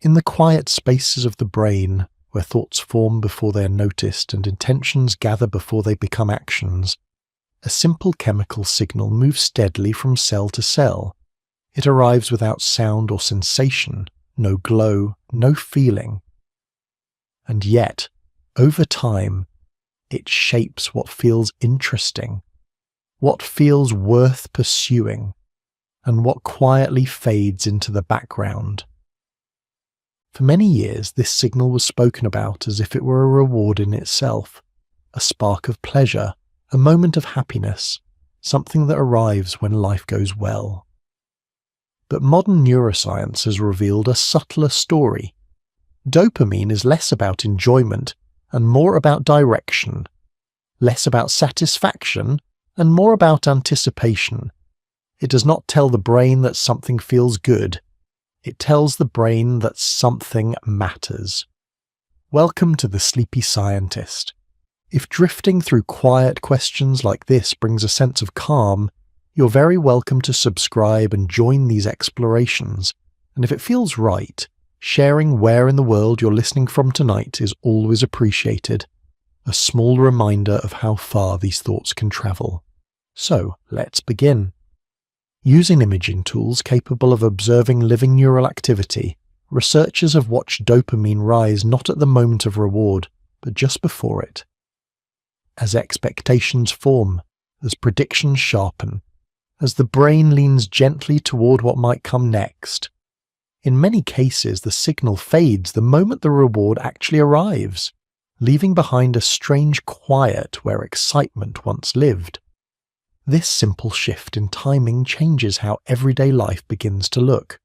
In the quiet spaces of the brain, where thoughts form before they are noticed and intentions gather before they become actions, a simple chemical signal moves steadily from cell to cell. It arrives without sound or sensation, no glow, no feeling. And yet, over time, it shapes what feels interesting, what feels worth pursuing, and what quietly fades into the background. For many years, this signal was spoken about as if it were a reward in itself, a spark of pleasure, a moment of happiness, something that arrives when life goes well. But modern neuroscience has revealed a subtler story. Dopamine is less about enjoyment and more about direction, less about satisfaction and more about anticipation. It does not tell the brain that something feels good. It tells the brain that something matters. Welcome to the Sleepy Scientist. If drifting through quiet questions like this brings a sense of calm, you're very welcome to subscribe and join these explorations. And if it feels right, sharing where in the world you're listening from tonight is always appreciated. A small reminder of how far these thoughts can travel. So, let's begin. Using imaging tools capable of observing living neural activity, researchers have watched dopamine rise not at the moment of reward, but just before it. As expectations form, as predictions sharpen, as the brain leans gently toward what might come next. In many cases, the signal fades the moment the reward actually arrives, leaving behind a strange quiet where excitement once lived. This simple shift in timing changes how everyday life begins to look.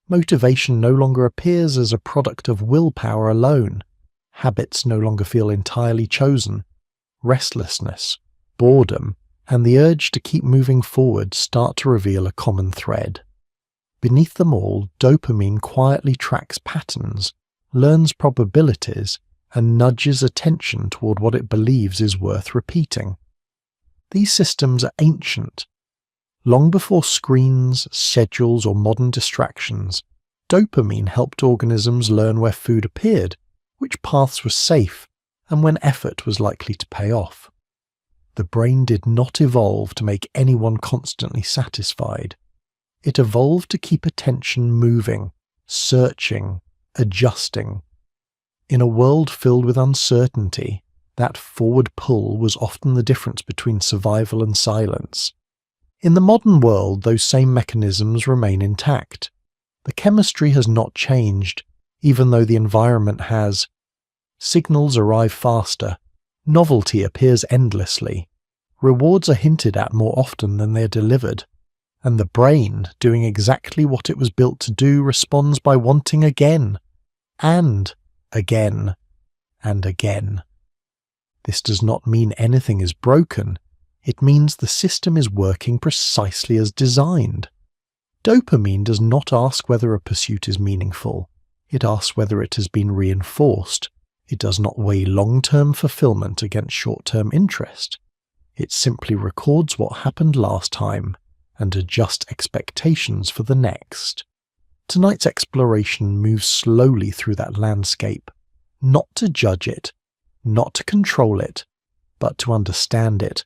Motivation no longer appears as a product of willpower alone. Habits no longer feel entirely chosen. Restlessness, boredom, and the urge to keep moving forward start to reveal a common thread. Beneath them all, dopamine quietly tracks patterns, learns probabilities, and nudges attention toward what it believes is worth repeating. These systems are ancient. Long before screens, schedules, or modern distractions, dopamine helped organisms learn where food appeared, which paths were safe, and when effort was likely to pay off. The brain did not evolve to make anyone constantly satisfied. It evolved to keep attention moving, searching, adjusting. In a world filled with uncertainty, that forward pull was often the difference between survival and silence. In the modern world, those same mechanisms remain intact. The chemistry has not changed, even though the environment has. Signals arrive faster. Novelty appears endlessly. Rewards are hinted at more often than they are delivered. And the brain, doing exactly what it was built to do, responds by wanting again, and again, and again. This does not mean anything is broken. It means the system is working precisely as designed. Dopamine does not ask whether a pursuit is meaningful. It asks whether it has been reinforced. It does not weigh long-term fulfillment against short-term interest. It simply records what happened last time and adjusts expectations for the next. Tonight's exploration moves slowly through that landscape, not to judge it, not to control it, but to understand it,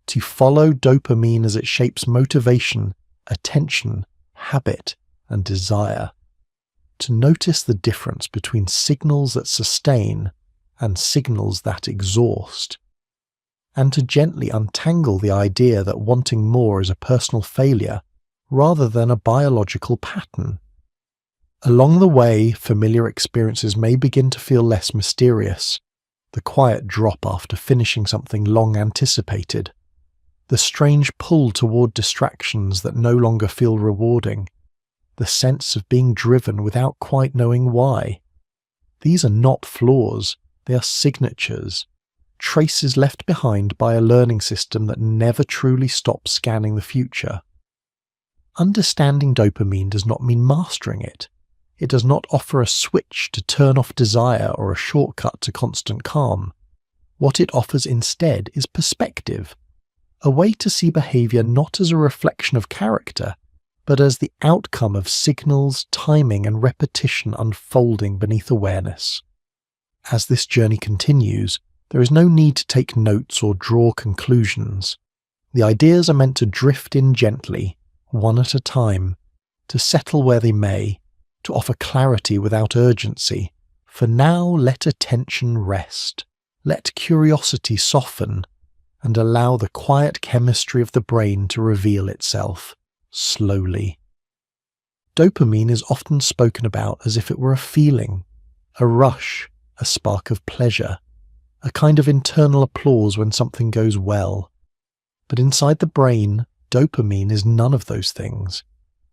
to follow dopamine as it shapes motivation, attention, habit, and desire, to notice the difference between signals that sustain and signals that exhaust, and to gently untangle the idea that wanting more is a personal failure rather than a biological pattern. Along the way, familiar experiences may begin to feel less mysterious. The quiet drop after finishing something long anticipated, the strange pull toward distractions that no longer feel rewarding, the sense of being driven without quite knowing why. These are not flaws, they are signatures, traces left behind by a learning system that never truly stops scanning the future. Understanding dopamine does not mean mastering it. It does not offer a switch to turn off desire or a shortcut to constant calm. What it offers instead is perspective, a way to see behavior not as a reflection of character, but as the outcome of signals, timing, and repetition unfolding beneath awareness. As this journey continues, there is no need to take notes or draw conclusions. The ideas are meant to drift in gently, one at a time, to settle where they may, to offer clarity without urgency. For now, let attention rest, let curiosity soften, and allow the quiet chemistry of the brain to reveal itself, slowly. Dopamine is often spoken about as if it were a feeling, a rush, a spark of pleasure, a kind of internal applause when something goes well. But inside the brain, dopamine is none of those things.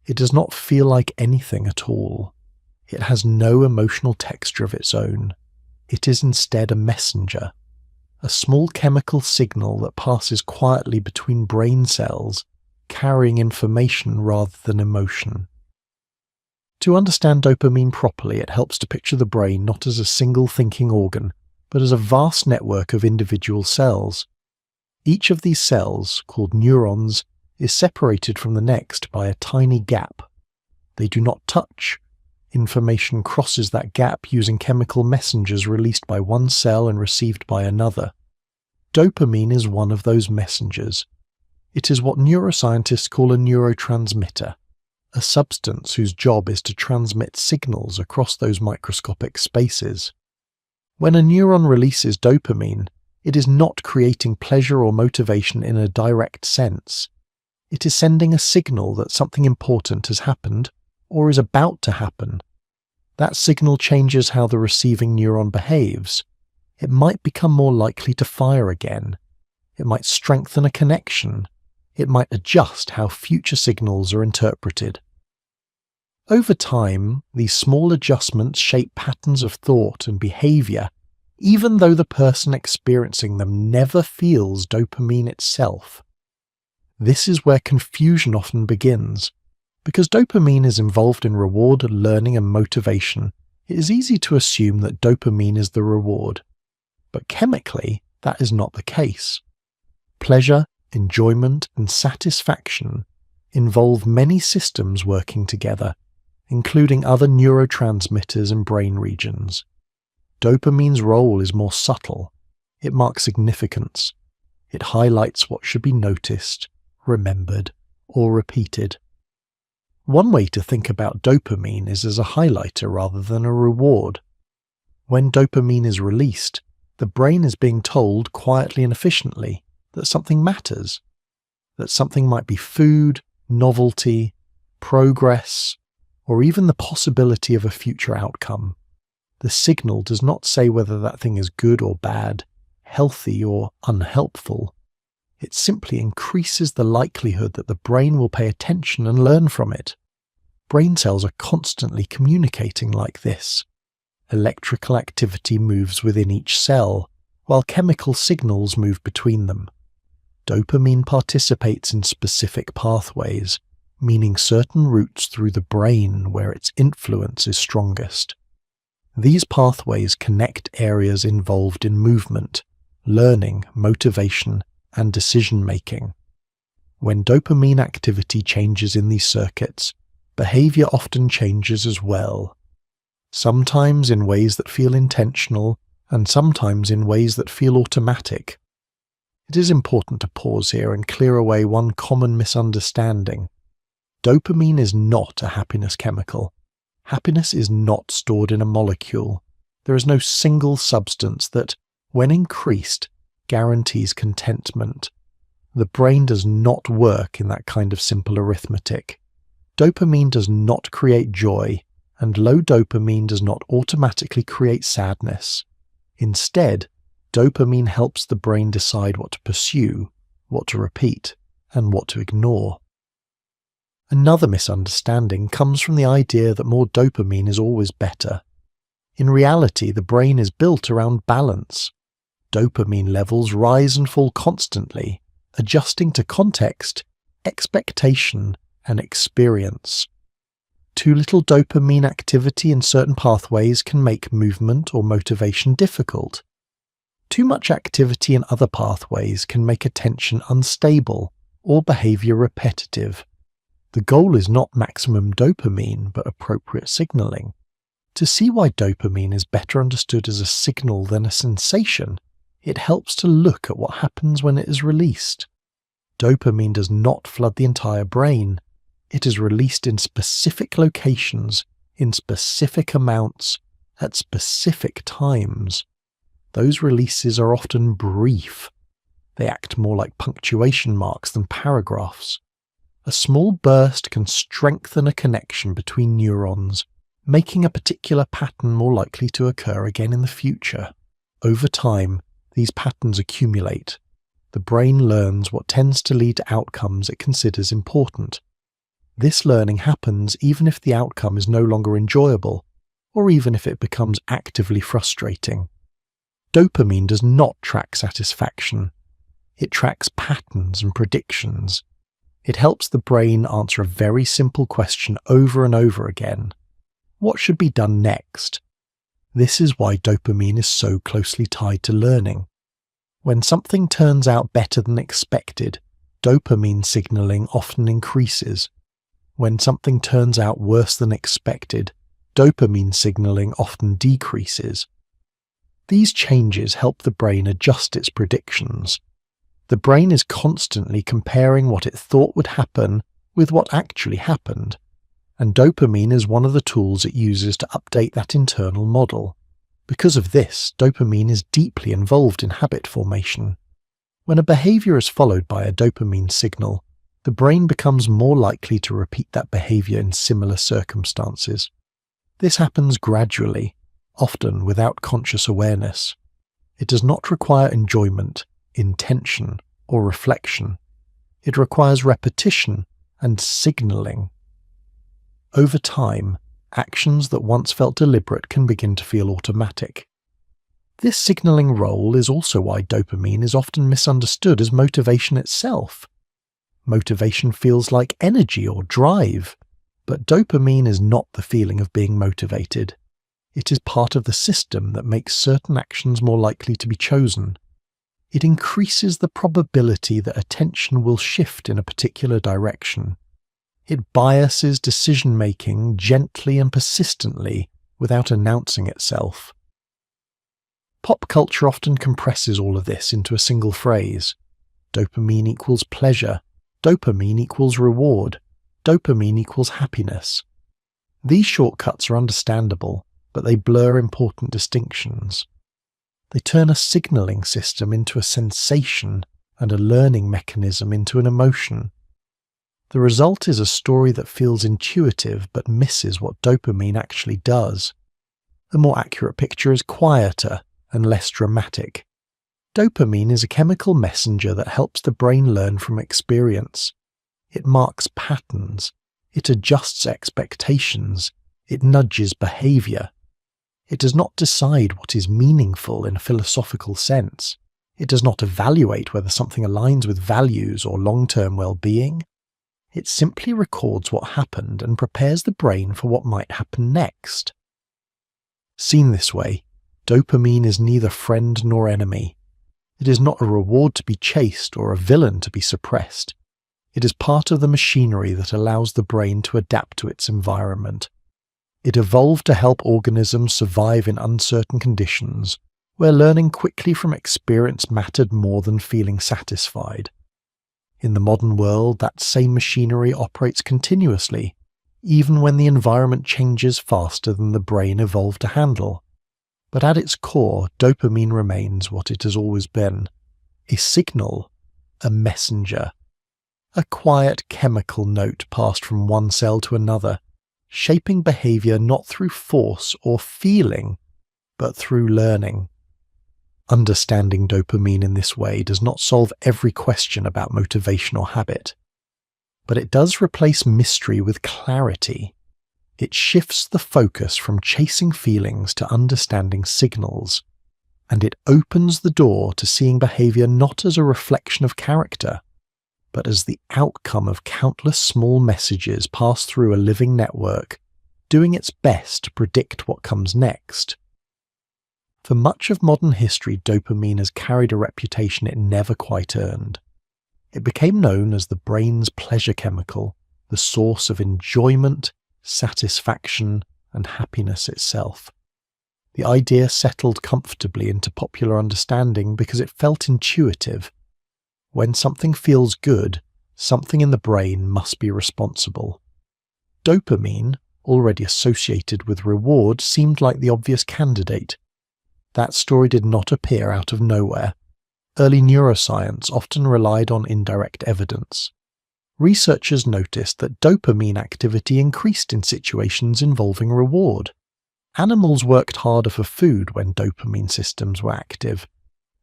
It does not feel like anything at all. It has no emotional texture of its own. It is instead a messenger, a small chemical signal that passes quietly between brain cells, carrying information rather than emotion. To understand dopamine properly, it helps to picture the brain not as a single thinking organ, but as a vast network of individual cells. Each of these cells, called neurons, is separated from the next by a tiny gap. They do not touch. Information crosses that gap using chemical messengers released by one cell and received by another. Dopamine is one of those messengers. It is what neuroscientists call a neurotransmitter, a substance whose job is to transmit signals across those microscopic spaces. When a neuron releases dopamine, it is not creating pleasure or motivation in a direct sense. It is sending a signal that something important has happened or is about to happen. That signal changes how the receiving neuron behaves. It might become more likely to fire again. It might strengthen a connection. It might adjust how future signals are interpreted. Over time, these small adjustments shape patterns of thought and behavior, even though the person experiencing them never feels dopamine itself. This is where confusion often begins. Because dopamine is involved in reward, learning, and motivation, it is easy to assume that dopamine is the reward. But chemically, that is not the case. Pleasure, enjoyment, and satisfaction involve many systems working together, including other neurotransmitters and brain regions. Dopamine's role is more subtle. It marks significance. It highlights what should be noticed, remembered, or repeated. One way to think about dopamine is as a highlighter rather than a reward. When dopamine is released, the brain is being told quietly and efficiently that something matters, that something might be food, novelty, progress, or even the possibility of a future outcome. The signal does not say whether that thing is good or bad, healthy or unhelpful. It simply increases the likelihood that the brain will pay attention and learn from it. Brain cells are constantly communicating like this. Electrical activity moves within each cell, while chemical signals move between them. Dopamine participates in specific pathways, meaning certain routes through the brain where its influence is strongest. These pathways connect areas involved in movement, learning, motivation, and decision-making. When dopamine activity changes in these circuits, behavior often changes as well. Sometimes in ways that feel intentional, and sometimes in ways that feel automatic. It is important to pause here and clear away one common misunderstanding. Dopamine is not a happiness chemical. Happiness is not stored in a molecule. There is no single substance that, when increased, guarantees contentment. The brain does not work in that kind of simple arithmetic. Dopamine does not create joy, and low dopamine does not automatically create sadness. Instead, dopamine helps the brain decide what to pursue, what to repeat, and what to ignore. Another misunderstanding comes from the idea that more dopamine is always better. In reality, the brain is built around balance. Dopamine levels rise and fall constantly, adjusting to context, expectation, and experience. Too little dopamine activity in certain pathways can make movement or motivation difficult. Too much activity in other pathways can make attention unstable or behavior repetitive. The goal is not maximum dopamine, but appropriate signaling. To see why dopamine is better understood as a signal than a sensation, it helps to look at what happens when it is released. Dopamine does not flood the entire brain. It is released in specific locations, in specific amounts, at specific times. Those releases are often brief. They act more like punctuation marks than paragraphs. A small burst can strengthen a connection between neurons, making a particular pattern more likely to occur again in the future. Over time, these patterns accumulate. The brain learns what tends to lead to outcomes it considers important. This learning happens even if the outcome is no longer enjoyable, or even if it becomes actively frustrating. Dopamine does not track satisfaction. It tracks patterns and predictions. It helps the brain answer a very simple question over and over again. What should be done next? This is why dopamine is so closely tied to learning. When something turns out better than expected, dopamine signaling often increases. When something turns out worse than expected, dopamine signaling often decreases. These changes help the brain adjust its predictions. The brain is constantly comparing what it thought would happen with what actually happened, and dopamine is one of the tools it uses to update that internal model. Because of this, dopamine is deeply involved in habit formation. When a behavior is followed by a dopamine signal, the brain becomes more likely to repeat that behavior in similar circumstances. This happens gradually, often without conscious awareness. It does not require enjoyment, intention, or reflection. It requires repetition and signaling. Over time, actions that once felt deliberate can begin to feel automatic. This signaling role is also why dopamine is often misunderstood as motivation itself. Motivation feels like energy or drive, but dopamine is not the feeling of being motivated. It is part of the system that makes certain actions more likely to be chosen. It increases the probability that attention will shift in a particular direction. It biases decision-making gently and persistently without announcing itself. Pop culture often compresses all of this into a single phrase. Dopamine equals pleasure. Dopamine equals reward. Dopamine equals happiness. These shortcuts are understandable, but they blur important distinctions. They turn a signaling system into a sensation and a learning mechanism into an emotion. The result is a story that feels intuitive but misses what dopamine actually does. A more accurate picture is quieter and less dramatic. Dopamine is a chemical messenger that helps the brain learn from experience. It marks patterns. It adjusts expectations. It nudges behavior. It does not decide what is meaningful in a philosophical sense. It does not evaluate whether something aligns with values or long-term well-being. It simply records what happened and prepares the brain for what might happen next. Seen this way, dopamine is neither friend nor enemy. It is not a reward to be chased or a villain to be suppressed. It is part of the machinery that allows the brain to adapt to its environment. It evolved to help organisms survive in uncertain conditions, where learning quickly from experience mattered more than feeling satisfied. In the modern world, that same machinery operates continuously, even when the environment changes faster than the brain evolved to handle. But at its core, dopamine remains what it has always been: a signal, a messenger, a quiet chemical note passed from one cell to another, shaping behavior not through force or feeling, but through learning. Understanding dopamine in this way does not solve every question about motivation or habit, but it does replace mystery with clarity. It shifts the focus from chasing feelings to understanding signals, and it opens the door to seeing behavior not as a reflection of character, but as the outcome of countless small messages passed through a living network, doing its best to predict what comes next. For much of modern history, dopamine has carried a reputation it never quite earned. It became known as the brain's pleasure chemical, the source of enjoyment, satisfaction, and happiness itself. The idea settled comfortably into popular understanding because it felt intuitive. When something feels good, something in the brain must be responsible. Dopamine, already associated with reward, seemed like the obvious candidate. That story did not appear out of nowhere. Early neuroscience often relied on indirect evidence. Researchers noticed that dopamine activity increased in situations involving reward. Animals worked harder for food when dopamine systems were active.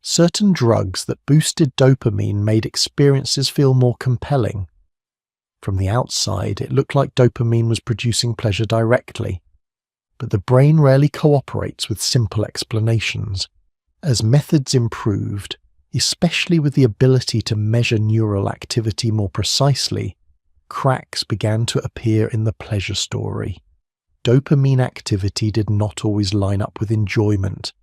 Certain drugs that boosted dopamine made experiences feel more compelling. From the outside, it looked like dopamine was producing pleasure directly. But the brain rarely cooperates with simple explanations. As methods improved, especially with the ability to measure neural activity more precisely, cracks began to appear in the pleasure story. Dopamine activity did not always line up with enjoyment.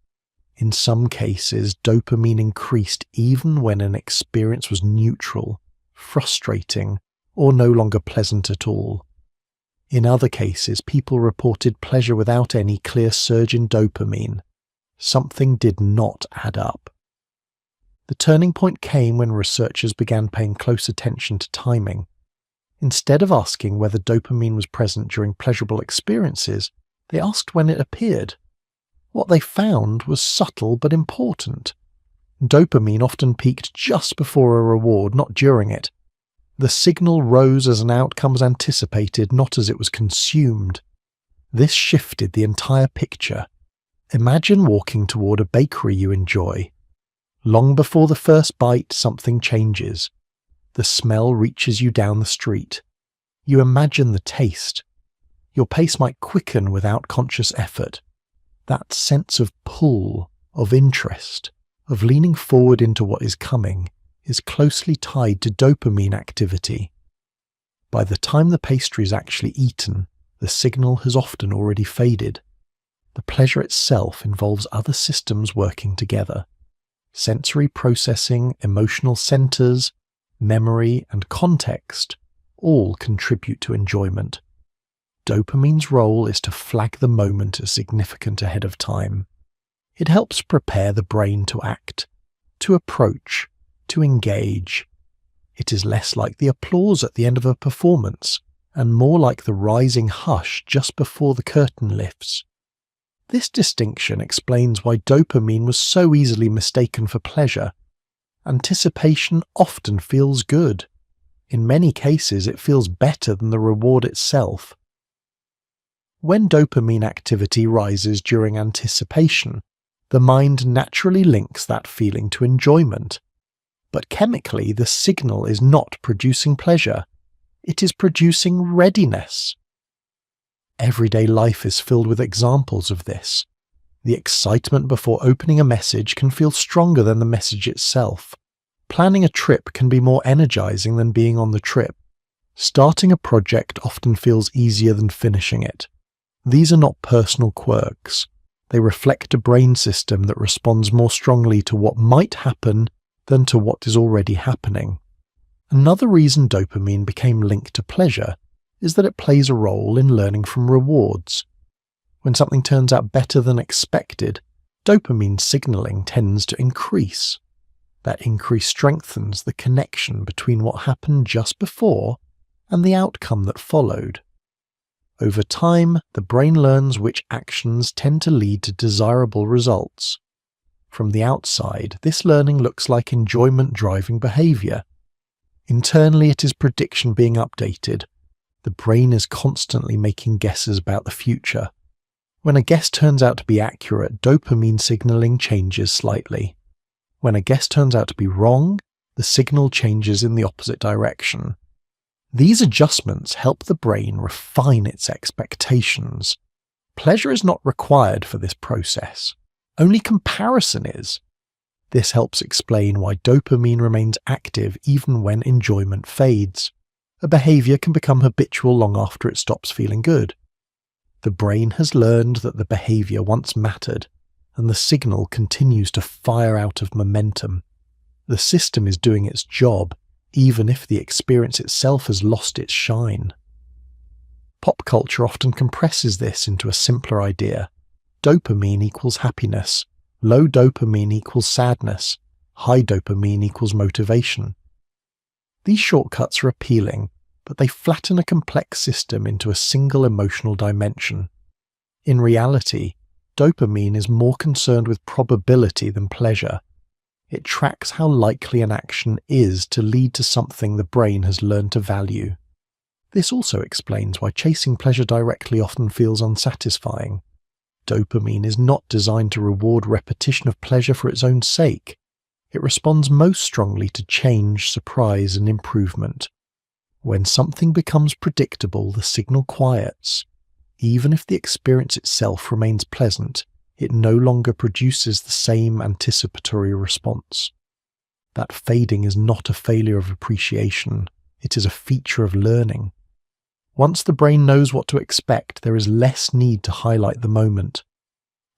In some cases, dopamine increased even when an experience was neutral, frustrating, or no longer pleasant at all. In other cases, people reported pleasure without any clear surge in dopamine. Something did not add up. The turning point came when researchers began paying close attention to timing. Instead of asking whether dopamine was present during pleasurable experiences, they asked when it appeared. What they found was subtle but important. Dopamine often peaked just before a reward, not during it. The signal rose as an outcome was anticipated, not as it was consumed. This shifted the entire picture. Imagine walking toward a bakery you enjoy. Long before the first bite, something changes. The smell reaches you down the street. You imagine the taste. Your pace might quicken without conscious effort. That sense of pull, of interest, of leaning forward into what is coming, is closely tied to dopamine activity. By the time the pastry is actually eaten, the signal has often already faded. The pleasure itself involves other systems working together. Sensory processing, emotional centers, memory, and context all contribute to enjoyment. Dopamine's role is to flag the moment as significant ahead of time. It helps prepare the brain to act, to approach, to engage. It is less like the applause at the end of a performance, and more like the rising hush just before the curtain lifts. This distinction explains why dopamine was so easily mistaken for pleasure. Anticipation often feels good. In many cases, it feels better than the reward itself. When dopamine activity rises during anticipation, the mind naturally links that feeling to enjoyment. But chemically, the signal is not producing pleasure. It is producing readiness. Everyday life is filled with examples of this. The excitement before opening a message can feel stronger than the message itself. Planning a trip can be more energizing than being on the trip. Starting a project often feels easier than finishing it. These are not personal quirks. They reflect a brain system that responds more strongly to what might happen than to what is already happening. Another reason dopamine became linked to pleasure is that it plays a role in learning from rewards. When something turns out better than expected, dopamine signaling tends to increase. That increase strengthens the connection between what happened just before and the outcome that followed. Over time, the brain learns which actions tend to lead to desirable results. From the outside, this learning looks like enjoyment-driving behavior. Internally, it is prediction being updated. The brain is constantly making guesses about the future. When a guess turns out to be accurate, dopamine signaling changes slightly. When a guess turns out to be wrong, the signal changes in the opposite direction. These adjustments help the brain refine its expectations. Pleasure is not required for this process. Only comparison is. This helps explain why dopamine remains active even when enjoyment fades. A behavior can become habitual long after it stops feeling good. The brain has learned that the behavior once mattered, and the signal continues to fire out of momentum. The system is doing its job. even if the experience itself has lost its shine. Pop culture often compresses this into a simpler idea. Dopamine equals happiness, low dopamine equals sadness, high dopamine equals motivation. These shortcuts are appealing, but they flatten a complex system into a single emotional dimension. In reality, dopamine is more concerned with probability than pleasure. It tracks how likely an action is to lead to something the brain has learned to value. This also explains why chasing pleasure directly often feels unsatisfying. Dopamine is not designed to reward repetition of pleasure for its own sake. It responds most strongly to change, surprise, and improvement. When something becomes predictable, the signal quiets. Even if the experience itself remains pleasant, it no longer produces the same anticipatory response. That fading is not a failure of appreciation, it is a feature of learning. Once the brain knows what to expect, there is less need to highlight the moment.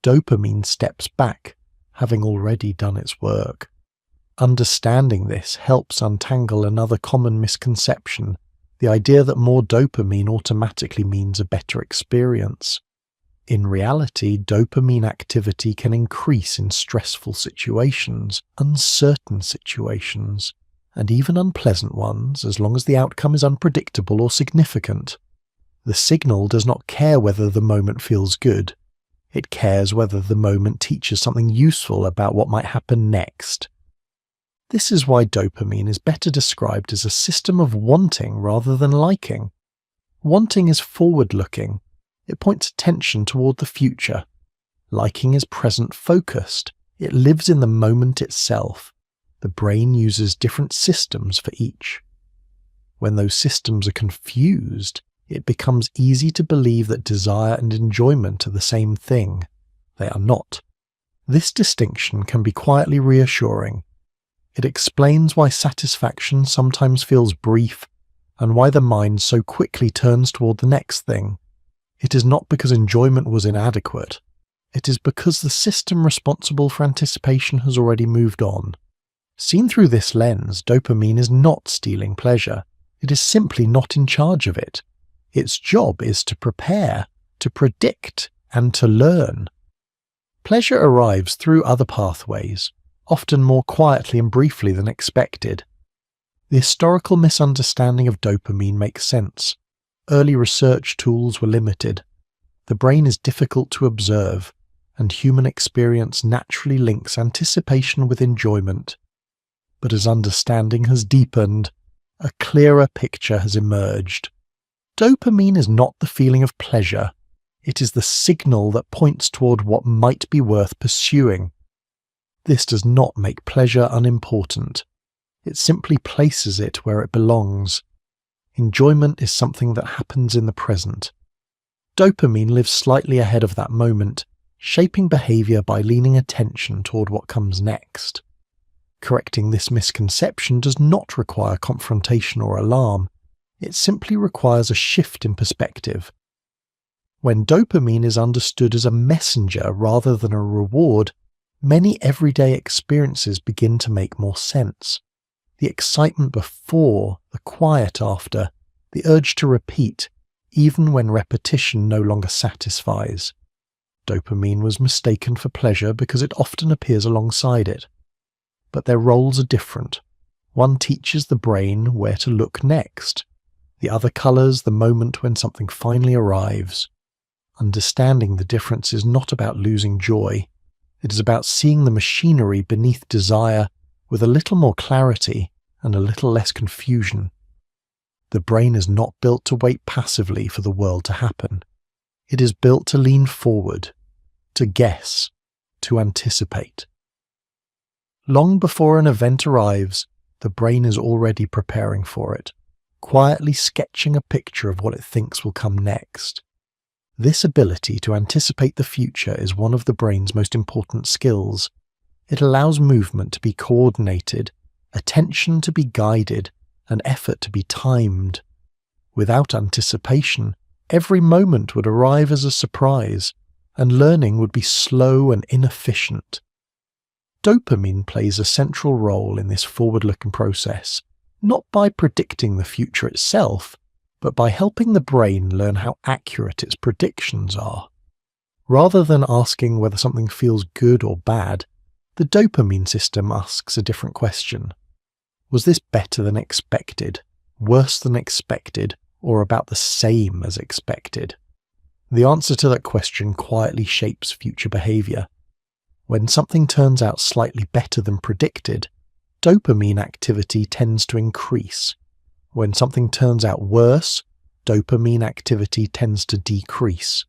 Dopamine steps back, having already done its work. Understanding this helps untangle another common misconception, the idea that more dopamine automatically means a better experience. In reality, dopamine activity can increase in stressful situations, uncertain situations, and even unpleasant ones, as long as the outcome is unpredictable or significant. The signal does not care whether the moment feels good. It cares whether the moment teaches something useful about what might happen next. This is why dopamine is better described as a system of wanting rather than liking. Wanting is forward-looking. It points attention toward the future. Liking is present-focused. It lives in the moment itself. The brain uses different systems for each. When those systems are confused, it becomes easy to believe that desire and enjoyment are the same thing. They are not. This distinction can be quietly reassuring. It explains why satisfaction sometimes feels brief and why the mind so quickly turns toward the next thing. It is not because enjoyment was inadequate. It is because the system responsible for anticipation has already moved on. Seen through this lens, dopamine is not stealing pleasure. It is simply not in charge of it. Its job is to prepare, to predict, and to learn. Pleasure arrives through other pathways, often more quietly and briefly than expected. The historical misunderstanding of dopamine makes sense. Early research tools were limited. The brain is difficult to observe, and human experience naturally links anticipation with enjoyment. But as understanding has deepened, a clearer picture has emerged. Dopamine is not the feeling of pleasure. It is the signal that points toward what might be worth pursuing. This does not make pleasure unimportant. It simply places it where it belongs. Enjoyment is something that happens in the present. Dopamine lives slightly ahead of that moment, shaping behavior by leaning attention toward what comes next. Correcting this misconception does not require confrontation or alarm. It simply requires a shift in perspective. When dopamine is understood as a messenger rather than a reward, many everyday experiences begin to make more sense. The excitement before, the quiet after, the urge to repeat, even when repetition no longer satisfies. Dopamine was mistaken for pleasure because it often appears alongside it. But their roles are different. One teaches the brain where to look next. The other colors the moment when something finally arrives. Understanding the difference is not about losing joy. It is about seeing the machinery beneath desire with a little more clarity and a little less confusion. The brain is not built to wait passively for the world to happen. It is built to lean forward, to guess, to anticipate. Long before an event arrives, the brain is already preparing for it, quietly sketching a picture of what it thinks will come next. This ability to anticipate the future is one of the brain's most important skills. It allows movement to be coordinated, attention to be guided, and effort to be timed. Without anticipation, every moment would arrive as a surprise, and learning would be slow and inefficient. Dopamine plays a central role in this forward-looking process, not by predicting the future itself, but by helping the brain learn how accurate its predictions are. Rather than asking whether something feels good or bad, the dopamine system asks a different question. Was this better than expected, worse than expected, or about the same as expected? The answer to that question quietly shapes future behavior. When something turns out slightly better than predicted, dopamine activity tends to increase. When something turns out worse, dopamine activity tends to decrease.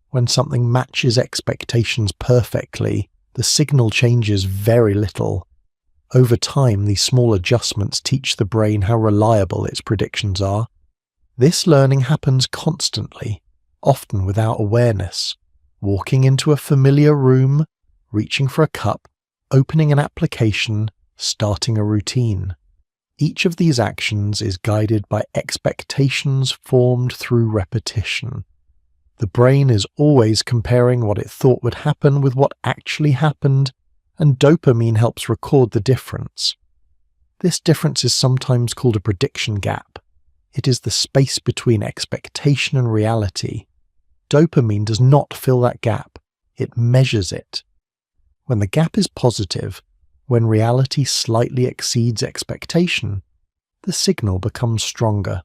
When something matches expectations perfectly, the signal changes very little. Over time, these small adjustments teach the brain how reliable its predictions are. This learning happens constantly, often without awareness. Walking into a familiar room, reaching for a cup, opening an application, starting a routine. Each of these actions is guided by expectations formed through repetition. The brain is always comparing what it thought would happen with what actually happened, and dopamine helps record the difference. This difference is sometimes called a prediction gap. It is the space between expectation and reality. Dopamine does not fill that gap, it measures it. When the gap is positive, when reality slightly exceeds expectation, the signal becomes stronger.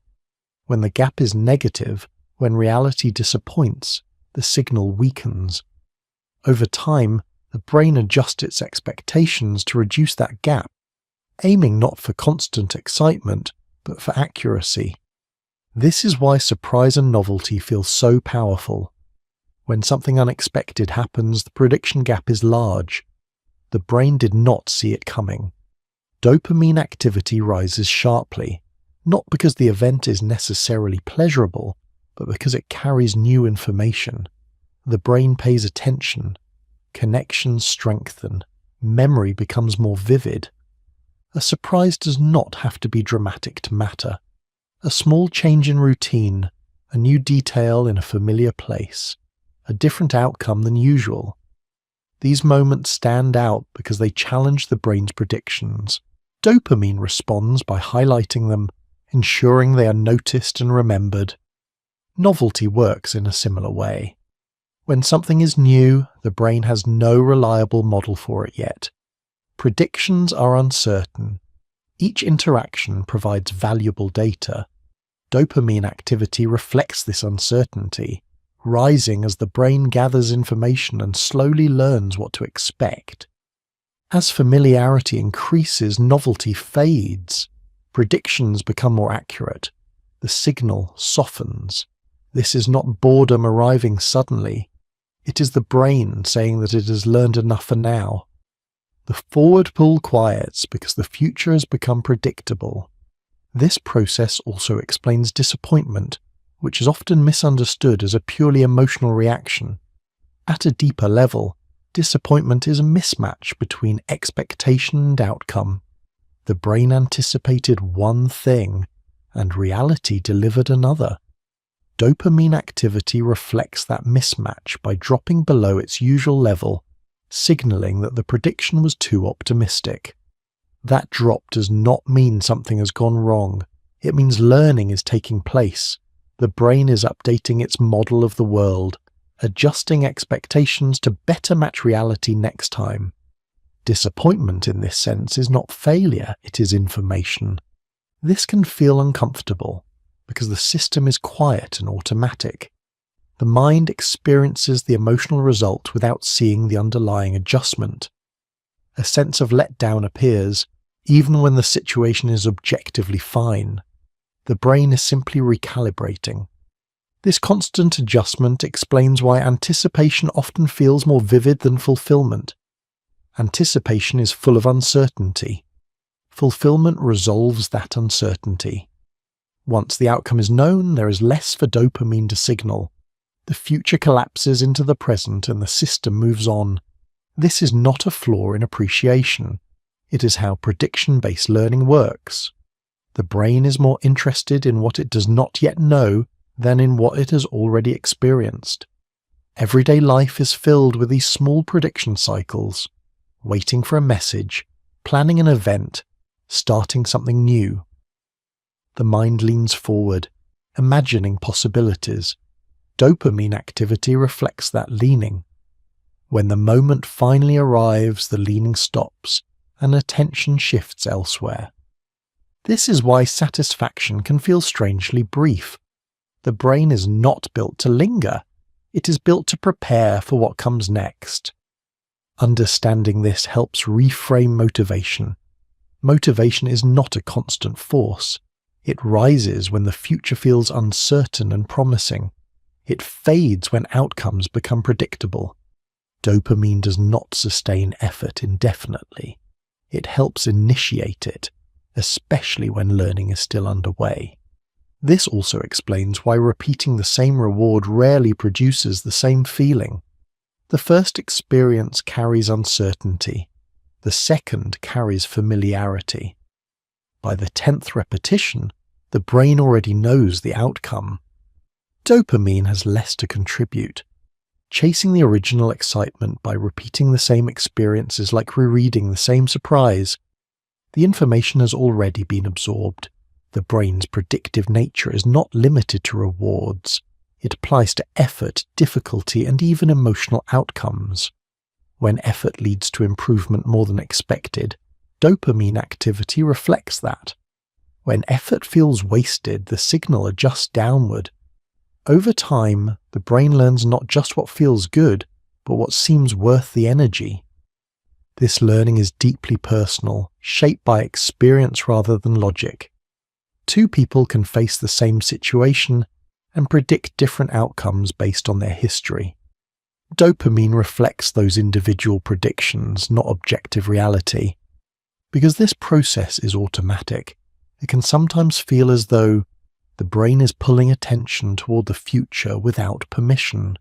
When the gap is negative, when reality disappoints, the signal weakens. Over time, the brain adjusts its expectations to reduce that gap, aiming not for constant excitement, but for accuracy. This is why surprise and novelty feel so powerful. When something unexpected happens, the prediction gap is large. The brain did not see it coming. Dopamine activity rises sharply, not because the event is necessarily pleasurable, but because it carries new information. The brain pays attention. Connections strengthen. Memory becomes more vivid. A surprise does not have to be dramatic to matter. A small change in routine, a new detail in a familiar place, a different outcome than usual. These moments stand out because they challenge the brain's predictions. Dopamine responds by highlighting them, ensuring they are noticed and remembered. Novelty works in a similar way. When something is new, the brain has no reliable model for it yet. Predictions are uncertain. Each interaction provides valuable data. Dopamine activity reflects this uncertainty, rising as the brain gathers information and slowly learns what to expect. As familiarity increases, novelty fades. Predictions become more accurate. The signal softens. This is not boredom arriving suddenly. It is the brain saying that it has learned enough for now. The forward pull quiets because the future has become predictable. This process also explains disappointment, which is often misunderstood as a purely emotional reaction. At a deeper level, disappointment is a mismatch between expectation and outcome. The brain anticipated one thing, and reality delivered another. Dopamine activity reflects that mismatch by dropping below its usual level, signaling that the prediction was too optimistic. That drop does not mean something has gone wrong. It means learning is taking place. The brain is updating its model of the world, adjusting expectations to better match reality next time. Disappointment in this sense is not failure, it is information. This can feel uncomfortable because the system is quiet and automatic. The mind experiences the emotional result without seeing the underlying adjustment. A sense of letdown appears, even when the situation is objectively fine. The brain is simply recalibrating. This constant adjustment explains why anticipation often feels more vivid than fulfillment. Anticipation is full of uncertainty. Fulfillment resolves that uncertainty. Once the outcome is known, there is less for dopamine to signal. The future collapses into the present and the system moves on. This is not a flaw in appreciation. It is how prediction-based learning works. The brain is more interested in what it does not yet know than in what it has already experienced. Everyday life is filled with these small prediction cycles, waiting for a message, planning an event, starting something new. the mind leans forward, imagining possibilities. Dopamine activity reflects that leaning. When the moment finally arrives, the leaning stops and attention shifts elsewhere. This is why satisfaction can feel strangely brief. The brain is not built to linger. It is built to prepare for what comes next. Understanding this helps reframe motivation. Motivation is not a constant force. It rises when the future feels uncertain and promising. It fades when outcomes become predictable. Dopamine does not sustain effort indefinitely. It helps initiate it, especially when learning is still underway. This also explains why repeating the same reward rarely produces the same feeling. The first experience carries uncertainty. The second carries familiarity. By the 10th repetition, the brain already knows the outcome. Dopamine has less to contribute. Chasing the original excitement by repeating the same experience is like rereading the same surprise. The information has already been absorbed. The brain's predictive nature is not limited to rewards. It applies to effort, difficulty, and even emotional outcomes. When effort leads to improvement more than expected, dopamine activity reflects that. When effort feels wasted, the signal adjusts downward. Over time, the brain learns not just what feels good, but what seems worth the energy. This learning is deeply personal, shaped by experience rather than logic. Two people can face the same situation and predict different outcomes based on their history. Dopamine reflects those individual predictions, not objective reality. Because this process is automatic, it can sometimes feel as though the brain is pulling attention toward the future without permission.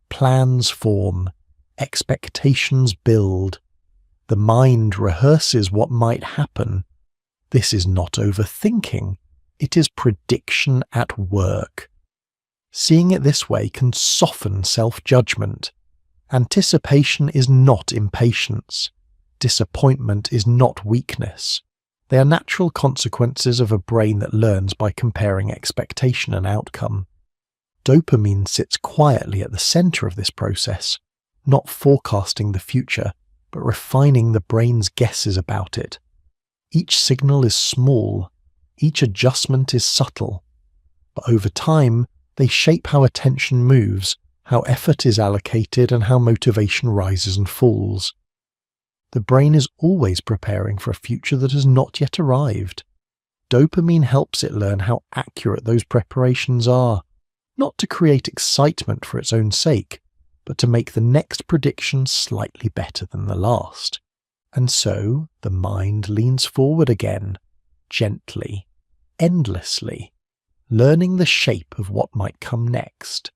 Plans form, expectations build. The mind rehearses what might happen. This is not overthinking, it is prediction at work. Seeing it this way can soften self-judgment. Anticipation is not impatience. Disappointment is not weakness. They are natural consequences of a brain that learns by comparing expectation and outcome. Dopamine sits quietly at the center of this process, not forecasting the future, but refining the brain's guesses about it. Each signal is small, each adjustment is subtle, but over time, they shape how attention moves, how effort is allocated, and how motivation rises and falls. The brain is always preparing for a future that has not yet arrived. Dopamine helps it learn how accurate those preparations are, not to create excitement for its own sake, but to make the next prediction slightly better than the last. And so, the mind leans forward again, gently, endlessly, learning the shape of what might come next.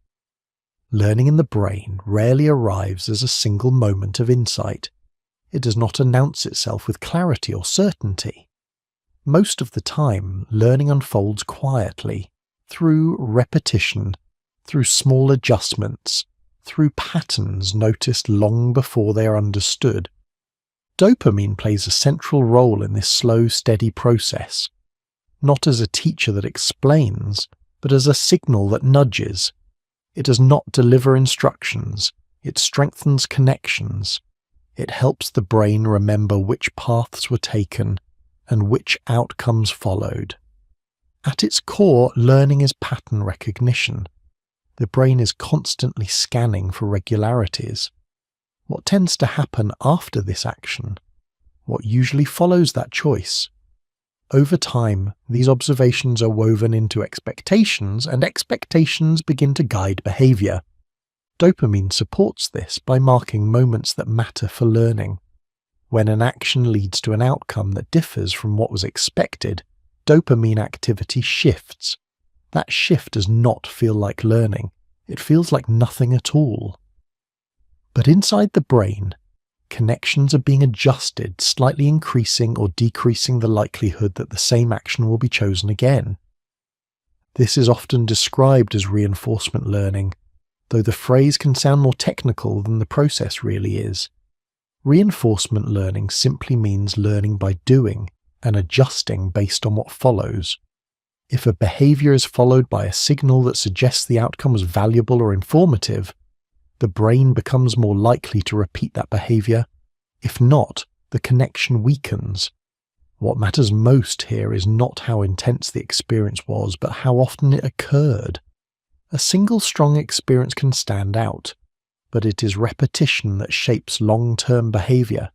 Learning in the brain rarely arrives as a single moment of insight. It does not announce itself with clarity or certainty. Most of the time, learning unfolds quietly, through repetition, through small adjustments, through patterns noticed long before they are understood. Dopamine plays a central role in this slow, steady process, not as a teacher that explains, but as a signal that nudges. It does not deliver instructions, it strengthens connections. It helps the brain remember which paths were taken and which outcomes followed. At its core, learning is pattern recognition. The brain is constantly scanning for regularities. What tends to happen after this action? What usually follows that choice? Over time, these observations are woven into expectations, and expectations begin to guide behavior. Dopamine supports this by marking moments that matter for learning. When an action leads to an outcome that differs from what was expected, dopamine activity shifts. That shift does not feel like learning. It feels like nothing at all. But inside the brain, connections are being adjusted, slightly increasing or decreasing the likelihood that the same action will be chosen again. This is often described as reinforcement learning, though the phrase can sound more technical than the process really is. Reinforcement learning simply means learning by doing and adjusting based on what follows. If a behavior is followed by a signal that suggests the outcome was valuable or informative, the brain becomes more likely to repeat that behavior. If not, the connection weakens. What matters most here is not how intense the experience was, but how often it occurred. A single strong experience can stand out, but it is repetition that shapes long-term behavior.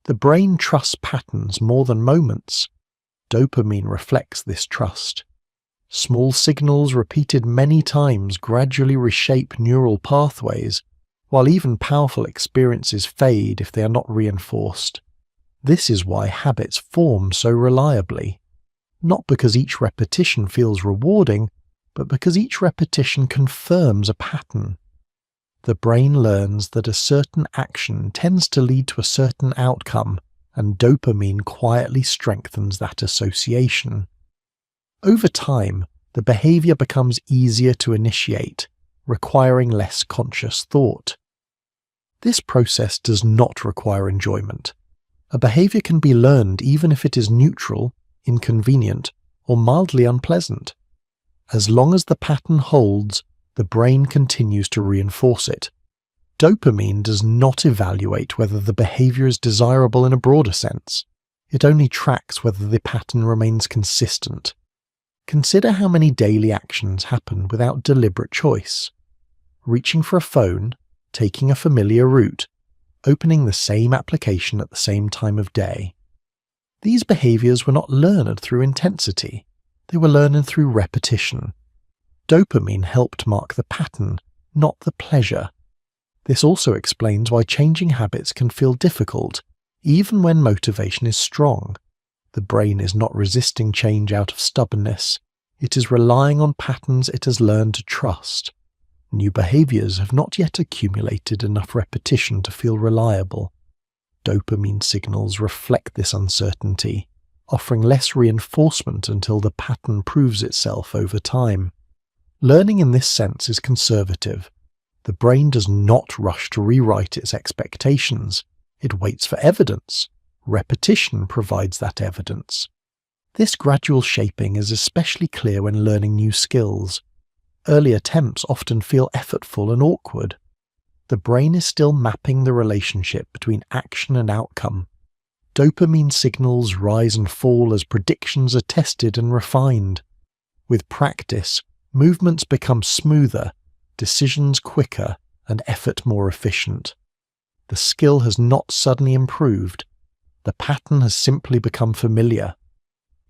The brain trusts patterns more than moments. Dopamine reflects this trust. Small signals repeated many times gradually reshape neural pathways, while even powerful experiences fade if they are not reinforced. This is why habits form so reliably, not because each repetition feels rewarding, but because each repetition confirms a pattern. The brain learns that a certain action tends to lead to a certain outcome, and dopamine quietly strengthens that association. Over time, the behavior becomes easier to initiate, requiring less conscious thought. This process does not require enjoyment. A behavior can be learned even if it is neutral, inconvenient, or mildly unpleasant. As long as the pattern holds, the brain continues to reinforce it. Dopamine does not evaluate whether the behavior is desirable in a broader sense. It only tracks whether the pattern remains consistent. Consider how many daily actions happen without deliberate choice. Reaching for a phone, taking a familiar route, opening the same application at the same time of day. These behaviors were not learned through intensity. They were learned through repetition. Dopamine helped mark the pattern, not the pleasure. This also explains why changing habits can feel difficult, even when motivation is strong. The brain is not resisting change out of stubbornness. It is relying on patterns it has learned to trust. New behaviors have not yet accumulated enough repetition to feel reliable. Dopamine signals reflect this uncertainty, offering less reinforcement until the pattern proves itself over time. Learning in this sense is conservative. The brain does not rush to rewrite its expectations. It waits for evidence. Repetition provides that evidence. This gradual shaping is especially clear when learning new skills. Early attempts often feel effortful and awkward. The brain is still mapping the relationship between action and outcome. Dopamine signals rise and fall as predictions are tested and refined. With practice, movements become smoother, decisions quicker, and effort more efficient. The skill has not suddenly improved. The pattern has simply become familiar.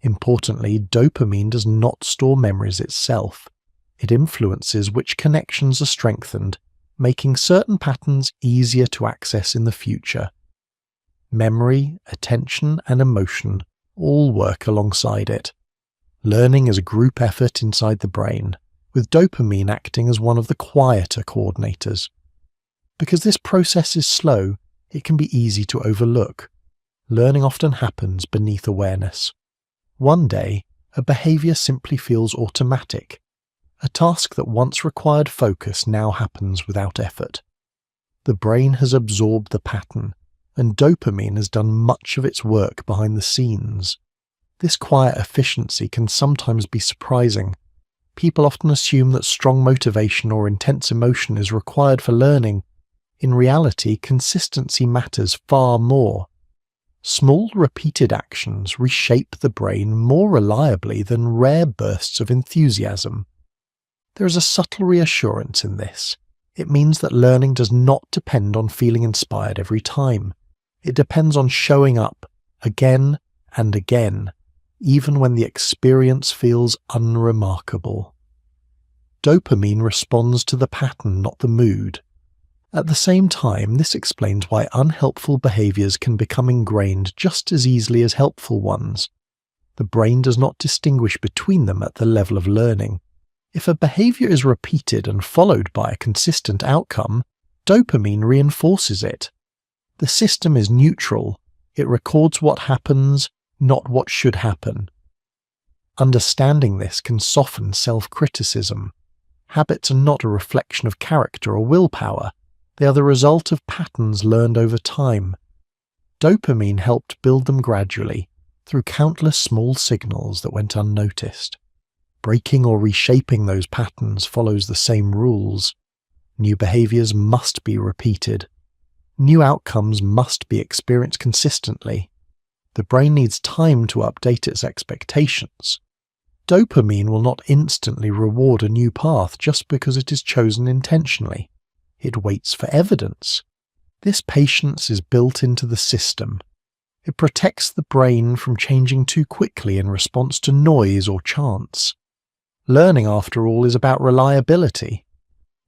Importantly, dopamine does not store memories itself. It influences which connections are strengthened, making certain patterns easier to access in the future. Memory, attention, and emotion all work alongside it. Learning is a group effort inside the brain, with dopamine acting as one of the quieter coordinators. Because this process is slow, it can be easy to overlook. Learning often happens beneath awareness. One day, a behavior simply feels automatic. A task that once required focus now happens without effort. The brain has absorbed the pattern, and dopamine has done much of its work behind the scenes. This quiet efficiency can sometimes be surprising. People often assume that strong motivation or intense emotion is required for learning. In reality, consistency matters far more. Small, repeated actions reshape the brain more reliably than rare bursts of enthusiasm. There is a subtle reassurance in this. It means that learning does not depend on feeling inspired every time. It depends on showing up again and again, even when the experience feels unremarkable. Dopamine responds to the pattern, not the mood. At the same time, this explains why unhelpful behaviors can become ingrained just as easily as helpful ones. The brain does not distinguish between them at the level of learning. If a behavior is repeated and followed by a consistent outcome, dopamine reinforces it. The system is neutral. It records what happens, not what should happen. Understanding this can soften self-criticism. Habits are not a reflection of character or willpower. They are the result of patterns learned over time. Dopamine helped build them gradually, through countless small signals that went unnoticed. Breaking or reshaping those patterns follows the same rules. New behaviors must be repeated. New outcomes must be experienced consistently. The brain needs time to update its expectations. Dopamine will not instantly reward a new path just because it is chosen intentionally. It waits for evidence. This patience is built into the system. It protects the brain from changing too quickly in response to noise or chance. Learning, after all, is about reliability.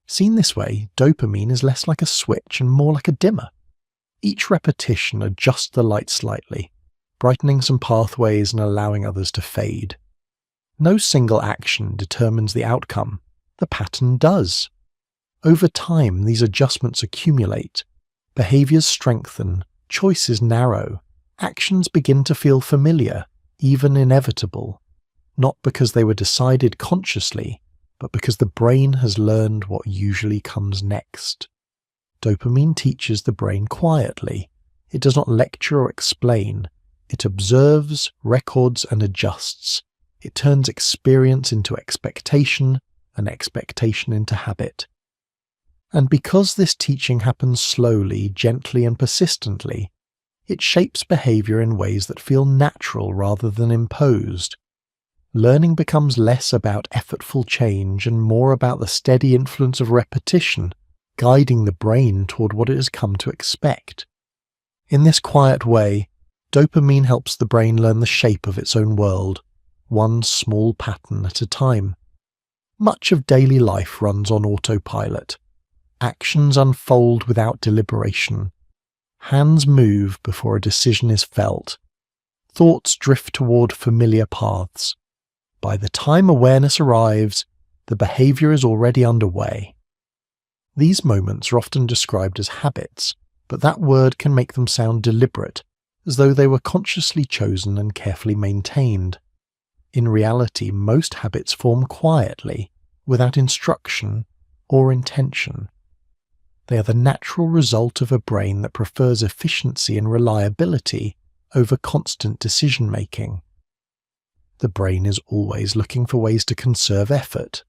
Seen this way, dopamine is less like a switch and more like a dimmer. Each repetition adjusts the light slightly, brightening some pathways and allowing others to fade. No single action determines the outcome. The pattern does. Over time, these adjustments accumulate. Behaviors strengthen, choices narrow, actions begin to feel familiar, even inevitable, not because they were decided consciously, but because the brain has learned what usually comes next. Dopamine teaches the brain quietly. It does not lecture or explain. It observes, records, and adjusts. It turns experience into expectation, and expectation into habit. And because this teaching happens slowly, gently, and persistently, it shapes behavior in ways that feel natural rather than imposed. Learning becomes less about effortful change and more about the steady influence of repetition, guiding the brain toward what it has come to expect. In this quiet way, dopamine helps the brain learn the shape of its own world, one small pattern at a time. Much of daily life runs on autopilot. Actions unfold without deliberation. Hands move before a decision is felt. Thoughts drift toward familiar paths. By the time awareness arrives, the behavior is already underway. These moments are often described as habits, but that word can make them sound deliberate, as though they were consciously chosen and carefully maintained. In reality, most habits form quietly, without instruction or intention. They are the natural result of a brain that prefers efficiency and reliability over constant decision-making. The brain is always looking for ways to conserve effort.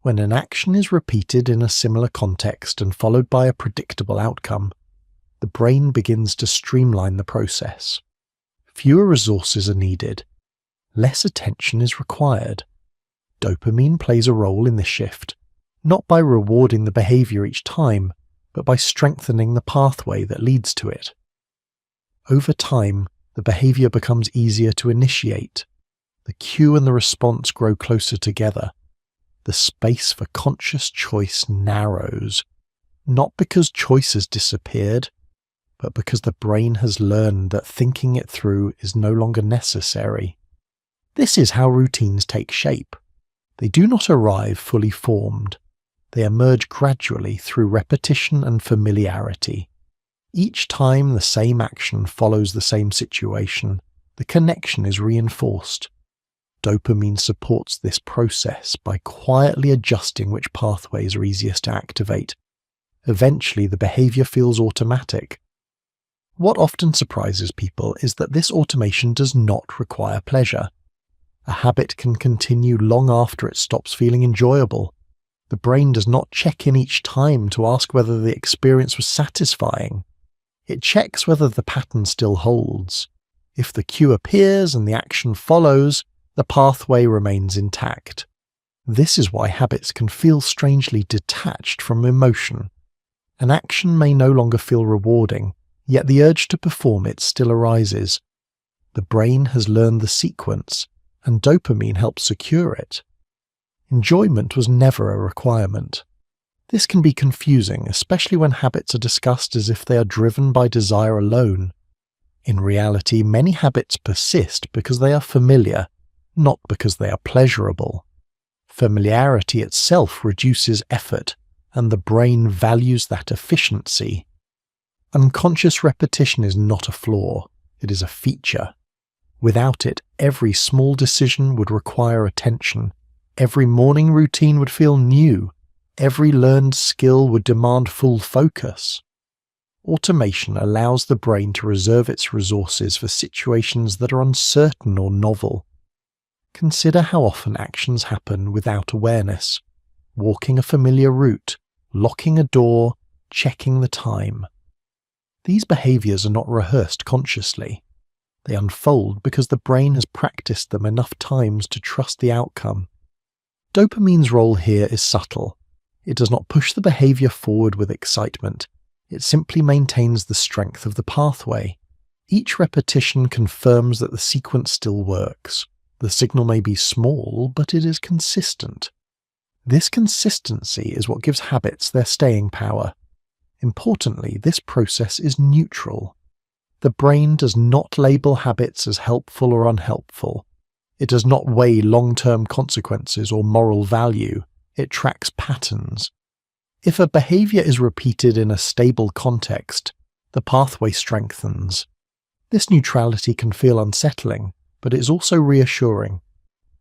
When an action is repeated in a similar context and followed by a predictable outcome, the brain begins to streamline the process. Fewer resources are needed. Less attention is required. Dopamine plays a role in this shift, not by rewarding the behavior each time, but by strengthening the pathway that leads to it. Over time, the behavior becomes easier to initiate. The cue and the response grow closer together. The space for conscious choice narrows, not because choice has disappeared, but because the brain has learned that thinking it through is no longer necessary. This is how routines take shape. They do not arrive fully formed. They emerge gradually through repetition and familiarity. Each time the same action follows the same situation, the connection is reinforced. Dopamine supports this process by quietly adjusting which pathways are easiest to activate. Eventually, the behavior feels automatic. What often surprises people is that this automation does not require pleasure. A habit can continue long after it stops feeling enjoyable. The brain does not check in each time to ask whether the experience was satisfying. It checks whether the pattern still holds. If the cue appears and the action follows, the pathway remains intact. This is why habits can feel strangely detached from emotion. An action may no longer feel rewarding, yet the urge to perform it still arises. The brain has learned the sequence, and dopamine helps secure it. Enjoyment was never a requirement. This can be confusing, especially when habits are discussed as if they are driven by desire alone. In reality, many habits persist because they are familiar, not because they are pleasurable. Familiarity itself reduces effort, and the brain values that efficiency. Unconscious repetition is not a flaw, it is a feature. Without it, every small decision would require attention. Every morning routine would feel new. Every learned skill would demand full focus. Automation allows the brain to reserve its resources for situations that are uncertain or novel. Consider how often actions happen without awareness. Walking a familiar route, locking a door, checking the time. These behaviors are not rehearsed consciously. They unfold because the brain has practiced them enough times to trust the outcome. Dopamine's role here is subtle. It does not push the behavior forward with excitement. It simply maintains the strength of the pathway. Each repetition confirms that the sequence still works. The signal may be small, but it is consistent. This consistency is what gives habits their staying power. Importantly, this process is neutral. The brain does not label habits as helpful or unhelpful. It does not weigh long-term consequences or moral value. It tracks patterns. If a behavior is repeated in a stable context, the pathway strengthens. This neutrality can feel unsettling, but it is also reassuring.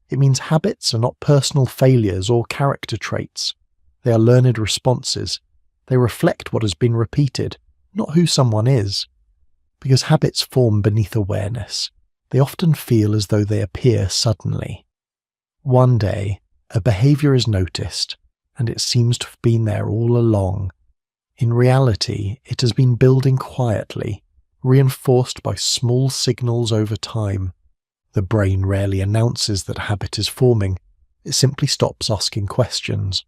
It means habits are not personal failures or character traits. They are learned responses. They reflect what has been repeated, not who someone is. Because habits form beneath awareness, they often feel as though they appear suddenly. One day, a behavior is noticed, and it seems to have been there all along. In reality, it has been building quietly, reinforced by small signals over time. The brain rarely announces that a habit is forming. It simply stops asking questions.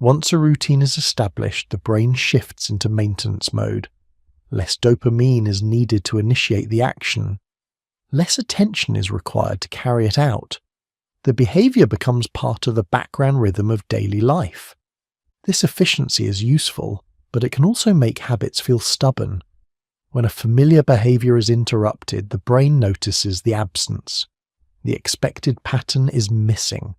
Once a routine is established, the brain shifts into maintenance mode. Less dopamine is needed to initiate the action. Less attention is required to carry it out. The behavior becomes part of the background rhythm of daily life. This efficiency is useful, but it can also make habits feel stubborn. When a familiar behavior is interrupted, the brain notices the absence. The expected pattern is missing.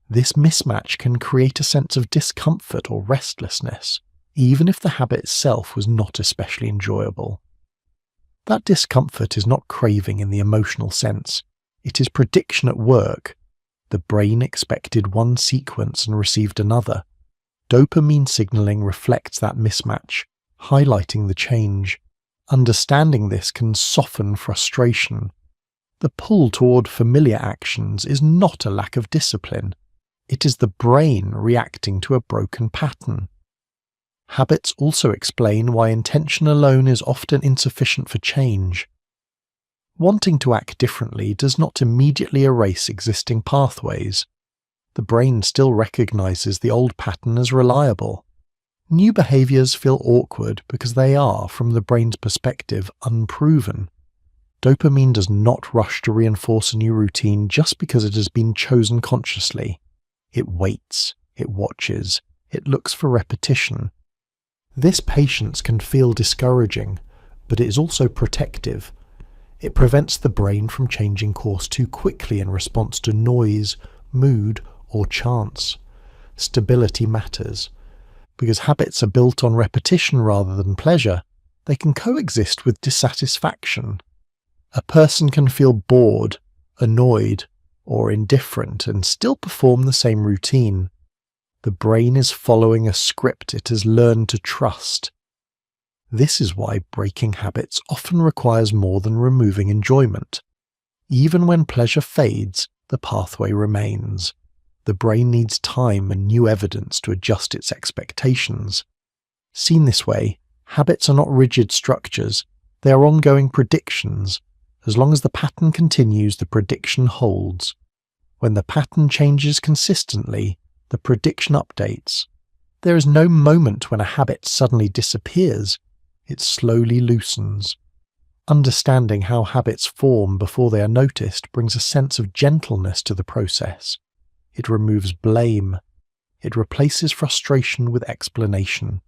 This mismatch can create a sense of discomfort or restlessness, even if the habit itself was not especially enjoyable. That discomfort is not craving in the emotional sense. It is prediction at work. The brain expected one sequence and received another. Dopamine signaling reflects that mismatch, highlighting the change. Understanding this can soften frustration. The pull toward familiar actions is not a lack of discipline. It is the brain reacting to a broken pattern. Habits also explain why intention alone is often insufficient for change. Wanting to act differently does not immediately erase existing pathways. The brain still recognizes the old pattern as reliable. New behaviors feel awkward because they are, from the brain's perspective, unproven. Dopamine does not rush to reinforce a new routine just because it has been chosen consciously. It waits, it watches, it looks for repetition. This patience can feel discouraging, but it is also protective. It prevents the brain from changing course too quickly in response to noise, mood, or chance. Stability matters. Because habits are built on repetition rather than pleasure, they can coexist with dissatisfaction. A person can feel bored, annoyed, or indifferent and still perform the same routine. The brain is following a script it has learned to trust. This is why breaking habits often requires more than removing enjoyment. Even when pleasure fades, the pathway remains. The brain needs time and new evidence to adjust its expectations. Seen this way, habits are not rigid structures, they are ongoing predictions. As long as the pattern continues, the prediction holds. When the pattern changes consistently, the prediction updates. There is no moment when a habit suddenly disappears, it slowly loosens. Understanding how habits form before they are noticed brings a sense of gentleness to the process. It removes blame. It replaces frustration with explanation.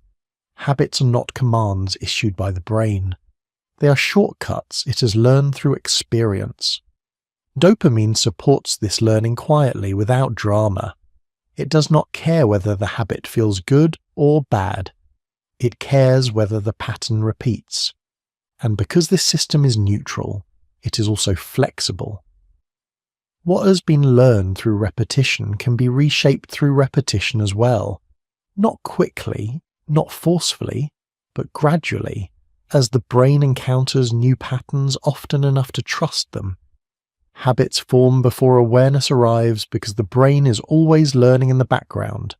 Habits are not commands issued by the brain. They are shortcuts it has learned through experience. Dopamine supports this learning quietly without drama. It does not care whether the habit feels good or bad. It cares whether the pattern repeats. And because this system is neutral, it is also flexible. What has been learned through repetition can be reshaped through repetition as well. Not quickly, not forcefully, but gradually. as the brain encounters new patterns often enough to trust them. Habits form before awareness arrives because the brain is always learning in the background.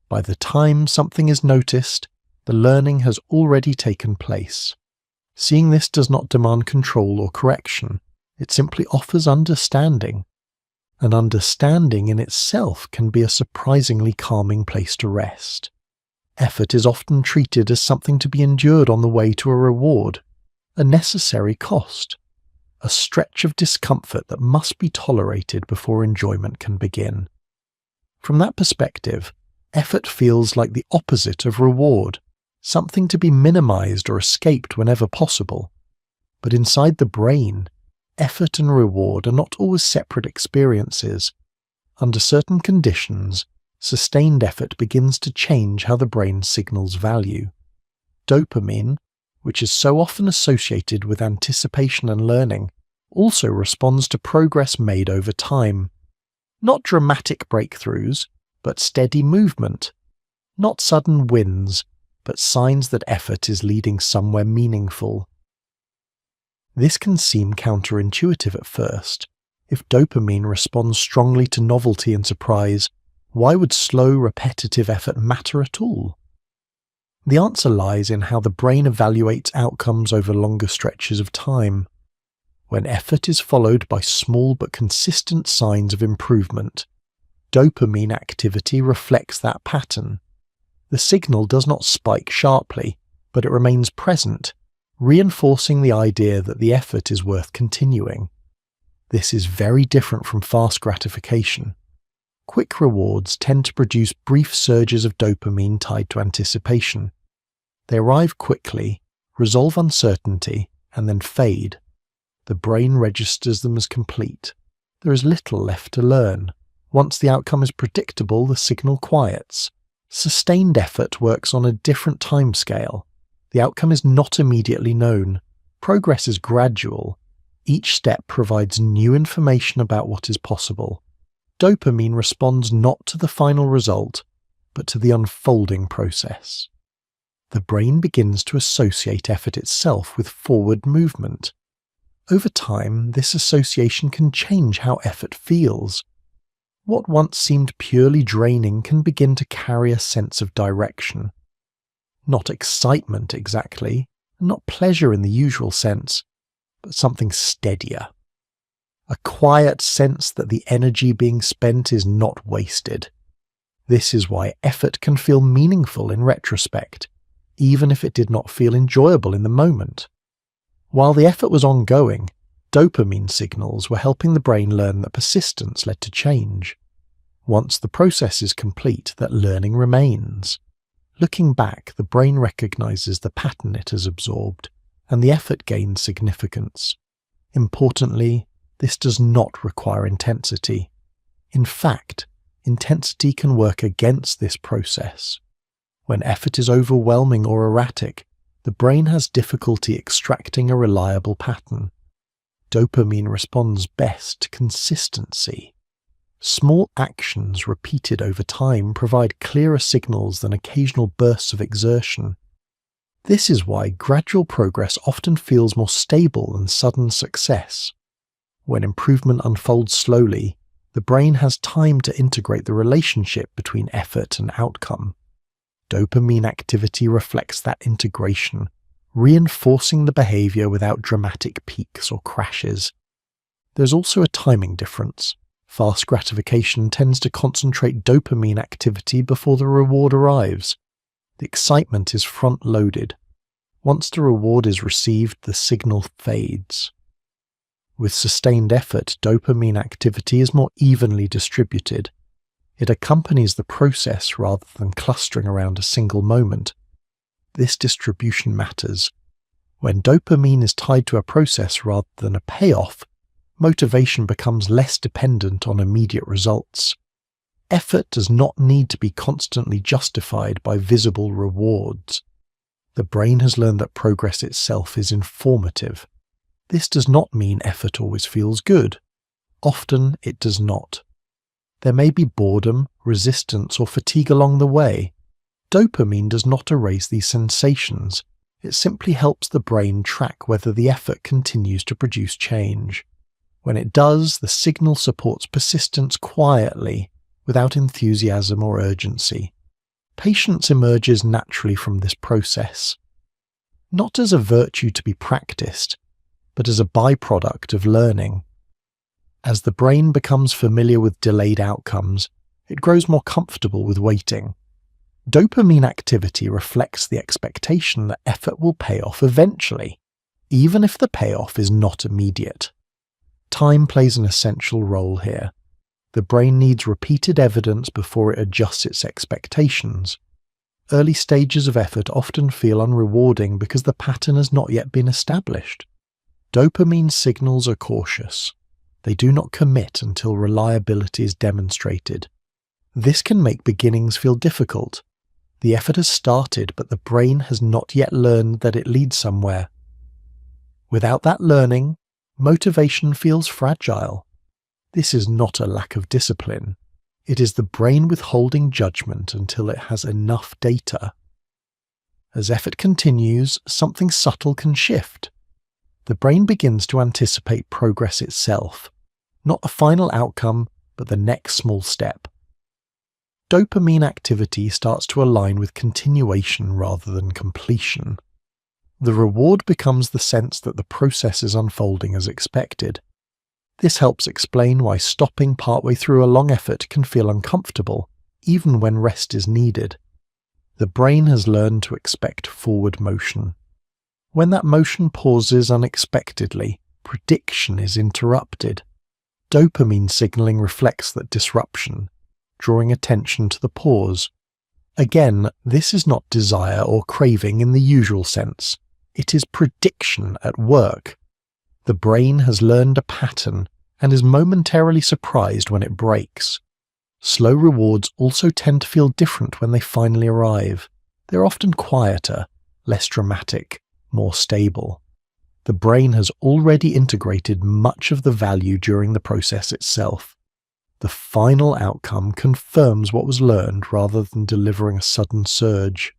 By the time something is noticed, the learning has already taken place. Seeing this does not demand control or correction. It simply offers understanding. And understanding in itself can be a surprisingly calming place to rest. Effort is often treated as something to be endured on the way to a reward, a necessary cost, a stretch of discomfort that must be tolerated before enjoyment can begin. From that perspective, effort feels like the opposite of reward, something to be minimized or escaped whenever possible. But inside the brain, effort and reward are not always separate experiences. Under certain conditions, sustained effort begins to change how the brain signals value. Dopamine, which is so often associated with anticipation and learning, also responds to progress made over time. Not dramatic breakthroughs, but steady movement. Not sudden wins, but signs that effort is leading somewhere meaningful. This can seem counterintuitive at first. If dopamine responds strongly to novelty and surprise, why would slow, repetitive effort matter at all? The answer lies in how the brain evaluates outcomes over longer stretches of time. When effort is followed by small but consistent signs of improvement, dopamine activity reflects that pattern. The signal does not spike sharply, but it remains present, reinforcing the idea that the effort is worth continuing. This is very different from fast gratification. Quick rewards tend to produce brief surges of dopamine tied to anticipation. They arrive quickly, resolve uncertainty, and then fade. The brain registers them as complete. There is little left to learn. Once the outcome is predictable, the signal quiets. Sustained effort works on a different timescale. The outcome is not immediately known. Progress is gradual. Each step provides new information about what is possible. Dopamine responds not to the final result, but to the unfolding process. The brain begins to associate effort itself with forward movement. Over time, this association can change how effort feels. What once seemed purely draining can begin to carry a sense of direction. Not excitement exactly, and not pleasure in the usual sense, but something steadier. A quiet sense that the energy being spent is not wasted. This is why effort can feel meaningful in retrospect, even if it did not feel enjoyable in the moment. While the effort was ongoing, dopamine signals were helping the brain learn that persistence led to change. Once the process is complete, that learning remains. Looking back, the brain recognizes the pattern it has absorbed, and the effort gains significance. Importantly, this does not require intensity. In fact, intensity can work against this process. When effort is overwhelming or erratic, the brain has difficulty extracting a reliable pattern. Dopamine responds best to consistency. Small actions repeated over time provide clearer signals than occasional bursts of exertion. This is why gradual progress often feels more stable than sudden success. When improvement unfolds slowly, the brain has time to integrate the relationship between effort and outcome. Dopamine activity reflects that integration, reinforcing the behavior without dramatic peaks or crashes. There's also a timing difference. Fast gratification tends to concentrate dopamine activity before the reward arrives. The excitement is front-loaded. Once the reward is received, the signal fades. With sustained effort, dopamine activity is more evenly distributed. It accompanies the process rather than clustering around a single moment. This distribution matters. When dopamine is tied to a process rather than a payoff, motivation becomes less dependent on immediate results. Effort does not need to be constantly justified by visible rewards. The brain has learned that progress itself is informative. This does not mean effort always feels good. Often it does not. There may be boredom, resistance, or fatigue along the way. Dopamine does not erase these sensations. It simply helps the brain track whether the effort continues to produce change. When it does, the signal supports persistence quietly, without enthusiasm or urgency. Patience emerges naturally from this process, not as a virtue to be practiced, but as a byproduct of learning. As the brain becomes familiar with delayed outcomes, it grows more comfortable with waiting. Dopamine activity reflects the expectation that effort will pay off eventually, even if the payoff is not immediate. Time plays an essential role here. The brain needs repeated evidence before it adjusts its expectations. Early stages of effort often feel unrewarding because the pattern has not yet been established. Dopamine signals are cautious. They do not commit until reliability is demonstrated. This can make beginnings feel difficult. The effort has started, but the brain has not yet learned that it leads somewhere. Without that learning, motivation feels fragile. This is not a lack of discipline. It is the brain withholding judgment until it has enough data. As effort continues, something subtle can shift. The brain begins to anticipate progress itself, not a final outcome, but the next small step. Dopamine activity starts to align with continuation rather than completion. The reward becomes the sense that the process is unfolding as expected. This helps explain why stopping partway through a long effort can feel uncomfortable, even when rest is needed. The brain has learned to expect forward motion. When that motion pauses unexpectedly, prediction is interrupted. Dopamine signaling reflects that disruption, drawing attention to the pause. Again, this is not desire or craving in the usual sense. It is prediction at work. The brain has learned a pattern and is momentarily surprised when it breaks. Slow rewards also tend to feel different when they finally arrive. They're often quieter, less dramatic, more stable. The brain has already integrated much of the value during the process itself. The final outcome confirms what was learned rather than delivering a sudden surge.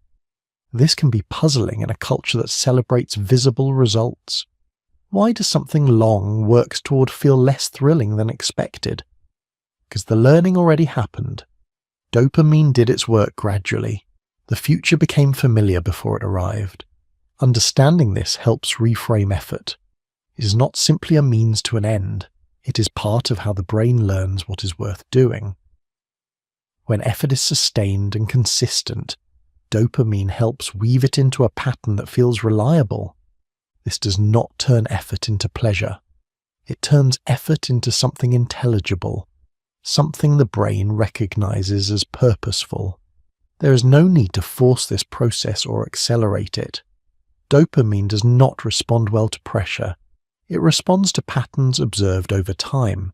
This can be puzzling in a culture that celebrates visible results. Why does something long works toward feel less thrilling than expected? Because the learning already happened. Dopamine did its work gradually. The future became familiar before it arrived. Understanding this helps reframe effort. It is not simply a means to an end. It is part of how the brain learns what is worth doing. When effort is sustained and consistent, dopamine helps weave it into a pattern that feels reliable. This does not turn effort into pleasure. It turns effort into something intelligible, something the brain recognizes as purposeful. There is no need to force this process or accelerate it. Dopamine does not respond well to pressure. It responds to patterns observed over time.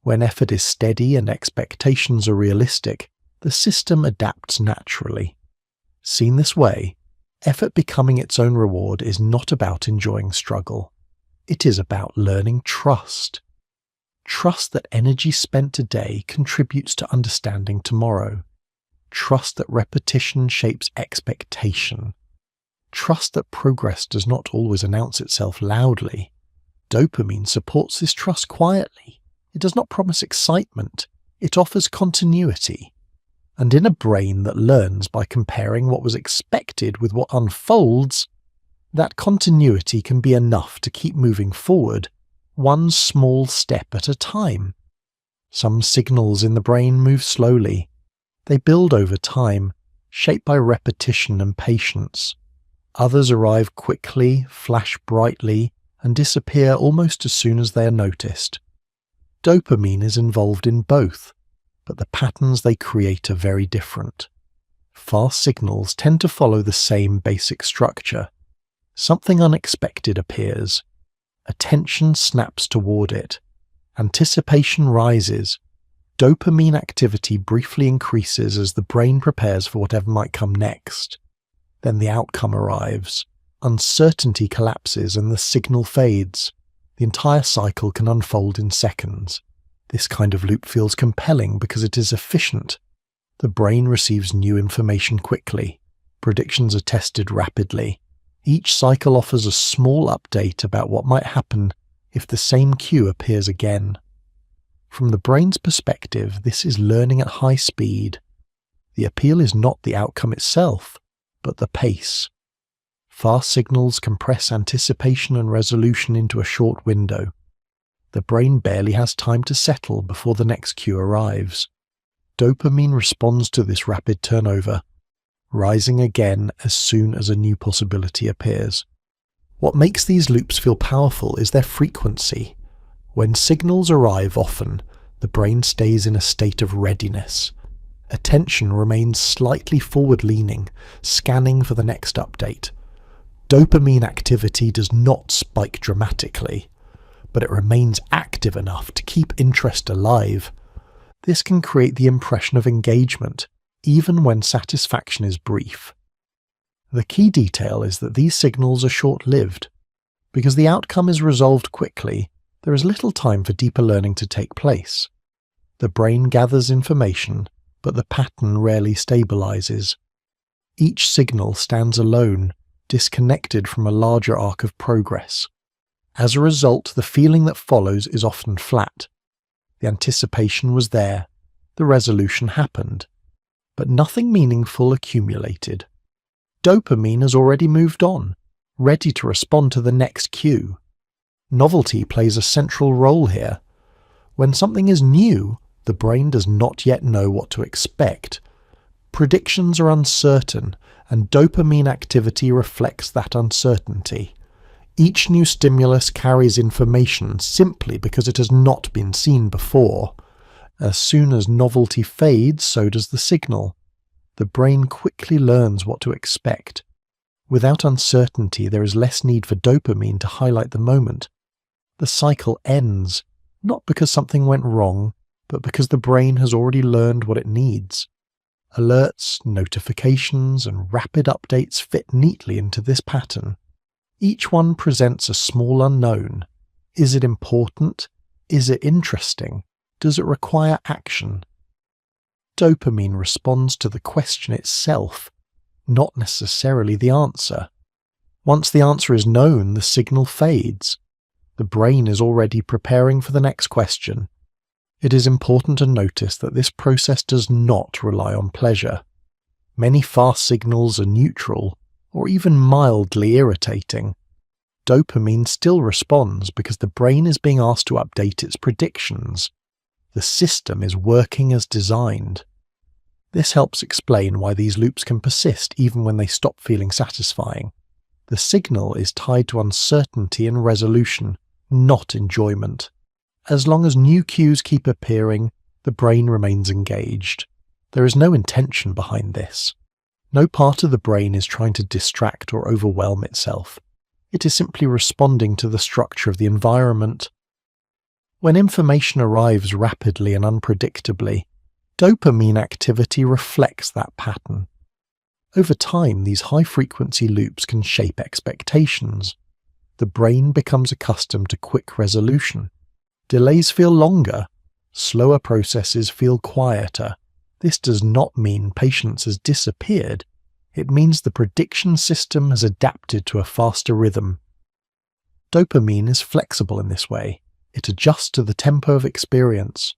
When effort is steady and expectations are realistic, the system adapts naturally. Seen this way, effort becoming its own reward is not about enjoying struggle. It is about learning trust. Trust that energy spent today contributes to understanding tomorrow. Trust that repetition shapes expectation. Trust that progress does not always announce itself loudly. Dopamine supports this trust quietly. It does not promise excitement. It offers continuity. And in a brain that learns by comparing what was expected with what unfolds, that continuity can be enough to keep moving forward, one small step at a time. Some signals in the brain move slowly. They build over time, shaped by repetition and patience. Others arrive quickly, flash brightly, and disappear almost as soon as they are noticed. Dopamine is involved in both, but the patterns they create are very different. Fast signals tend to follow the same basic structure. Something unexpected appears. Attention snaps toward it. Anticipation rises. Dopamine activity briefly increases as the brain prepares for whatever might come next. Then the outcome arrives. Uncertainty collapses and the signal fades. The entire cycle can unfold in seconds. This kind of loop feels compelling because it is efficient. The brain receives new information quickly. Predictions are tested rapidly. Each cycle offers a small update about what might happen if the same cue appears again. From the brain's perspective, this is learning at high speed. The appeal is not the outcome itself, but the pace. Fast signals compress anticipation and resolution into a short window. The brain barely has time to settle before the next cue arrives. Dopamine responds to this rapid turnover, rising again as soon as a new possibility appears. What makes these loops feel powerful is their frequency. When signals arrive often, the brain stays in a state of readiness. Attention remains slightly forward-leaning, scanning for the next update. Dopamine activity does not spike dramatically, but it remains active enough to keep interest alive. This can create the impression of engagement, even when satisfaction is brief. The key detail is that these signals are short-lived. Because the outcome is resolved quickly, there is little time for deeper learning to take place. The brain gathers information, but the pattern rarely stabilizes. Each signal stands alone, disconnected from a larger arc of progress. As a result, the feeling that follows is often flat. The anticipation was there, the resolution happened, but nothing meaningful accumulated. Dopamine has already moved on, ready to respond to the next cue. Novelty plays a central role here. When something is new, the brain does not yet know what to expect. Predictions are uncertain, and dopamine activity reflects that uncertainty. Each new stimulus carries information simply because it has not been seen before. As soon as novelty fades, so does the signal. The brain quickly learns what to expect. Without uncertainty, there is less need for dopamine to highlight the moment. The cycle ends, not because something went wrong, but because the brain has already learned what it needs. Alerts, notifications, and rapid updates fit neatly into this pattern. Each one presents a small unknown. Is it important? Is it interesting? Does it require action? Dopamine responds to the question itself, not necessarily the answer. Once the answer is known, the signal fades. The brain is already preparing for the next question. It is important to notice that this process does not rely on pleasure. Many fast signals are neutral, or even mildly irritating. Dopamine still responds because the brain is being asked to update its predictions. The system is working as designed. This helps explain why these loops can persist even when they stop feeling satisfying. The signal is tied to uncertainty and resolution, not enjoyment. As long as new cues keep appearing, the brain remains engaged. There is no intention behind this. No part of the brain is trying to distract or overwhelm itself. It is simply responding to the structure of the environment. When information arrives rapidly and unpredictably, dopamine activity reflects that pattern. Over time, these high-frequency loops can shape expectations. The brain becomes accustomed to quick resolution. Delays feel longer. Slower processes feel quieter. This does not mean patience has disappeared. It means the prediction system has adapted to a faster rhythm. Dopamine is flexible in this way. It adjusts to the tempo of experience.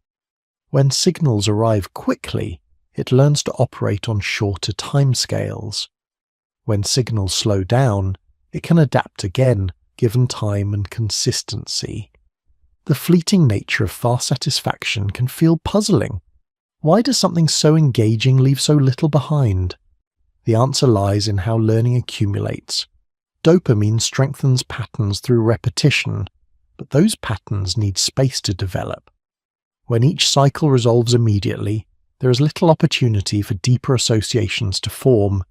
When signals arrive quickly, it learns to operate on shorter timescales. When signals slow down, it can adapt again, given time and consistency. The fleeting nature of fast satisfaction can feel puzzling. Why does something so engaging leave so little behind? The answer lies in how learning accumulates. Dopamine strengthens patterns through repetition, but those patterns need space to develop. When each cycle resolves immediately, there is little opportunity for deeper associations to form.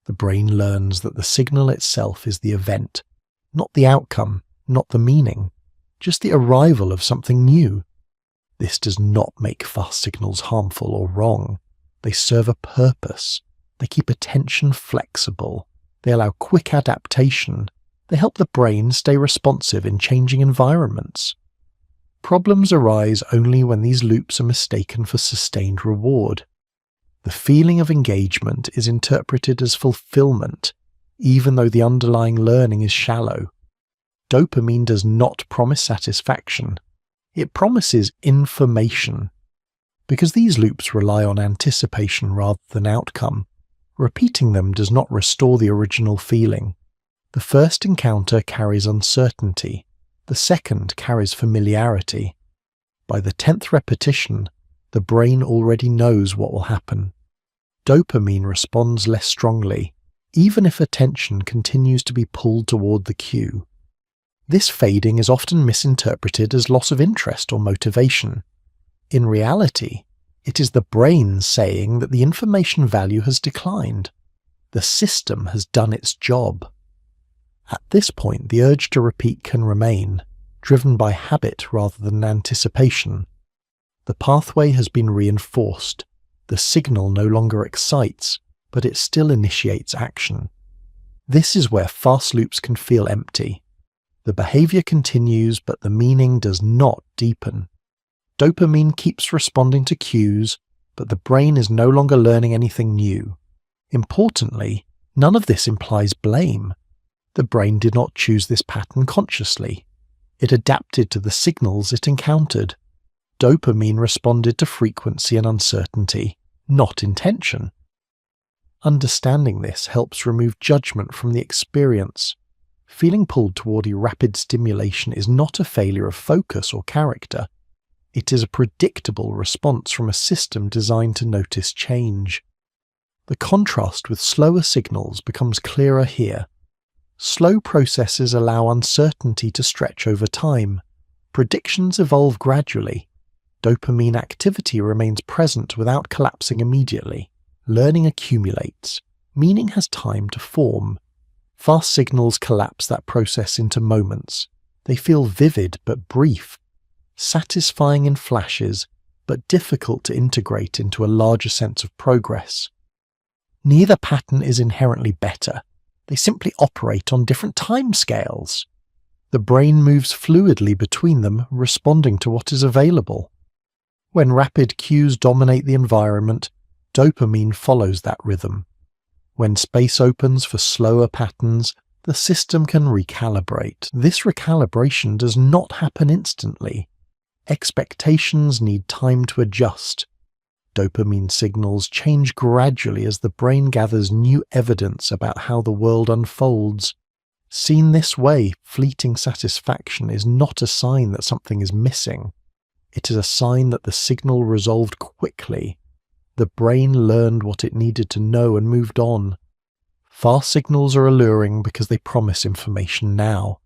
The brain learns that the signal itself is the event, not the outcome, not the meaning, just the arrival of something new. This does not make fast signals harmful or wrong. They serve a purpose. They keep attention flexible. They allow quick adaptation. They help the brain stay responsive in changing environments. Problems arise only when these loops are mistaken for sustained reward. The feeling of engagement is interpreted as fulfillment. even though the underlying learning is shallow. Dopamine does not promise satisfaction. It promises information. Because these loops rely on anticipation rather than outcome, repeating them does not restore the original feeling. The first encounter carries uncertainty. The second carries familiarity. By the 10th repetition, the brain already knows what will happen. Dopamine responds less strongly, even if attention continues to be pulled toward the cue. This fading is often misinterpreted as loss of interest or motivation. In reality, it is the brain saying that the information value has declined. The system has done its job. At this point, the urge to repeat can remain, driven by habit rather than anticipation. The pathway has been reinforced. The signal no longer excites, but it still initiates action. This is where fast loops can feel empty. The behavior continues, but the meaning does not deepen. Dopamine keeps responding to cues, but the brain is no longer learning anything new. Importantly, none of this implies blame. The brain did not choose this pattern consciously. It adapted to the signals it encountered. Dopamine responded to frequency and uncertainty, not intention. Understanding this helps remove judgment from the experience. Feeling pulled toward a rapid stimulation is not a failure of focus or character. It is a predictable response from a system designed to notice change. The contrast with slower signals becomes clearer here. Slow processes allow uncertainty to stretch over time. Predictions evolve gradually. Dopamine activity remains present without collapsing immediately. Learning accumulates. Meaning has time to form. Fast signals collapse that process into moments. They feel vivid but brief, satisfying in flashes, but difficult to integrate into a larger sense of progress. Neither pattern is inherently better. They simply operate on different timescales. The brain moves fluidly between them, responding to what is available. When rapid cues dominate the environment, dopamine follows that rhythm. When space opens for slower patterns, the system can recalibrate. This recalibration does not happen instantly. Expectations need time to adjust. Dopamine signals change gradually as the brain gathers new evidence about how the world unfolds. Seen this way, fleeting satisfaction is not a sign that something is missing. It is a sign that the signal resolved quickly. The brain learned what it needed to know and moved on. Fast signals are alluring because they promise information now.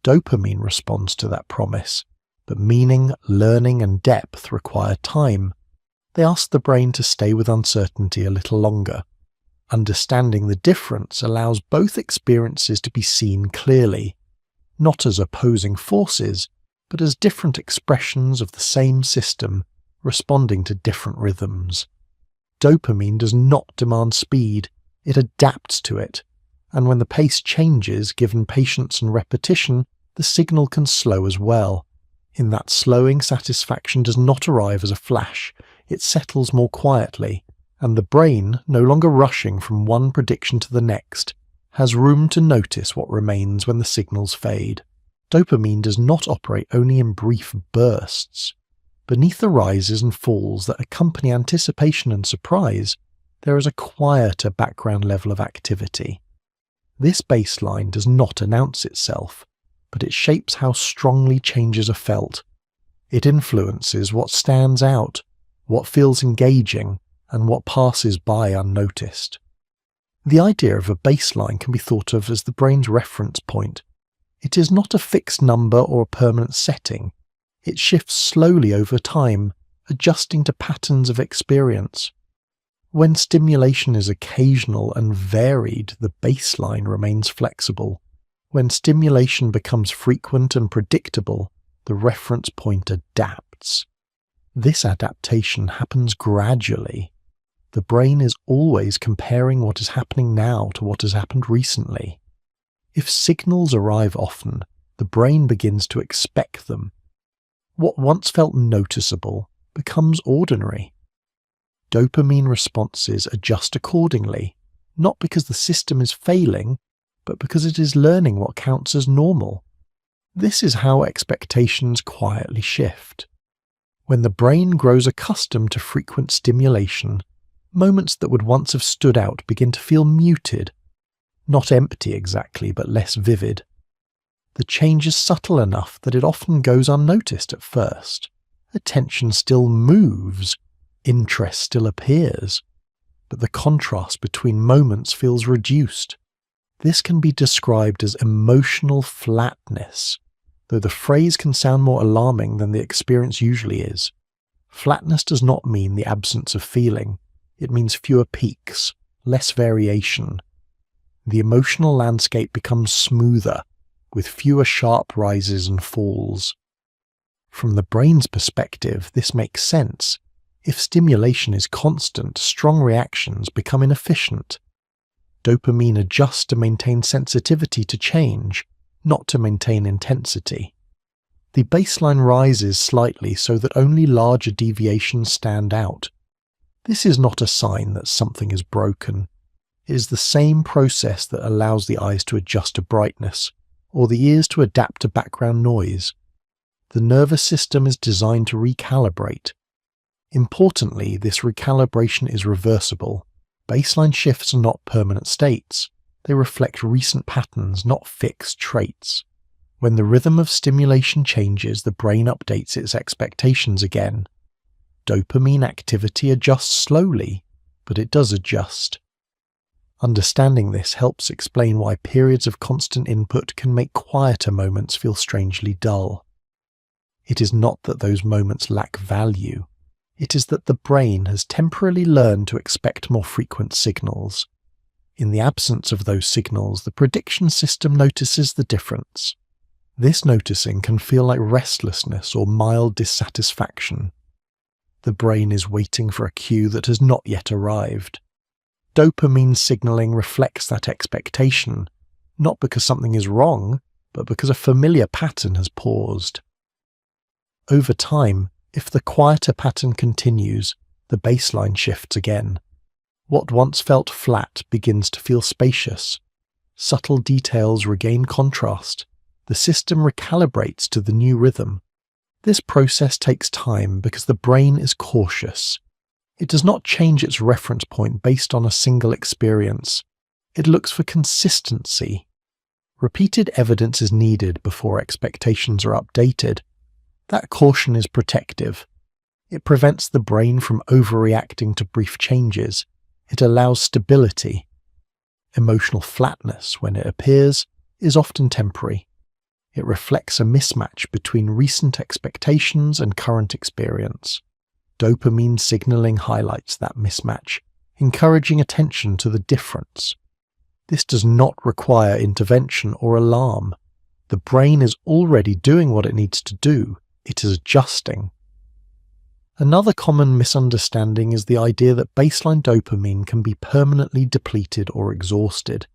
Dopamine responds to that promise, but meaning, learning, and depth require time. They ask the brain to stay with uncertainty a little longer. Understanding the difference allows both experiences to be seen clearly, not as opposing forces, but as different expressions of the same system responding to different rhythms. Dopamine does not demand speed, it adapts to it, and when the pace changes, given patience and repetition, the signal can slow as well. In that slowing, satisfaction does not arrive as a flash, it settles more quietly, and the brain, no longer rushing from one prediction to the next, has room to notice what remains when the signals fade. Dopamine does not operate only in brief bursts. Beneath the rises and falls that accompany anticipation and surprise, there is a quieter background level of activity. This baseline does not announce itself, but it shapes how strongly changes are felt. It influences what stands out, what feels engaging, and what passes by unnoticed. The idea of a baseline can be thought of as the brain's reference point. It is not a fixed number or a permanent setting. It shifts slowly over time, adjusting to patterns of experience. When stimulation is occasional and varied, the baseline remains flexible. When stimulation becomes frequent and predictable, the reference point adapts. This adaptation happens gradually. The brain is always comparing what is happening now to what has happened recently. If signals arrive often, the brain begins to expect them. What once felt noticeable becomes ordinary. Dopamine responses adjust accordingly, not because the system is failing, but because it is learning what counts as normal. This is how expectations quietly shift. When the brain grows accustomed to frequent stimulation, moments that would once have stood out begin to feel muted. Not empty exactly, but less vivid. The change is subtle enough that it often goes unnoticed at first. Attention still moves, interest still appears, but the contrast between moments feels reduced. This can be described as emotional flatness, though the phrase can sound more alarming than the experience usually is. Flatness does not mean the absence of feeling. It means fewer peaks, less variation. The emotional landscape becomes smoother, with fewer sharp rises and falls. From the brain's perspective, this makes sense. If stimulation is constant, strong reactions become inefficient. Dopamine adjusts to maintain sensitivity to change, not to maintain intensity. The baseline rises slightly so that only larger deviations stand out. This is not a sign that something is broken. It is the same process that allows the eyes to adjust to brightness, or the ears to adapt to background noise. The nervous system is designed to recalibrate. Importantly, this recalibration is reversible. Baseline shifts are not permanent states. They reflect recent patterns, not fixed traits. When the rhythm of stimulation changes, the brain updates its expectations again. Dopamine activity adjusts slowly, but it does adjust. Understanding this helps explain why periods of constant input can make quieter moments feel strangely dull. It is not that those moments lack value. It is that the brain has temporarily learned to expect more frequent signals. In the absence of those signals, the prediction system notices the difference. This noticing can feel like restlessness or mild dissatisfaction. The brain is waiting for a cue that has not yet arrived. Dopamine signaling reflects that expectation, not because something is wrong, but because a familiar pattern has paused. Over time, if the quieter pattern continues, the baseline shifts again. What once felt flat begins to feel spacious. Subtle details regain contrast. The system recalibrates to the new rhythm. This process takes time because the brain is cautious. It does not change its reference point based on a single experience. It looks for consistency. Repeated evidence is needed before expectations are updated. That caution is protective. It prevents the brain from overreacting to brief changes. It allows stability. Emotional flatness, when it appears, is often temporary. It reflects a mismatch between recent expectations and current experience. Dopamine signaling highlights that mismatch, encouraging attention to the difference. This does not require intervention or alarm. The brain is already doing what it needs to do. It is adjusting. Another common misunderstanding is the idea that baseline dopamine can be permanently depleted or exhausted.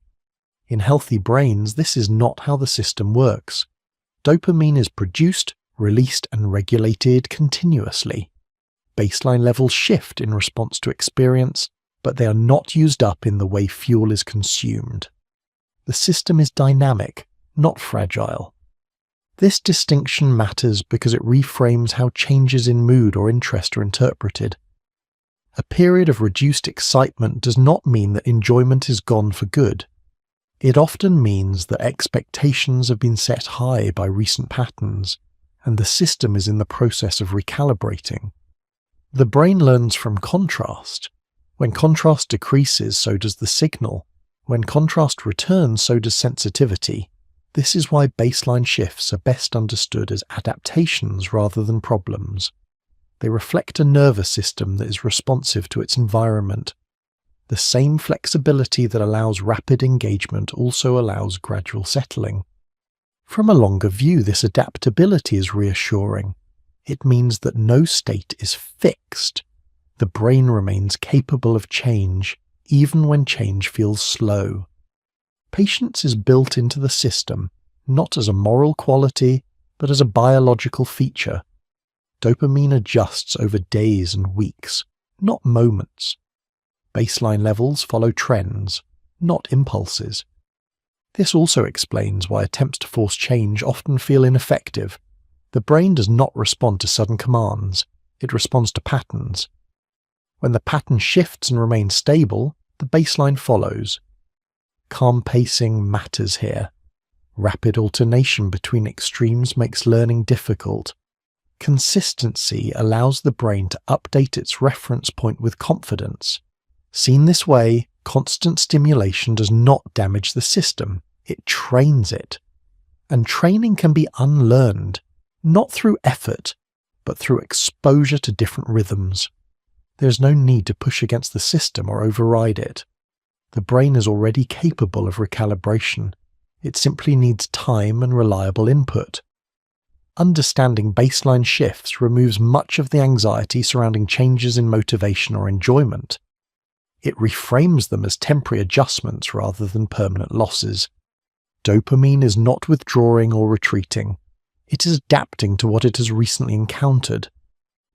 In healthy brains, this is not how the system works. Dopamine is produced, released, and regulated continuously. Baseline levels shift in response to experience, but they are not used up in the way fuel is consumed. The system is dynamic, not fragile. This distinction matters because it reframes how changes in mood or interest are interpreted. A period of reduced excitement does not mean that enjoyment is gone for good. It often means that expectations have been set high by recent patterns, and the system is in the process of recalibrating. The brain learns from contrast. When contrast decreases, so does the signal. When contrast returns, so does sensitivity. This is why baseline shifts are best understood as adaptations rather than problems. They reflect a nervous system that is responsive to its environment. The same flexibility that allows rapid engagement also allows gradual settling. From a longer view, this adaptability is reassuring. It means that no state is fixed. The brain remains capable of change, even when change feels slow. Patience is built into the system, not as a moral quality, but as a biological feature. Dopamine adjusts over days and weeks, not moments. Baseline levels follow trends, not impulses. This also explains why attempts to force change often feel ineffective. The brain does not respond to sudden commands, it responds to patterns. When the pattern shifts and remains stable, the baseline follows. Calm pacing matters here. Rapid alternation between extremes makes learning difficult. Consistency allows the brain to update its reference point with confidence. Seen this way, constant stimulation does not damage the system, it trains it. And training can be unlearned, not through effort, but through exposure to different rhythms. There is no need to push against the system or override it. The brain is already capable of recalibration. It simply needs time and reliable input. Understanding baseline shifts removes much of the anxiety surrounding changes in motivation or enjoyment. It reframes them as temporary adjustments rather than permanent losses. Dopamine is not withdrawing or retreating. It is adapting to what it has recently encountered.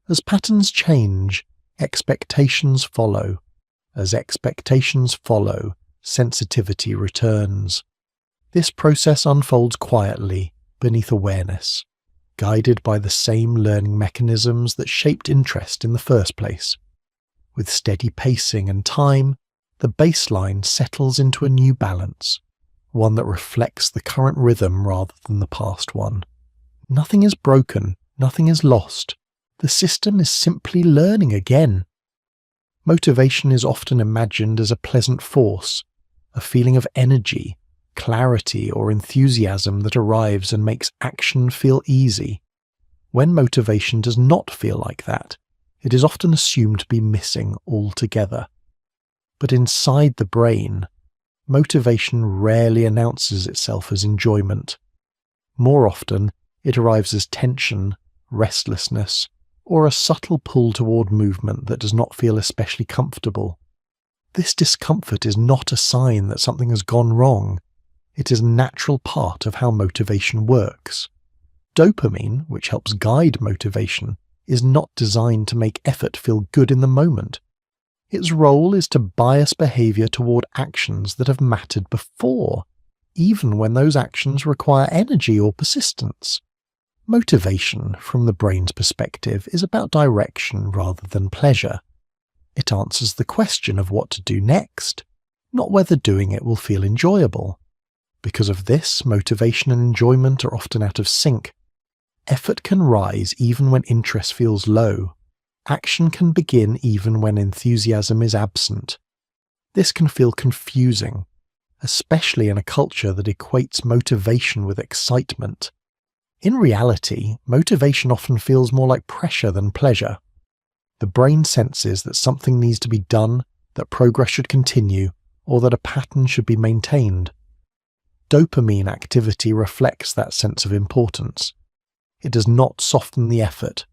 As patterns change, expectations follow. As expectations follow, sensitivity returns. This process unfolds quietly, beneath awareness, guided by the same learning mechanisms that shaped interest in the first place. With steady pacing and time, the baseline settles into a new balance, one that reflects the current rhythm rather than the past one. Nothing is broken, nothing is lost. The system is simply learning again. Motivation is often imagined as a pleasant force, a feeling of energy, clarity, or enthusiasm that arrives and makes action feel easy. When motivation does not feel like that, it is often assumed to be missing altogether. But inside the brain, motivation rarely announces itself as enjoyment. More often, it arrives as tension, restlessness, or a subtle pull toward movement that does not feel especially comfortable. This discomfort is not a sign that something has gone wrong. It is a natural part of how motivation works. Dopamine, which helps guide motivation, is not designed to make effort feel good in the moment. Its role is to bias behavior toward actions that have mattered before, even when those actions require energy or persistence. Motivation, from the brain's perspective, is about direction rather than pleasure. It answers the question of what to do next, not whether doing it will feel enjoyable. Because of this, motivation and enjoyment are often out of sync. Effort can rise even when interest feels low. Action can begin even when enthusiasm is absent. This can feel confusing, especially in a culture that equates motivation with excitement. In reality, motivation often feels more like pressure than pleasure. The brain senses that something needs to be done, that progress should continue, or that a pattern should be maintained. Dopamine activity reflects that sense of importance. It does not soften the effort.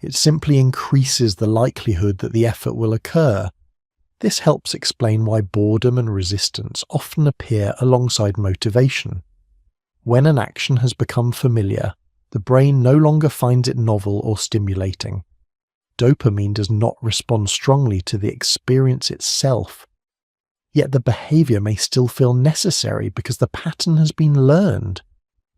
It simply increases the likelihood that the effort will occur. This helps explain why boredom and resistance often appear alongside motivation. When an action has become familiar, the brain no longer finds it novel or stimulating. Dopamine does not respond strongly to the experience itself. Yet the behavior may still feel necessary because the pattern has been learned.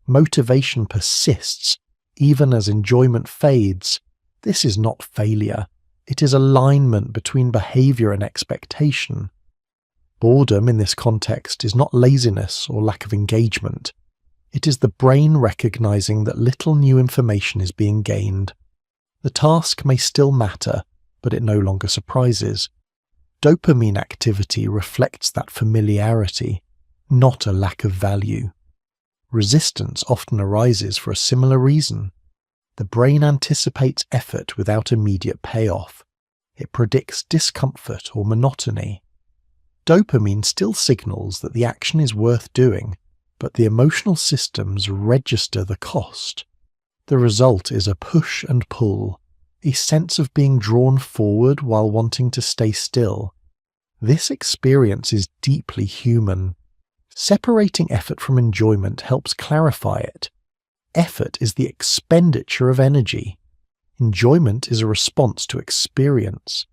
Motivation persists, even as enjoyment fades. This is not failure. It is alignment between behavior and expectation. Boredom in this context is not laziness or lack of engagement. It is the brain recognizing that little new information is being gained. The task may still matter, but it no longer surprises. Dopamine activity reflects that familiarity, not a lack of value. Resistance often arises for a similar reason. The brain anticipates effort without immediate payoff. It predicts discomfort or monotony. Dopamine still signals that the action is worth doing, but the emotional systems register the cost. The result is a push and pull, a sense of being drawn forward while wanting to stay still. This experience is deeply human. Separating effort from enjoyment helps clarify it. Effort is the expenditure of energy. Enjoyment is a response to experience.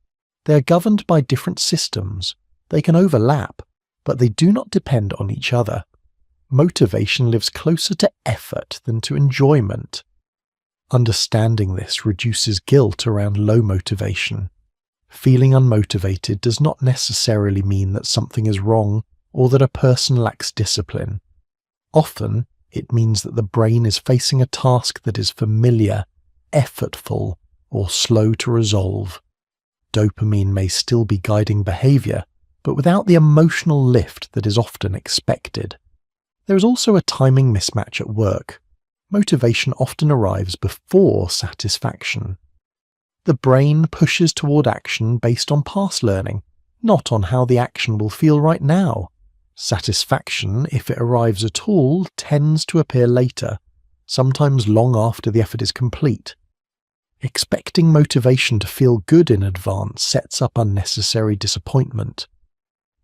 They are governed by different systems. They can overlap, but they do not depend on each other. Motivation lives closer to effort than to enjoyment. Understanding this reduces guilt around low motivation. Feeling unmotivated does not necessarily mean that something is wrong or that a person lacks discipline. Often, it means that the brain is facing a task that is familiar, effortful, or slow to resolve. Dopamine may still be guiding behavior, but without the emotional lift that is often expected. There is also a timing mismatch at work. Motivation often arrives before satisfaction. The brain pushes toward action based on past learning, not on how the action will feel right now. Satisfaction, if it arrives at all, tends to appear later, sometimes long after the effort is complete. Expecting motivation to feel good in advance sets up unnecessary disappointment.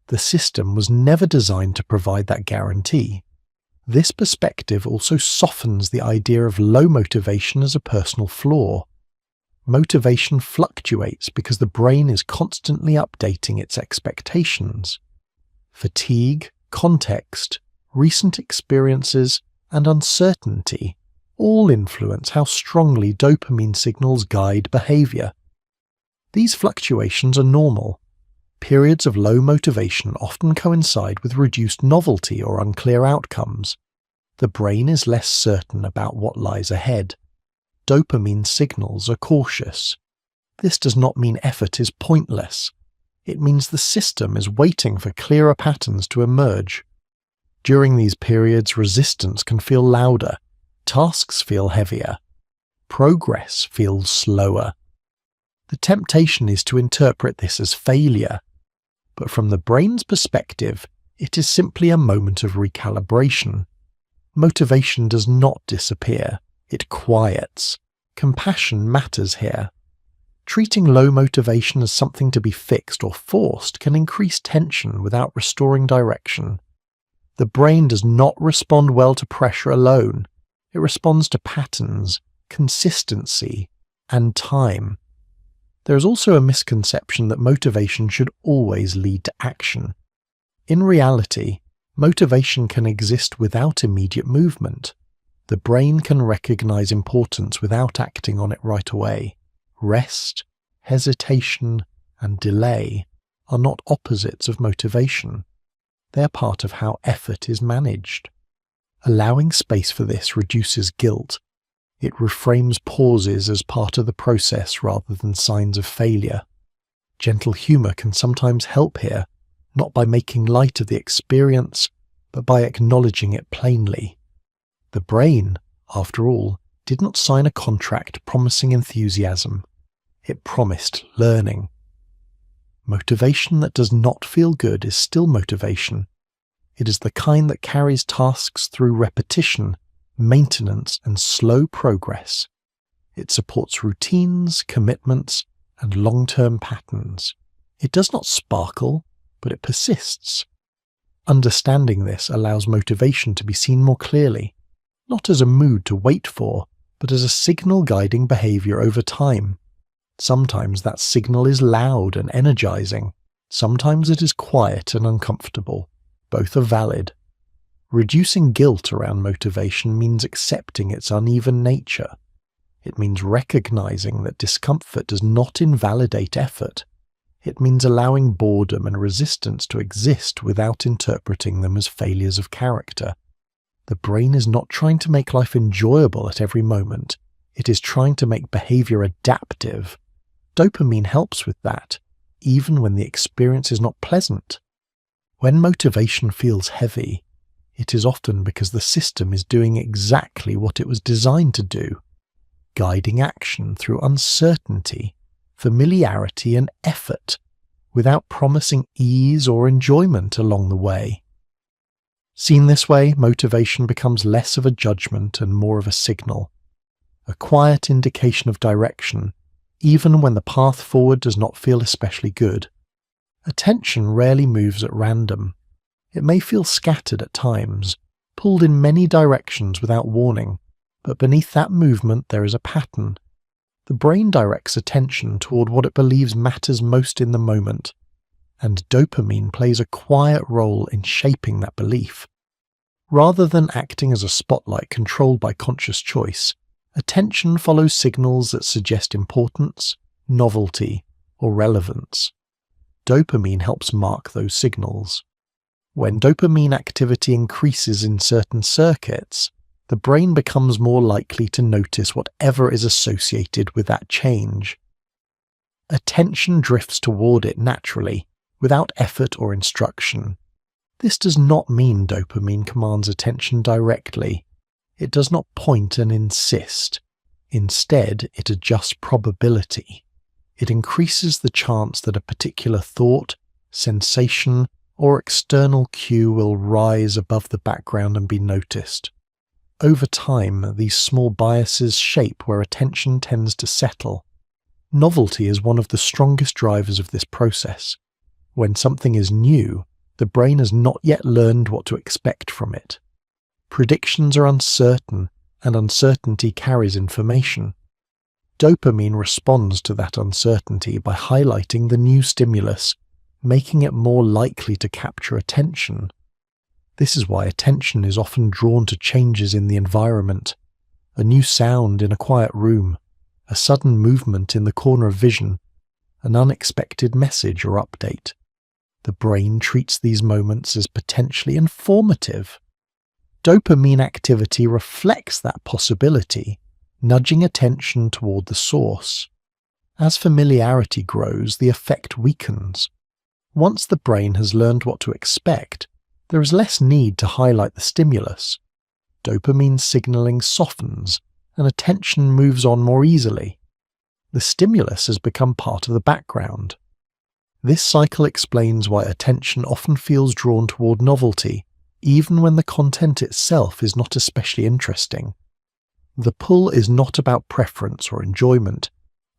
The system was never designed to provide that guarantee. This perspective also softens the idea of low motivation as a personal flaw. Motivation fluctuates because the brain is constantly updating its expectations. Fatigue, context, recent experiences, and uncertainty all influence how strongly dopamine signals guide behavior. These fluctuations are normal. Periods of low motivation often coincide with reduced novelty or unclear outcomes. The brain is less certain about what lies ahead. Dopamine signals are cautious. This does not mean effort is pointless. It means the system is waiting for clearer patterns to emerge. During these periods, resistance can feel louder, tasks feel heavier, progress feels slower. The temptation is to interpret this as failure, but from the brain's perspective, it is simply a moment of recalibration. Motivation does not disappear, it quiets. Compassion matters here. Treating low motivation as something to be fixed or forced can increase tension without restoring direction. The brain does not respond well to pressure alone. It responds to patterns, consistency, and time. There is also a misconception that motivation should always lead to action. In reality, motivation can exist without immediate movement. The brain can recognize importance without acting on it right away. Rest, hesitation, and delay are not opposites of motivation. They are part of how effort is managed. Allowing space for this reduces guilt. It reframes pauses as part of the process rather than signs of failure. Gentle humor can sometimes help here, not by making light of the experience, but by acknowledging it plainly. The brain, after all, did not sign a contract promising enthusiasm. It promised learning. Motivation that does not feel good is still motivation. It is the kind that carries tasks through repetition, maintenance, and slow progress. It supports routines, commitments, and long-term patterns. It does not sparkle, but it persists. Understanding this allows motivation to be seen more clearly, not as a mood to wait for, but as a signal guiding behavior over time. Sometimes that signal is loud and energizing. Sometimes it is quiet and uncomfortable. Both are valid. Reducing guilt around motivation means accepting its uneven nature. It means recognizing that discomfort does not invalidate effort. It means allowing boredom and resistance to exist without interpreting them as failures of character. The brain is not trying to make life enjoyable at every moment. It is trying to make behavior adaptive. Dopamine helps with that, even when the experience is not pleasant. When motivation feels heavy, it is often because the system is doing exactly what it was designed to do, guiding action through uncertainty, familiarity, and effort, without promising ease or enjoyment along the way. Seen this way, motivation becomes less of a judgment and more of a signal, a quiet indication of direction, even when the path forward does not feel especially good. Attention rarely moves at random. It may feel scattered at times, pulled in many directions without warning, but beneath that movement there is a pattern. The brain directs attention toward what it believes matters most in the moment, and dopamine plays a quiet role in shaping that belief. Rather than acting as a spotlight controlled by conscious choice, attention follows signals that suggest importance, novelty, or relevance. Dopamine helps mark those signals. When dopamine activity increases in certain circuits, the brain becomes more likely to notice whatever is associated with that change. Attention drifts toward it naturally, without effort or instruction. This does not mean dopamine commands attention directly. It does not point and insist. Instead, it adjusts probability. It increases the chance that a particular thought, sensation, or external cue will rise above the background and be noticed. Over time, these small biases shape where attention tends to settle. Novelty is one of the strongest drivers of this process. When something is new, the brain has not yet learned what to expect from it. Predictions are uncertain, and uncertainty carries information. Dopamine responds to that uncertainty by highlighting the new stimulus, making it more likely to capture attention. This is why attention is often drawn to changes in the environment. A new sound in a quiet room, a sudden movement in the corner of vision, an unexpected message or update. The brain treats these moments as potentially informative. Dopamine activity reflects that possibility, nudging attention toward the source. As familiarity grows, the effect weakens. Once the brain has learned what to expect, there is less need to highlight the stimulus. Dopamine signaling softens, and attention moves on more easily. The stimulus has become part of the background. This cycle explains why attention often feels drawn toward novelty, even when the content itself is not especially interesting. The pull is not about preference or enjoyment.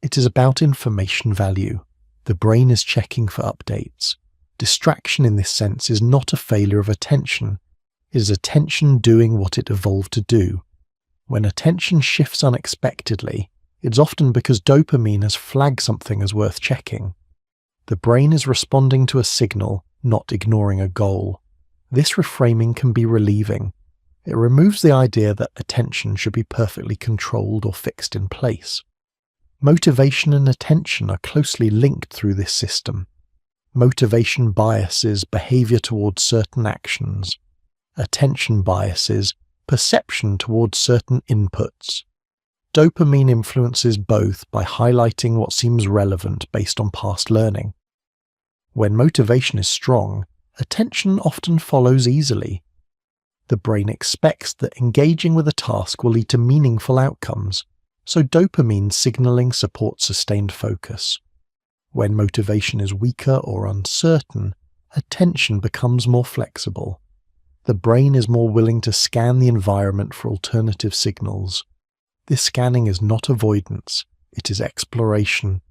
It is about information value. The brain is checking for updates. Distraction in this sense is not a failure of attention. It is attention doing what it evolved to do. When attention shifts unexpectedly, it's often because dopamine has flagged something as worth checking. The brain is responding to a signal, not ignoring a goal. This reframing can be relieving. It removes the idea that attention should be perfectly controlled or fixed in place. Motivation and attention are closely linked through this system. Motivation biases behavior towards certain actions. Attention biases perception towards certain inputs. Dopamine influences both by highlighting what seems relevant based on past learning. When motivation is strong, attention often follows easily. The brain expects that engaging with a task will lead to meaningful outcomes, so dopamine signaling supports sustained focus. When motivation is weaker or uncertain, attention becomes more flexible. The brain is more willing to scan the environment for alternative signals. This scanning is not avoidance, it is exploration.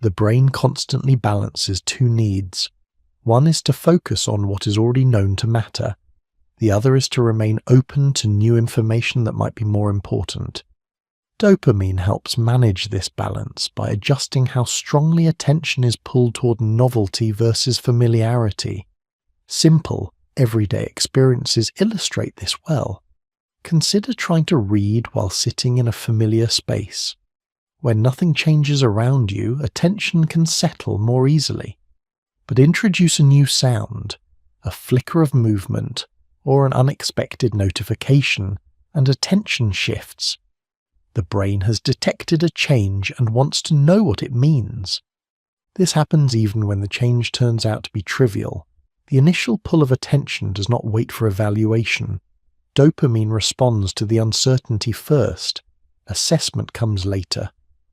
The brain constantly balances two needs. One is to focus on what is already known to matter. The other is to remain open to new information that might be more important. Dopamine helps manage this balance by adjusting how strongly attention is pulled toward novelty versus familiarity. Simple, everyday experiences illustrate this well. Consider trying to read while sitting in a familiar space. When nothing changes around you, attention can settle more easily. But introduce a new sound, a flicker of movement, or an unexpected notification, and attention shifts. The brain has detected a change and wants to know what it means. This happens even when the change turns out to be trivial. The initial pull of attention does not wait for evaluation. Dopamine responds to the uncertainty first. Assessment comes later.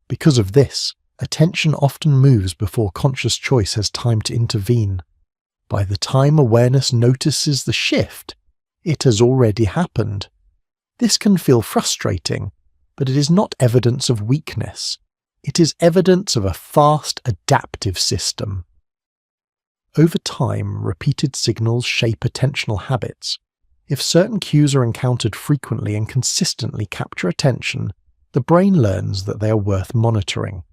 Because of this, attention often moves before conscious choice has time to intervene. By the time awareness notices the shift, it has already happened. This can feel frustrating, but it is not evidence of weakness. It is evidence of a fast, adaptive system. Over time, repeated signals shape attentional habits. If certain cues are encountered frequently and consistently capture attention, the brain learns that they are worth monitoring.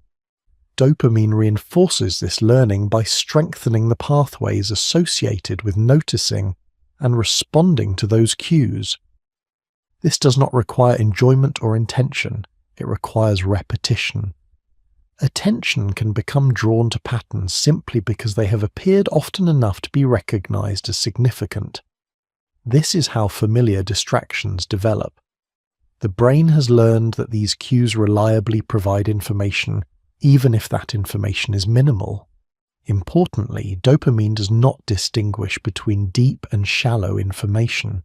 Dopamine reinforces this learning by strengthening the pathways associated with noticing and responding to those cues. This does not require enjoyment or intention, it requires repetition. Attention can become drawn to patterns simply because they have appeared often enough to be recognized as significant. This is how familiar distractions develop. The brain has learned that these cues reliably provide information, even if that information is minimal. Importantly, dopamine does not distinguish between deep and shallow information.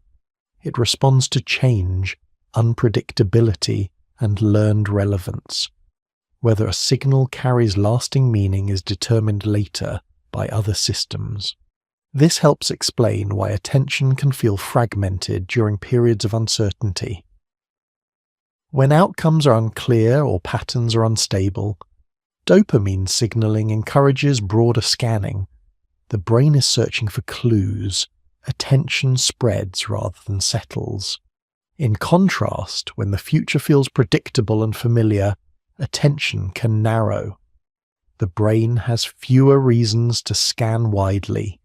It responds to change, unpredictability, and learned relevance. Whether a signal carries lasting meaning is determined later by other systems. This helps explain why attention can feel fragmented during periods of uncertainty. When outcomes are unclear or patterns are unstable, dopamine signaling encourages broader scanning. The brain is searching for clues. Attention spreads rather than settles. In contrast, when the future feels predictable and familiar, attention can narrow. The brain has fewer reasons to scan widely.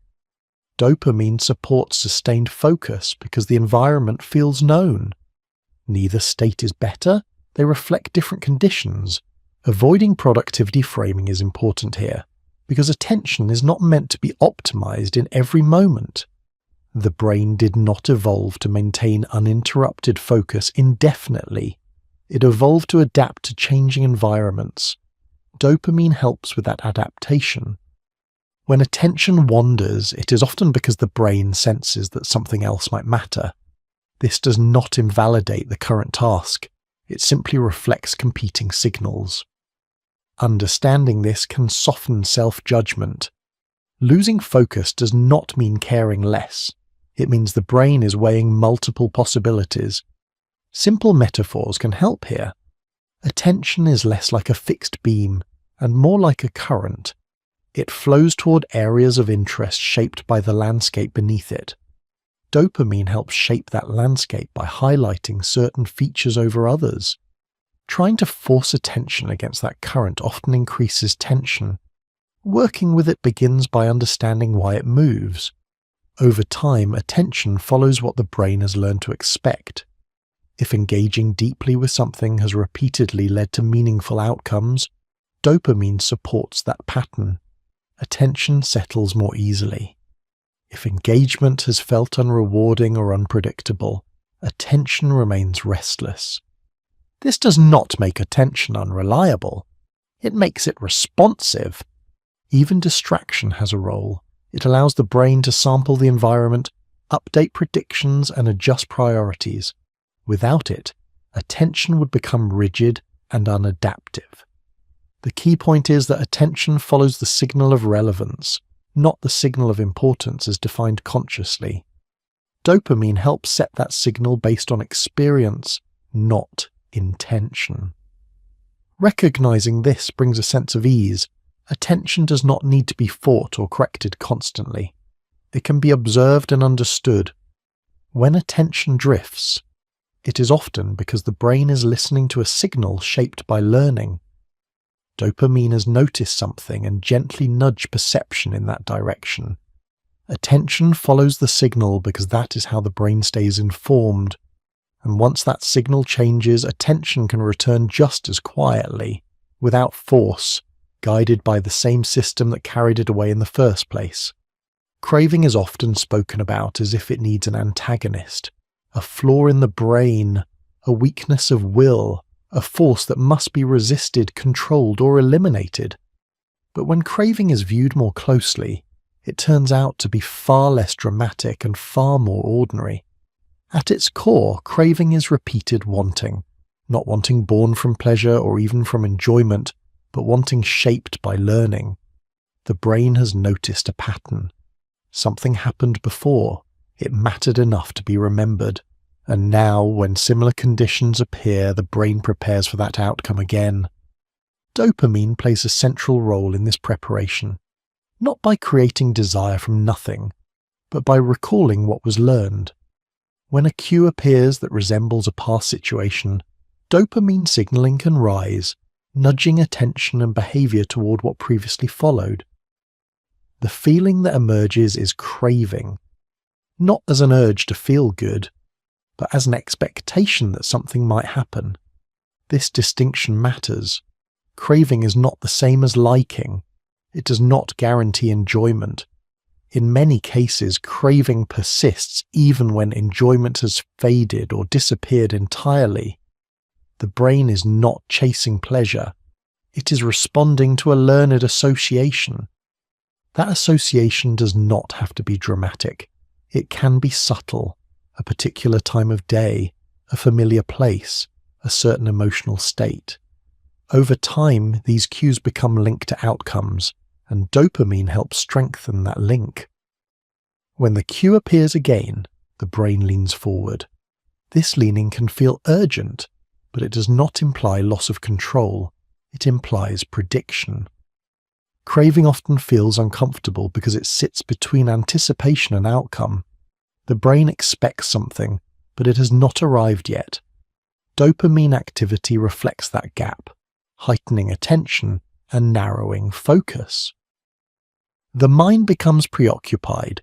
Dopamine supports sustained focus because the environment feels known. Neither state is better, they reflect different conditions. Avoiding productivity framing is important here, because attention is not meant to be optimized in every moment. The brain did not evolve to maintain uninterrupted focus indefinitely. It evolved to adapt to changing environments. Dopamine helps with that adaptation. When attention wanders, it is often because the brain senses that something else might matter. This does not invalidate the current task, it simply reflects competing signals. Understanding this can soften self-judgment. Losing focus does not mean caring less. It means the brain is weighing multiple possibilities. Simple metaphors can help here. Attention is less like a fixed beam and more like a current. It flows toward areas of interest shaped by the landscape beneath it. Dopamine helps shape that landscape by highlighting certain features over others. Trying to force attention against that current often increases tension. Working with it begins by understanding why it moves. Over time, attention follows what the brain has learned to expect. If engaging deeply with something has repeatedly led to meaningful outcomes, dopamine supports that pattern. Attention settles more easily. If engagement has felt unrewarding or unpredictable, attention remains restless. This does not make attention unreliable. It makes it responsive. Even distraction has a role. It allows the brain to sample the environment, update predictions, and adjust priorities. Without it, attention would become rigid and unadaptive. The key point is that attention follows the signal of relevance, not the signal of importance as defined consciously. Dopamine helps set that signal based on experience, not intention. Recognizing this brings a sense of ease. Attention does not need to be fought or corrected constantly. It can be observed and understood. When attention drifts, it is often because the brain is listening to a signal shaped by learning. Dopamine has noticed something and gently nudged perception in that direction. Attention follows the signal because that is how the brain stays informed. And once that signal changes, attention can return just as quietly, without force, guided by the same system that carried it away in the first place. Craving is often spoken about as if it needs an antagonist, a flaw in the brain, a weakness of will, a force that must be resisted, controlled, or eliminated. But when craving is viewed more closely, it turns out to be far less dramatic and far more ordinary. At its core, craving is repeated wanting, not wanting born from pleasure or even from enjoyment, but wanting shaped by learning. The brain has noticed a pattern. Something happened before. It mattered enough to be remembered. And now, when similar conditions appear, the brain prepares for that outcome again. Dopamine plays a central role in this preparation, not by creating desire from nothing, but by recalling what was learned. When a cue appears that resembles a past situation, dopamine signaling can rise, nudging attention and behavior toward what previously followed. The feeling that emerges is craving. not as an urge to feel good, but as an expectation that something might happen. This distinction matters. Craving is not the same as liking. It does not guarantee enjoyment. In many cases, craving persists even when enjoyment has faded or disappeared entirely. The brain is not chasing pleasure. It is responding to a learned association. That association does not have to be dramatic. It can be subtle, a particular time of day, a familiar place, a certain emotional state. Over time, these cues become linked to outcomes, and dopamine helps strengthen that link. When the cue appears again, the brain leans forward. This leaning can feel urgent, but it does not imply loss of control. It implies prediction. Craving often feels uncomfortable because it sits between anticipation and outcome. The brain expects something, but it has not arrived yet. Dopamine activity reflects that gap, heightening attention and narrowing focus. The mind becomes preoccupied,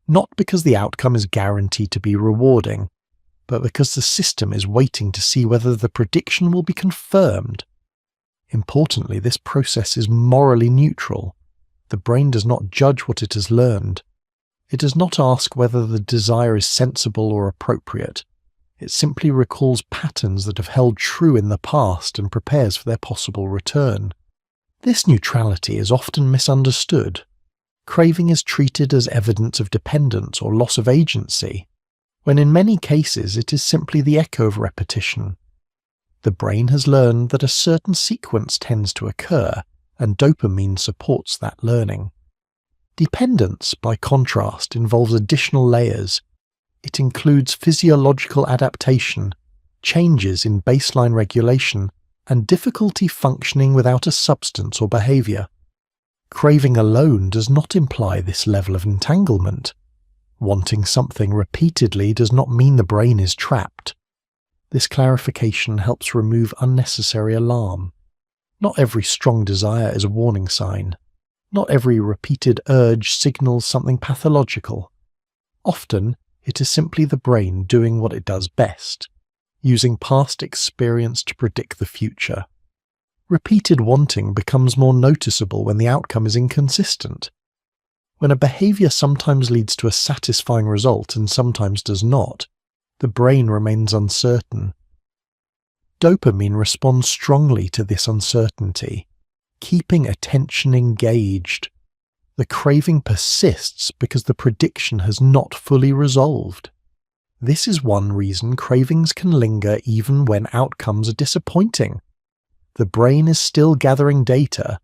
not because the outcome is guaranteed to be rewarding, but because the system is waiting to see whether the prediction will be confirmed. Importantly, this process is morally neutral. The brain does not judge what it has learned. It does not ask whether the desire is sensible or appropriate. It simply recalls patterns that have held true in the past and prepares for their possible return. This neutrality is often misunderstood. Craving is treated as evidence of dependence or loss of agency, when in many cases it is simply the echo of repetition. The brain has learned that a certain sequence tends to occur, and dopamine supports that learning. Dependence, by contrast, involves additional layers. It includes physiological adaptation, changes in baseline regulation, and difficulty functioning without a substance or behavior. Craving alone does not imply this level of entanglement. Wanting something repeatedly does not mean the brain is trapped. This clarification helps remove unnecessary alarm. Not every strong desire is a warning sign. Not every repeated urge signals something pathological. Often, it is simply the brain doing what it does best, using past experience to predict the future. Repeated wanting becomes more noticeable when the outcome is inconsistent. When a behavior sometimes leads to a satisfying result and sometimes does not, the brain remains uncertain. Dopamine responds strongly to this uncertainty, keeping attention engaged. The craving persists because the prediction has not fully resolved. This is one reason cravings can linger even when outcomes are disappointing. The brain is still gathering data.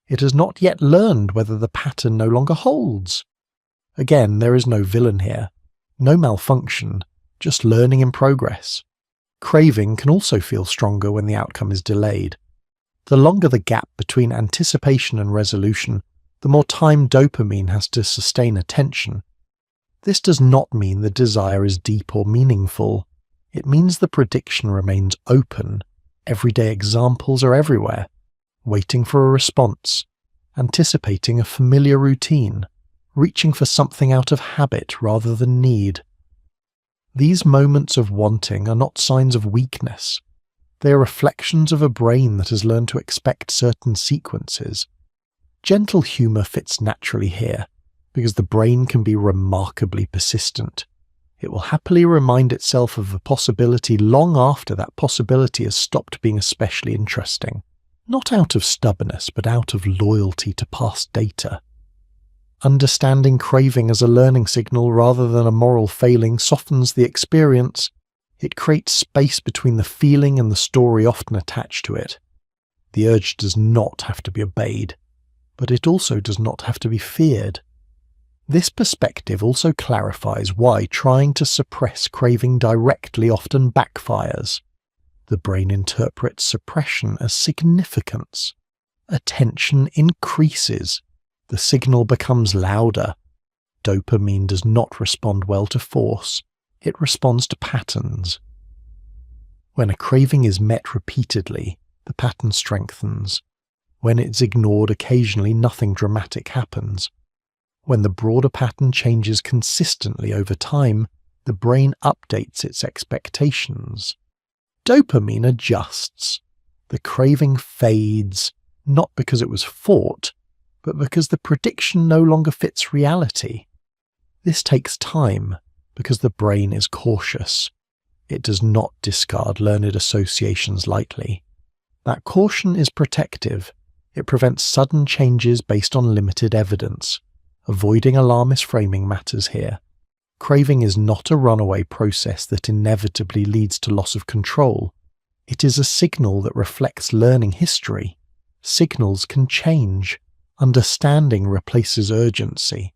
It has not yet learned whether the pattern no longer holds. Again, there is no villain here, no malfunction, just learning in progress. Craving can also feel stronger when the outcome is delayed. The longer the gap between anticipation and resolution, the more time dopamine has to sustain attention. This does not mean the desire is deep or meaningful. It means the prediction remains open. Everyday examples are everywhere, waiting for a response, anticipating a familiar routine, reaching for something out of habit rather than need. These moments of wanting are not signs of weakness. They are reflections of a brain that has learned to expect certain sequences. Gentle humour fits naturally here, because the brain can be remarkably persistent. It will happily remind itself of a possibility long after that possibility has stopped being especially interesting. Not out of stubbornness, but out of loyalty to past data. Understanding craving as a learning signal rather than a moral failing softens the experience. It creates space between the feeling and the story often attached to it. The urge does not have to be obeyed, but it also does not have to be feared. This perspective also clarifies why trying to suppress craving directly often backfires. The brain interprets suppression as significance. Attention increases. The signal becomes louder. Dopamine does not respond well to force. It responds to patterns. When a craving is met repeatedly, the pattern strengthens. When it's ignored occasionally, nothing dramatic happens. When the broader pattern changes consistently over time, the brain updates its expectations. Dopamine adjusts. The craving fades, not because it was fought, but because the prediction no longer fits reality. This takes time because the brain is cautious. It does not discard learned associations lightly. That caution is protective. It prevents sudden changes based on limited evidence. Avoiding alarmist framing matters here. Craving is not a runaway process that inevitably leads to loss of control. It is a signal that reflects learning history. Signals can change. Understanding replaces urgency.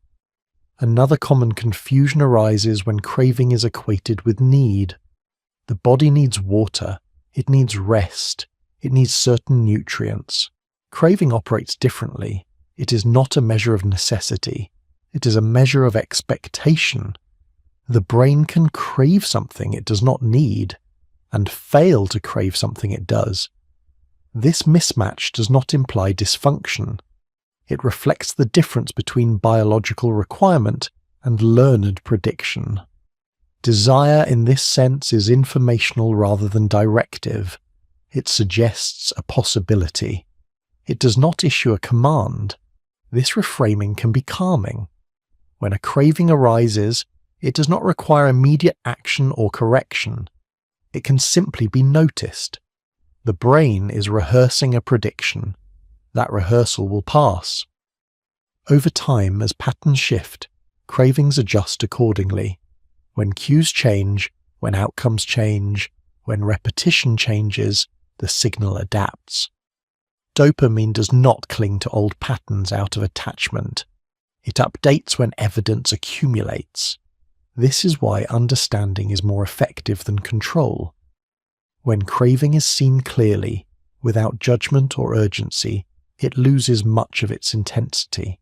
Another common confusion arises when craving is equated with need. The body needs water. It needs rest. It needs certain nutrients. Craving operates differently. It is not a measure of necessity. It is a measure of expectation. The brain can crave something it does not need, and fail to crave something it does. This mismatch does not imply dysfunction. It reflects the difference between biological requirement and learned prediction. Desire in this sense is informational rather than directive. It suggests a possibility. It does not issue a command. This reframing can be calming. When a craving arises, it does not require immediate action or correction. It can simply be noticed. The brain is rehearsing a prediction. That rehearsal will pass. Over time, as patterns shift, cravings adjust accordingly. When cues change, when outcomes change, when repetition changes, the signal adapts. Dopamine does not cling to old patterns out of attachment. It updates when evidence accumulates. This is why understanding is more effective than control. When craving is seen clearly, without judgment or urgency, it loses much of its intensity.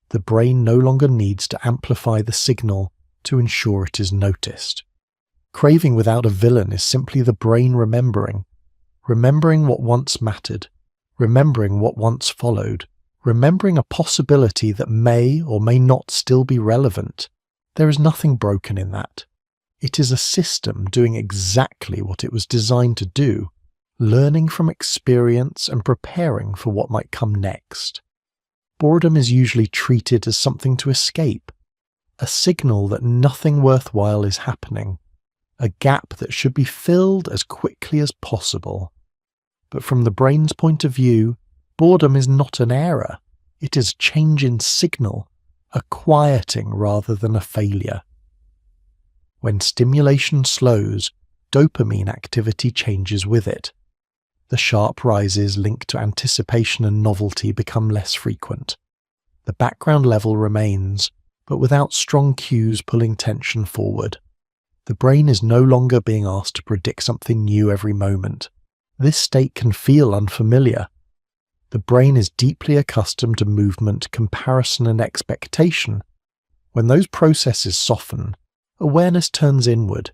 The brain no longer needs to amplify the signal to ensure it is noticed. Craving without a villain is simply the brain remembering what once mattered, remembering what once followed, remembering a possibility that may or may not still be relevant. There is nothing broken in that. It is a system doing exactly what it was designed to do, learning from experience and preparing for what might come next. Boredom is usually treated as something to escape, a signal that nothing worthwhile is happening, a gap that should be filled as quickly as possible. But from the brain's point of view, boredom is not an error. It is a change in signal, a quieting rather than a failure. When stimulation slows, dopamine activity changes with it. The sharp rises linked to anticipation and novelty become less frequent. The background level remains, but without strong cues pulling tension forward. The brain is no longer being asked to predict something new every moment. This state can feel unfamiliar. The brain is deeply accustomed to movement, comparison, and expectation. When those processes soften, awareness turns inward.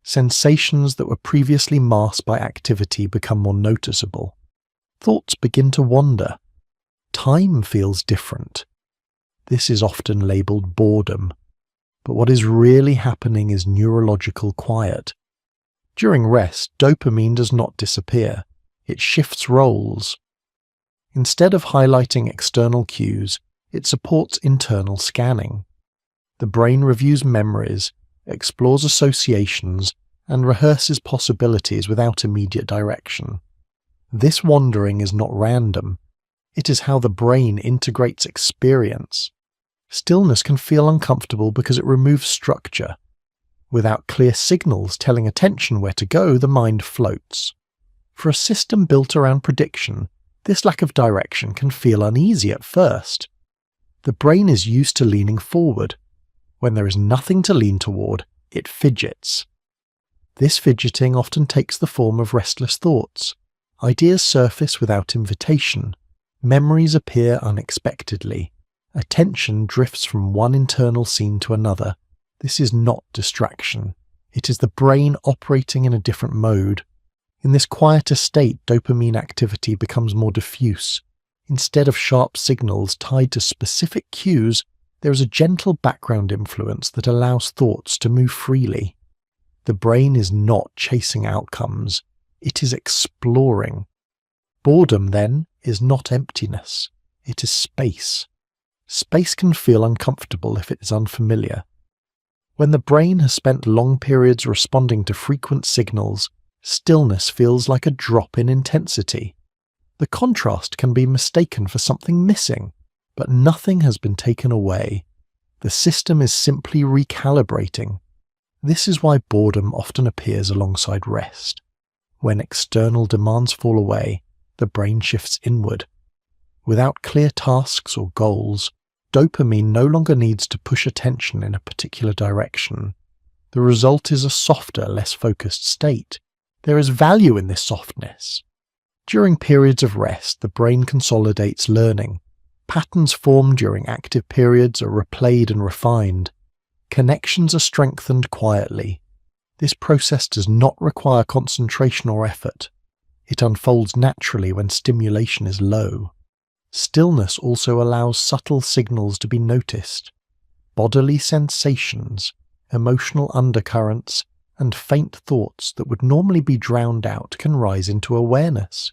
Sensations that were previously masked by activity become more noticeable. Thoughts begin to wander. Time feels different. This is often labeled boredom, but what is really happening is neurological quiet. During rest, dopamine does not disappear. It shifts roles. Instead of highlighting external cues, it supports internal scanning. The brain reviews memories, explores associations, and rehearses possibilities without immediate direction. This wandering is not random. It is how the brain integrates experience. Stillness can feel uncomfortable because it removes structure. Without clear signals telling attention where to go, the mind floats. For a system built around prediction, this lack of direction can feel uneasy at first. The brain is used to leaning forward. When there is nothing to lean toward, it fidgets. This fidgeting often takes the form of restless thoughts. Ideas surface without invitation. Memories appear unexpectedly. Attention drifts from one internal scene to another. This is not distraction. It is the brain operating in a different mode. In this quieter state, dopamine activity becomes more diffuse. Instead of sharp signals tied to specific cues, There is a gentle background influence that allows thoughts to move freely. The brain is not chasing outcomes, it is exploring. Boredom, then, is not emptiness, it is space. Space can feel uncomfortable if it is unfamiliar. When the brain has spent long periods responding to frequent signals, stillness feels like a drop in intensity. The contrast can be mistaken for something missing, but nothing has been taken away. The system is simply recalibrating. This is why boredom often appears alongside rest. When external demands fall away, the brain shifts inward. Without clear tasks or goals, dopamine no longer needs to push attention in a particular direction. The result is a softer, less focused state. There is value in this softness. During periods of rest, the brain consolidates learning. Patterns formed during active periods are replayed and refined. Connections are strengthened quietly. This process does not require concentration or effort. It unfolds naturally when stimulation is low. Stillness also allows subtle signals to be noticed. Bodily sensations, emotional undercurrents, and faint thoughts that would normally be drowned out can rise into awareness.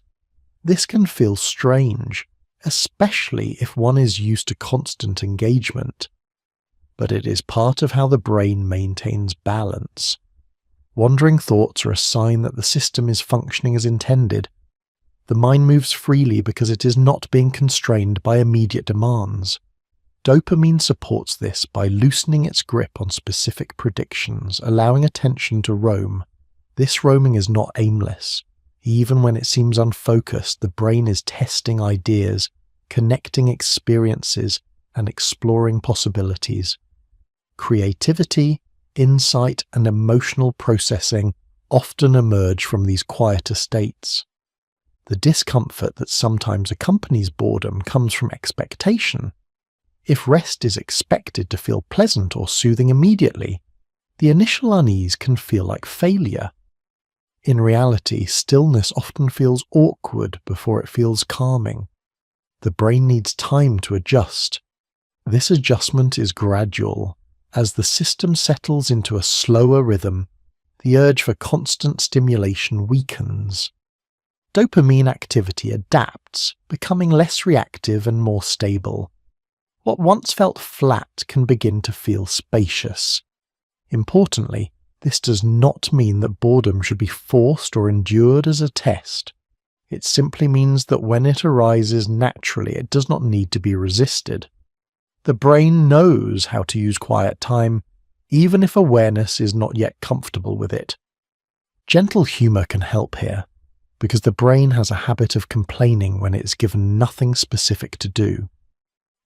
This can feel strange, especially if one is used to constant engagement. But it is part of how the brain maintains balance. Wandering thoughts are a sign that the system is functioning as intended. The mind moves freely because it is not being constrained by immediate demands. Dopamine supports this by loosening its grip on specific predictions, allowing attention to roam. This roaming is not aimless. Even when it seems unfocused, the brain is testing ideas, connecting experiences, and exploring possibilities. Creativity, insight, and emotional processing often emerge from these quieter states. The discomfort that sometimes accompanies boredom comes from expectation. If rest is expected to feel pleasant or soothing immediately, the initial unease can feel like failure. In reality, stillness often feels awkward before it feels calming. The brain needs time to adjust. This adjustment is gradual. As the system settles into a slower rhythm, the urge for constant stimulation weakens. Dopamine activity adapts, becoming less reactive and more stable. What once felt flat can begin to feel spacious. Importantly, this does not mean that boredom should be forced or endured as a test. It simply means that when it arises naturally, it does not need to be resisted. The brain knows how to use quiet time, even if awareness is not yet comfortable with it. Gentle humor can help here, because the brain has a habit of complaining when it is given nothing specific to do.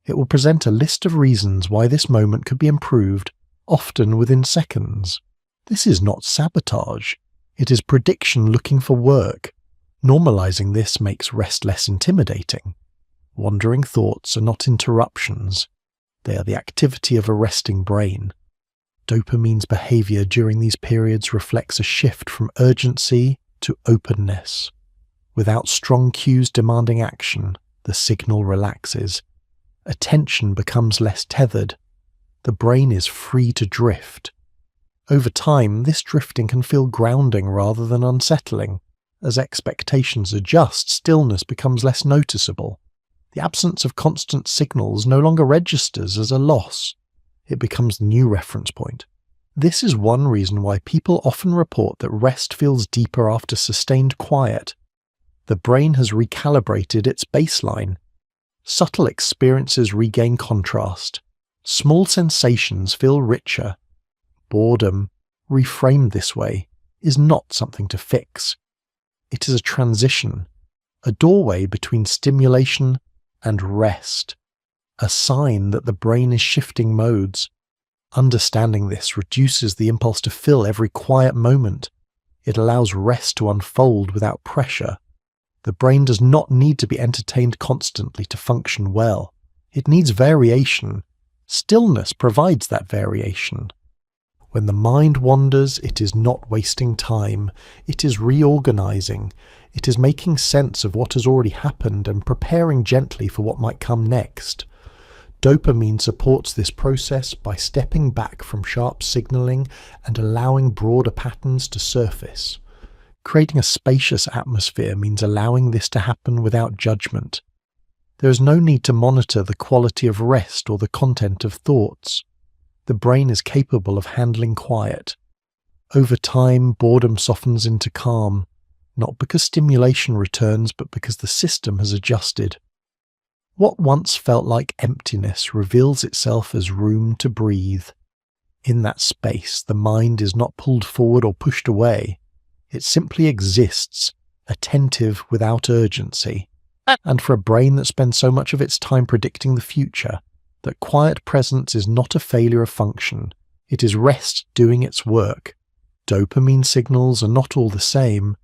It will present a list of reasons why this moment could be improved, often within seconds. This is not sabotage. It is prediction looking for work. Normalizing this makes rest less intimidating. Wandering thoughts are not interruptions. They are the activity of a resting brain. Dopamine's behavior during these periods reflects a shift from urgency to openness. Without strong cues demanding action, the signal relaxes. Attention becomes less tethered. The brain is free to drift. Over time, this drifting can feel grounding rather than unsettling. As expectations adjust, stillness becomes less noticeable. The absence of constant signals no longer registers as a loss. It becomes the new reference point. This is one reason why people often report that rest feels deeper after sustained quiet. The brain has recalibrated its baseline. Subtle experiences regain contrast. Small sensations feel richer. Boredom, reframed this way, is not something to fix. It is a transition, a doorway between stimulation and rest, a sign that the brain is shifting modes. Understanding this reduces the impulse to fill every quiet moment. It allows rest to unfold without pressure. The brain does not need to be entertained constantly to function well. It needs variation. Stillness provides that variation. When the mind wanders, it is not wasting time. It is reorganizing. It is making sense of what has already happened and preparing gently for what might come next. Dopamine supports this process by stepping back from sharp signaling and allowing broader patterns to surface. Creating a spacious atmosphere means allowing this to happen without judgment. There is no need to monitor the quality of rest or the content of thoughts. The brain is capable of handling quiet. Over time, boredom softens into calm, not because stimulation returns, but because the system has adjusted. What once felt like emptiness reveals itself as room to breathe. In that space, the mind is not pulled forward or pushed away. It simply exists, attentive without urgency. And for a brain that spends so much of its time predicting the future, that quiet presence is not a failure of function. It is rest doing its work. Dopamine signals are not all the same.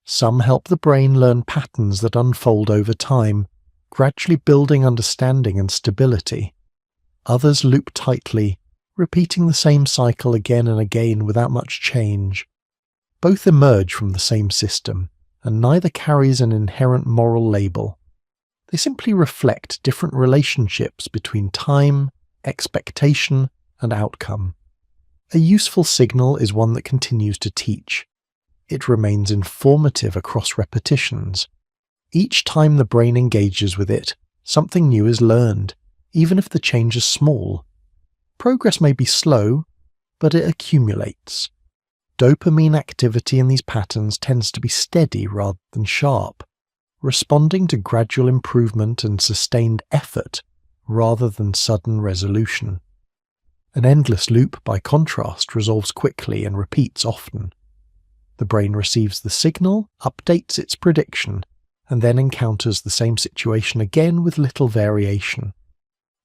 Some help the brain learn patterns that unfold over time, gradually building understanding and stability. Others loop tightly, repeating the same cycle again and again without much change. Both emerge from the same system, and neither carries an inherent moral label. They simply reflect different relationships between time, expectation, and outcome. A useful signal is one that continues to teach. It remains informative across repetitions. Each time the brain engages with it, something new is learned, even if the change is small. Progress may be slow, but it accumulates. Dopamine activity in these patterns tends to be steady rather than sharp, responding to gradual improvement and sustained effort rather than sudden resolution. An endless loop, by contrast, resolves quickly and repeats often. The brain receives the signal, updates its prediction, and then encounters the same situation again with little variation.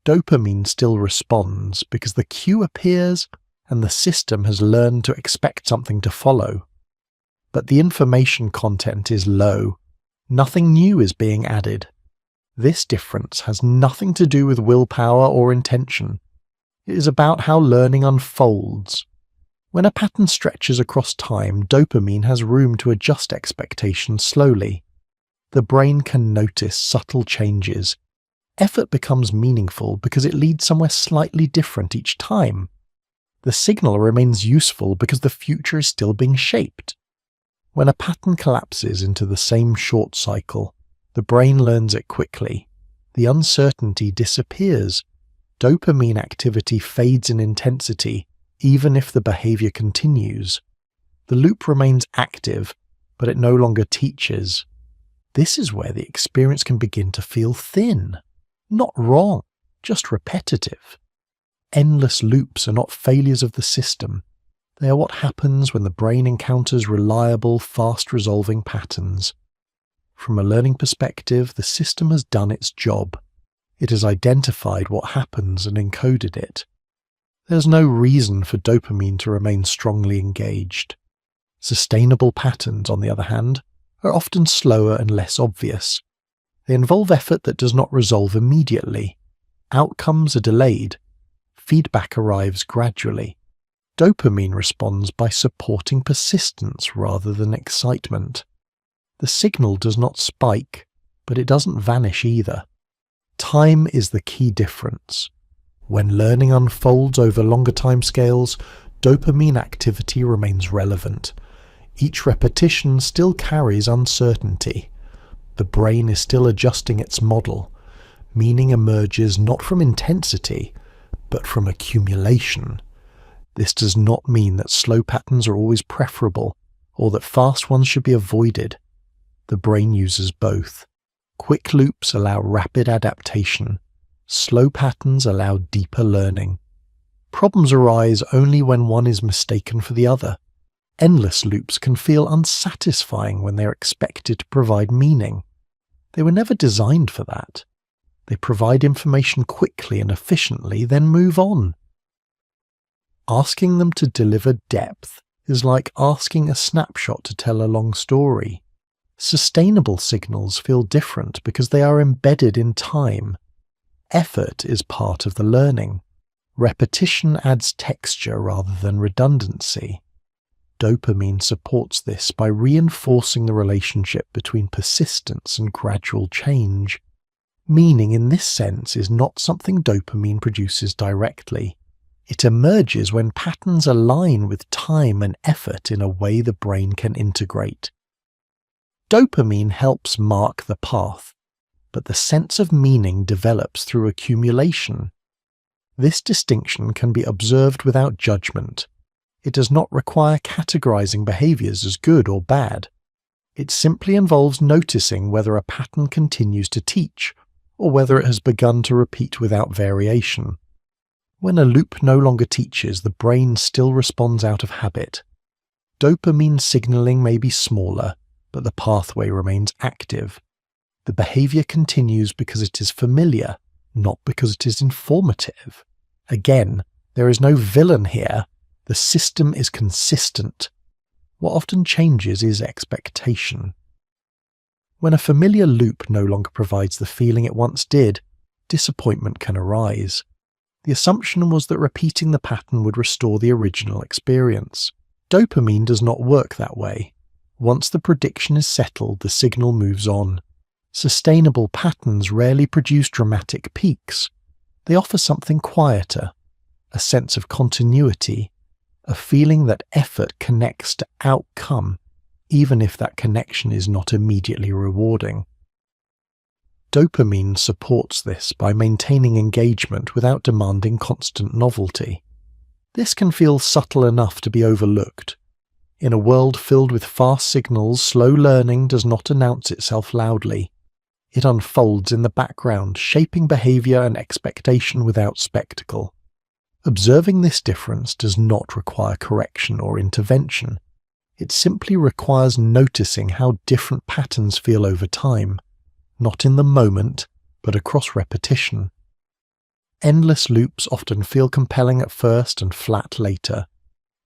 Dopamine still responds because the cue appears and the system has learned to expect something to follow. But the information content is low. Nothing new is being added. This difference has nothing to do with willpower or intention. It is about how learning unfolds. When a pattern stretches across time, dopamine has room to adjust expectations slowly. The brain can notice subtle changes. Effort becomes meaningful because it leads somewhere slightly different each time. The signal remains useful because the future is still being shaped. When a pattern collapses into the same short cycle, the brain learns it quickly. The uncertainty disappears. Dopamine activity fades in intensity, even if the behavior continues. The loop remains active, but it no longer teaches. This is where the experience can begin to feel thin. Not wrong, just repetitive. Endless loops are not failures of the system. They are what happens when the brain encounters reliable, fast-resolving patterns. From a learning perspective, the system has done its job. It has identified what happens and encoded it. There's no reason for dopamine to remain strongly engaged. Sustainable patterns, on the other hand, are often slower and less obvious. They involve effort that does not resolve immediately. Outcomes are delayed. Feedback arrives gradually. Dopamine responds by supporting persistence rather than excitement. The signal does not spike, but it doesn't vanish either. Time is the key difference. When learning unfolds over longer timescales, dopamine activity remains relevant. Each repetition still carries uncertainty. The brain is still adjusting its model. Meaning emerges not from intensity, but from accumulation. This does not mean that slow patterns are always preferable, or that fast ones should be avoided. The brain uses both. Quick loops allow rapid adaptation. Slow patterns allow deeper learning. Problems arise only when one is mistaken for the other. Endless loops can feel unsatisfying when they are expected to provide meaning. They were never designed for that. They provide information quickly and efficiently, then move on. Asking them to deliver depth is like asking a snapshot to tell a long story. Sustainable signals feel different because they are embedded in time. Effort is part of the learning. Repetition adds texture rather than redundancy. Dopamine supports this by reinforcing the relationship between persistence and gradual change. Meaning in this sense is not something dopamine produces directly. It emerges when patterns align with time and effort in a way the brain can integrate. Dopamine helps mark the path, but the sense of meaning develops through accumulation. This distinction can be observed without judgment. It does not require categorizing behaviors as good or bad. It simply involves noticing whether a pattern continues to teach, or whether it has begun to repeat without variation. When a loop no longer teaches, the brain still responds out of habit. Dopamine signaling may be smaller, but the pathway remains active. The behavior continues because it is familiar, not because it is informative. Again, there is no villain here. The system is consistent. What often changes is expectation. When a familiar loop no longer provides the feeling it once did, disappointment can arise. The assumption was that repeating the pattern would restore the original experience. Dopamine does not work that way. Once the prediction is settled, the signal moves on. Sustainable patterns rarely produce dramatic peaks. They offer something quieter, a sense of continuity, a feeling that effort connects to outcome, even if that connection is not immediately rewarding. Dopamine supports this by maintaining engagement without demanding constant novelty. This can feel subtle enough to be overlooked. In a world filled with fast signals, slow learning does not announce itself loudly. It unfolds in the background, shaping behavior and expectation without spectacle. Observing this difference does not require correction or intervention. It simply requires noticing how different patterns feel over time, not in the moment, but across repetition. Endless loops often feel compelling at first and flat later.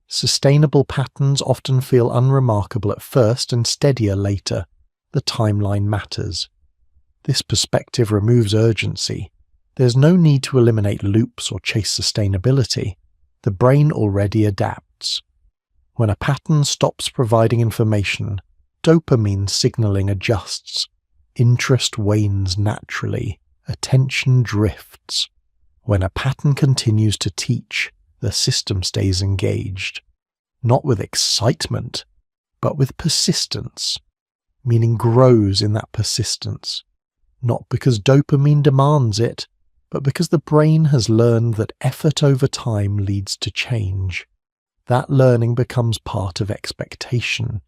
Sustainable patterns often feel unremarkable at first and steadier later. The timeline matters. This perspective removes urgency. There's no need to eliminate loops or chase sustainability. The brain already adapts. When a pattern stops providing information, dopamine signaling adjusts. Interest wanes naturally. Attention drifts. When a pattern continues to teach, the system stays engaged. Not with excitement, but with persistence. Meaning grows in that persistence. Not because dopamine demands it, but because the brain has learned that effort over time leads to change. That learning becomes part of expectation.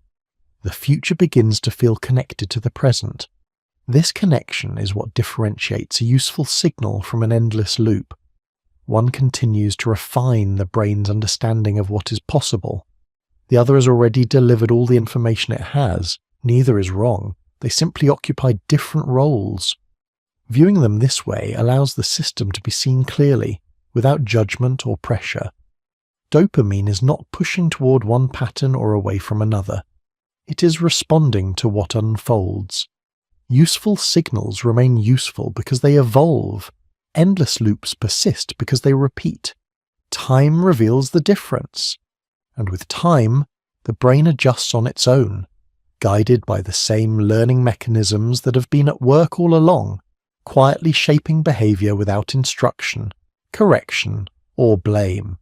The future begins to feel connected to the present. This connection is what differentiates a useful signal from an endless loop. One continues to refine the brain's understanding of what is possible. The other has already delivered all the information it has. Neither is wrong. They simply occupy different roles. Viewing them this way allows the system to be seen clearly, without judgment or pressure. Dopamine is not pushing toward one pattern or away from another. It is responding to what unfolds. Useful signals remain useful because they evolve. Endless loops persist because they repeat. Time reveals the difference. And with time, the brain adjusts on its own, guided by the same learning mechanisms that have been at work all along, quietly shaping behavior without instruction, correction, or blame.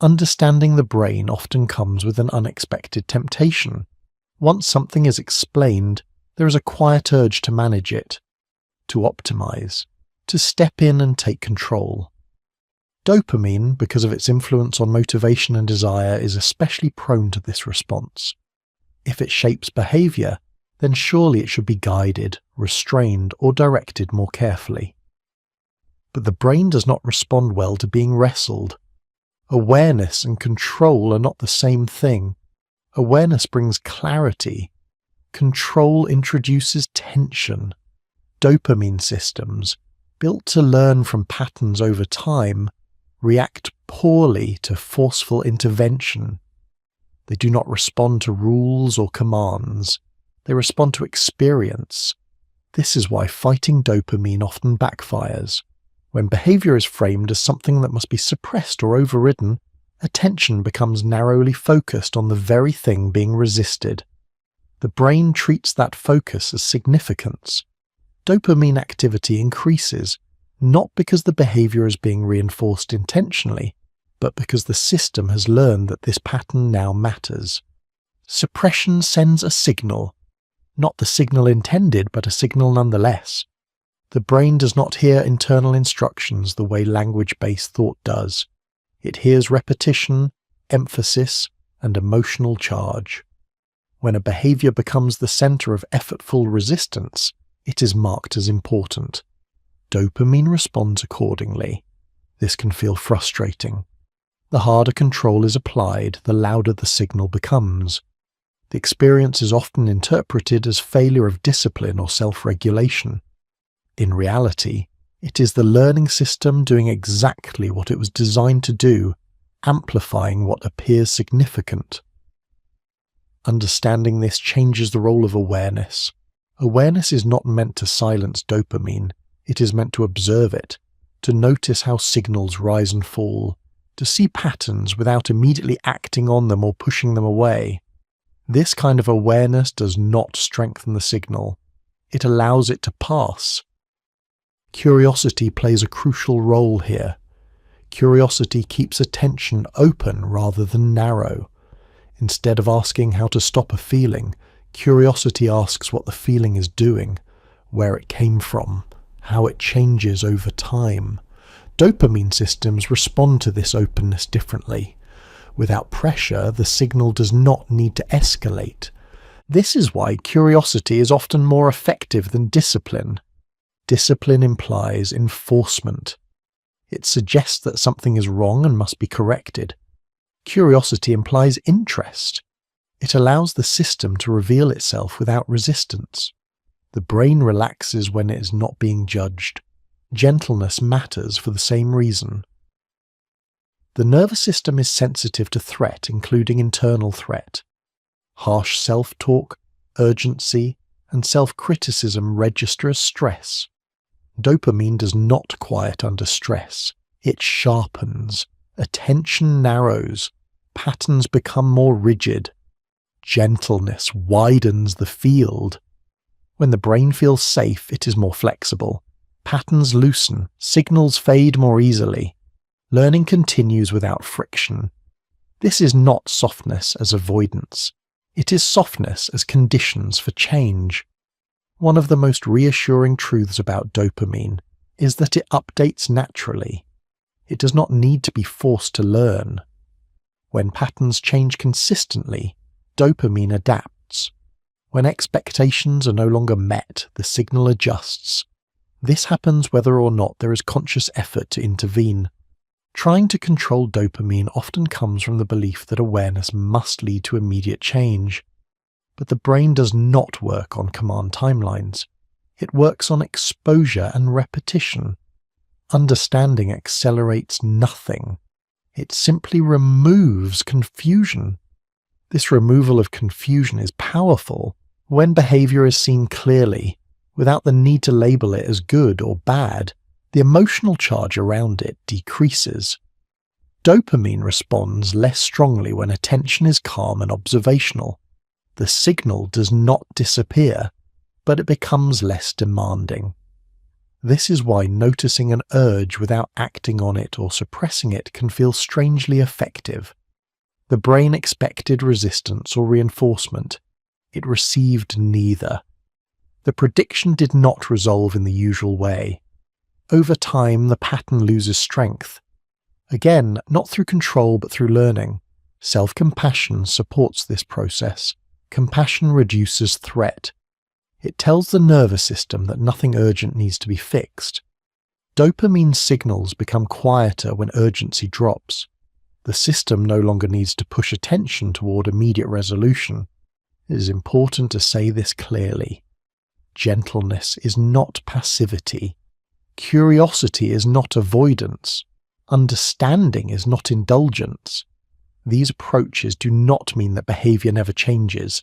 Understanding the brain often comes with an unexpected temptation. Once something is explained, there is a quiet urge to manage it, to optimize, to step in and take control. Dopamine, because of its influence on motivation and desire, is especially prone to this response. If it shapes behavior, then surely it should be guided, restrained, or directed more carefully. But the brain does not respond well to being wrestled. Awareness and control are not the same thing. Awareness brings clarity. Control introduces tension. Dopamine systems, built to learn from patterns over time, react poorly to forceful intervention. They do not respond to rules or commands. They respond to experience. This is why fighting dopamine often backfires. When behavior is framed as something that must be suppressed or overridden, attention becomes narrowly focused on the very thing being resisted. The brain treats that focus as significance. dopamine activity increases, not because the behavior is being reinforced intentionally, but because the system has learned that this pattern now matters. Suppression sends a signal, not the signal intended, but a signal nonetheless. The brain does not hear internal instructions the way language-based thought does. It hears repetition, emphasis, and emotional charge. When a behavior becomes the center of effortful resistance, it is marked as important. Dopamine responds accordingly. This can feel frustrating. The harder control is applied, the louder the signal becomes. The experience is often interpreted as failure of discipline or self-regulation. In reality, it is the learning system doing exactly what it was designed to do, amplifying what appears significant. Understanding this changes the role of awareness. Awareness is not meant to silence dopamine. It is meant to observe it, to notice how signals rise and fall, to see patterns without immediately acting on them or pushing them away. This kind of awareness does not strengthen the signal. It allows it to pass. Curiosity plays a crucial role here. Curiosity keeps attention open rather than narrow. Instead of asking how to stop a feeling, curiosity asks what the feeling is doing, where it came from, how it changes over time. Dopamine systems respond to this openness differently. Without pressure, the signal does not need to escalate. This is why curiosity is often more effective than discipline. Discipline implies enforcement. It suggests that something is wrong and must be corrected. Curiosity implies interest. It allows the system to reveal itself without resistance. The brain relaxes when it is not being judged. Gentleness matters for the same reason. The nervous system is sensitive to threat, including internal threat. Harsh self-talk, urgency, and self-criticism register as stress. Dopamine does not quiet under stress. It sharpens. Attention narrows. Patterns become more rigid. Gentleness widens the field. When the brain feels safe, it is more flexible. Patterns loosen. Signals fade more easily. Learning continues without friction. This is not softness as avoidance. It is softness as conditions for change. One of the most reassuring truths about dopamine is that it updates naturally. It does not need to be forced to learn. When patterns change consistently, dopamine adapts. When expectations are no longer met, the signal adjusts. This happens whether or not there is conscious effort to intervene. Trying to control dopamine often comes from the belief that awareness must lead to immediate change. But the brain does not work on command timelines. It works on exposure and repetition. Understanding accelerates nothing. It simply removes confusion. This removal of confusion is powerful when behavior is seen clearly, without the need to label it as good or bad. The emotional charge around it decreases. Dopamine responds less strongly when attention is calm and observational. The signal does not disappear, but it becomes less demanding. This is why noticing an urge without acting on it or suppressing it can feel strangely effective. The brain expected resistance or reinforcement. It received neither. The prediction did not resolve in the usual way. Over time, the pattern loses strength. Again, not through control but through learning. Self-compassion supports this process. Compassion reduces threat. It tells the nervous system that nothing urgent needs to be fixed. Dopamine signals become quieter when urgency drops. The system no longer needs to push attention toward immediate resolution. It is important to say this clearly. Gentleness is not passivity. Curiosity is not avoidance. Understanding is not indulgence. These approaches do not mean that behavior never changes.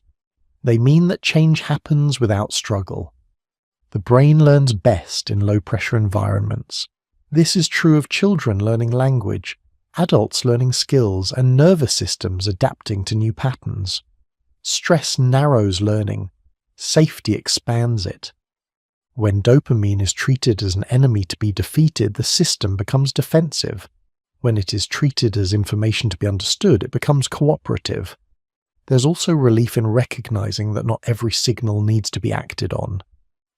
They mean that change happens without struggle. The brain learns best in low-pressure environments. This is true of children learning language, adults learning skills, and nervous systems adapting to new patterns. Stress narrows learning. Safety expands it. When dopamine is treated as an enemy to be defeated, the system becomes defensive. When it is treated as information to be understood, it becomes cooperative. There's also relief in recognizing that not every signal needs to be acted on.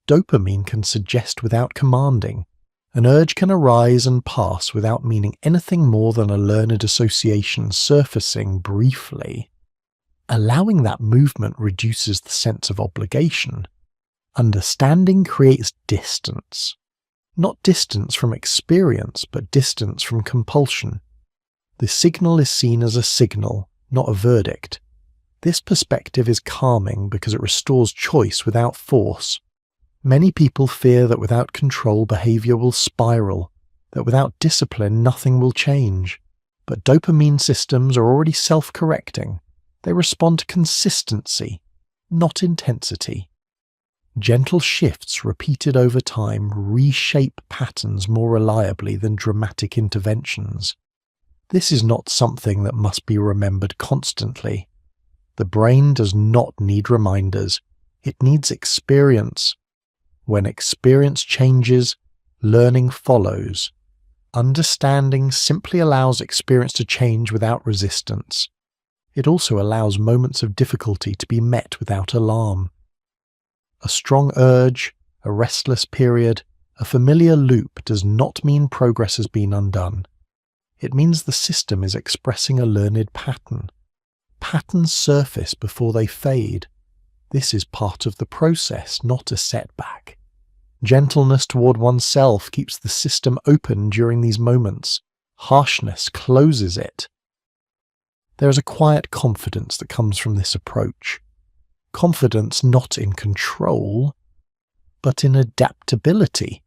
Dopamine can suggest without commanding. An urge can arise and pass without meaning anything more than a learned association surfacing briefly. Allowing that movement reduces the sense of obligation. Understanding creates distance. Not distance from experience, but distance from compulsion. The signal is seen as a signal, not a verdict. This perspective is calming because it restores choice without force. Many people fear that without control behavior will spiral, that without discipline nothing will change. But dopamine systems are already self-correcting. They respond to consistency, not intensity. Gentle shifts repeated over time reshape patterns more reliably than dramatic interventions. This is not something that must be remembered constantly. The brain does not need reminders. It needs experience. When experience changes, learning follows. Understanding simply allows experience to change without resistance. It also allows moments of difficulty to be met without alarm. A strong urge, a restless period, a familiar loop does not mean progress has been undone. It means the system is expressing a learned pattern. Patterns surface before they fade. This is part of the process, not a setback. Gentleness toward oneself keeps the system open during these moments. Harshness closes it. There is a quiet confidence that comes from this approach. Confidence not in control, but in adaptability.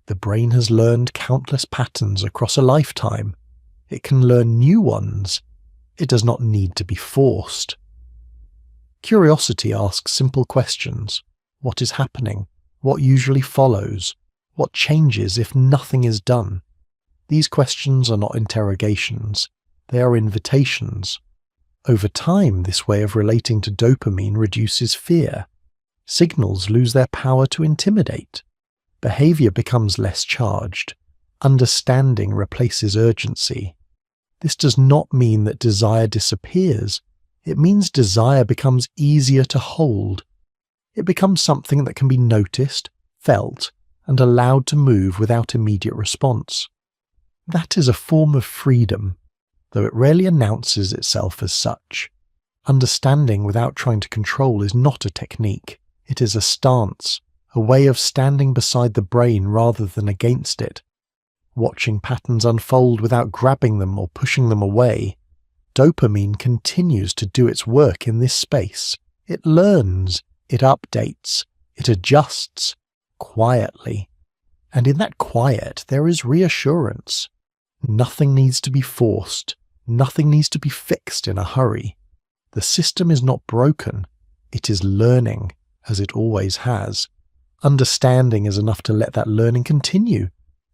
The brain has learned countless patterns across a lifetime. It can learn new ones. It does not need to be forced. Curiosity asks simple questions. What is happening? What usually follows? What changes if nothing is done? These questions are not interrogations. They are invitations. Over time, this way of relating to dopamine reduces fear. Signals lose their power to intimidate. Behavior becomes less charged. Understanding replaces urgency. This does not mean that desire disappears. It means desire becomes easier to hold. It becomes something that can be noticed, felt, and allowed to move without immediate response. That is a form of freedom, though it rarely announces itself as such. Understanding without trying to control is not a technique. It is a stance, a way of standing beside the brain rather than against it. Watching patterns unfold without grabbing them or pushing them away. Dopamine continues to do its work in this space. It learns, it updates, it adjusts, quietly. And in that quiet there is reassurance. Nothing needs to be forced. Nothing needs to be fixed in a hurry. The system is not broken. It is learning, as it always has. Understanding is enough to let that learning continue.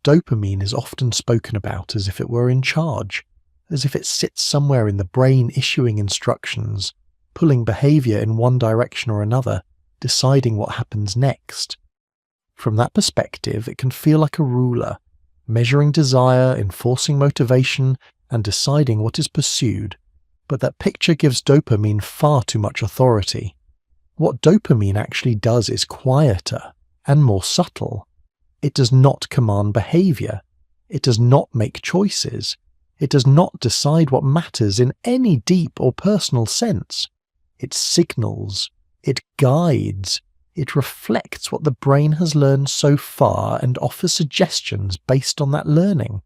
Dopamine is often spoken about as if it were in charge, as if it sits somewhere in the brain issuing instructions, pulling behavior in one direction or another, deciding what happens next. From that perspective, it can feel like a ruler, measuring desire, enforcing motivation, and deciding what is pursued. But that picture gives dopamine far too much authority. What dopamine actually does is quieter and more subtle. It does not command behavior. It does not make choices. It does not decide what matters in any deep or personal sense. It signals. It guides. It reflects what the brain has learned so far and offers suggestions based on that learning.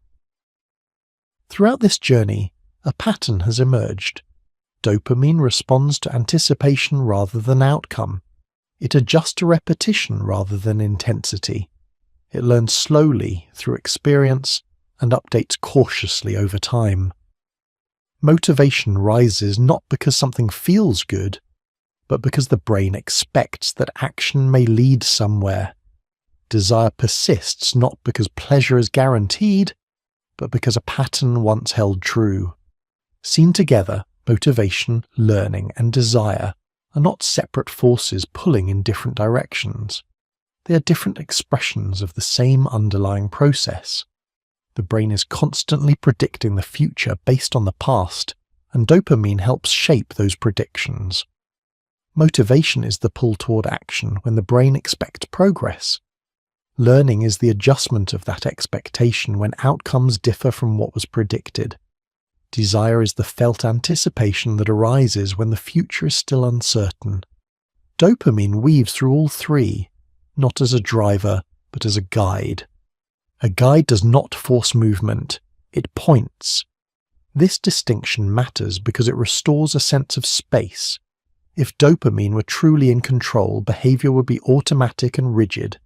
Throughout this journey, a pattern has emerged. Dopamine responds to anticipation rather than outcome. It adjusts to repetition rather than intensity. It learns slowly through experience and updates cautiously over time. Motivation rises not because something feels good, but because the brain expects that action may lead somewhere. Desire persists not because pleasure is guaranteed, but because a pattern once held true. Seen together, motivation, learning, and desire are not separate forces pulling in different directions. They are different expressions of the same underlying process. The brain is constantly predicting the future based on the past, and dopamine helps shape those predictions. Motivation is the pull toward action when the brain expects progress. Learning is the adjustment of that expectation when outcomes differ from what was predicted. Desire is the felt anticipation that arises when the future is still uncertain. Dopamine weaves through all three, not as a driver, but as a guide. A guide does not force movement, it points. This distinction matters because it restores a sense of space. If dopamine were truly in control, behavior would be automatic and rigid.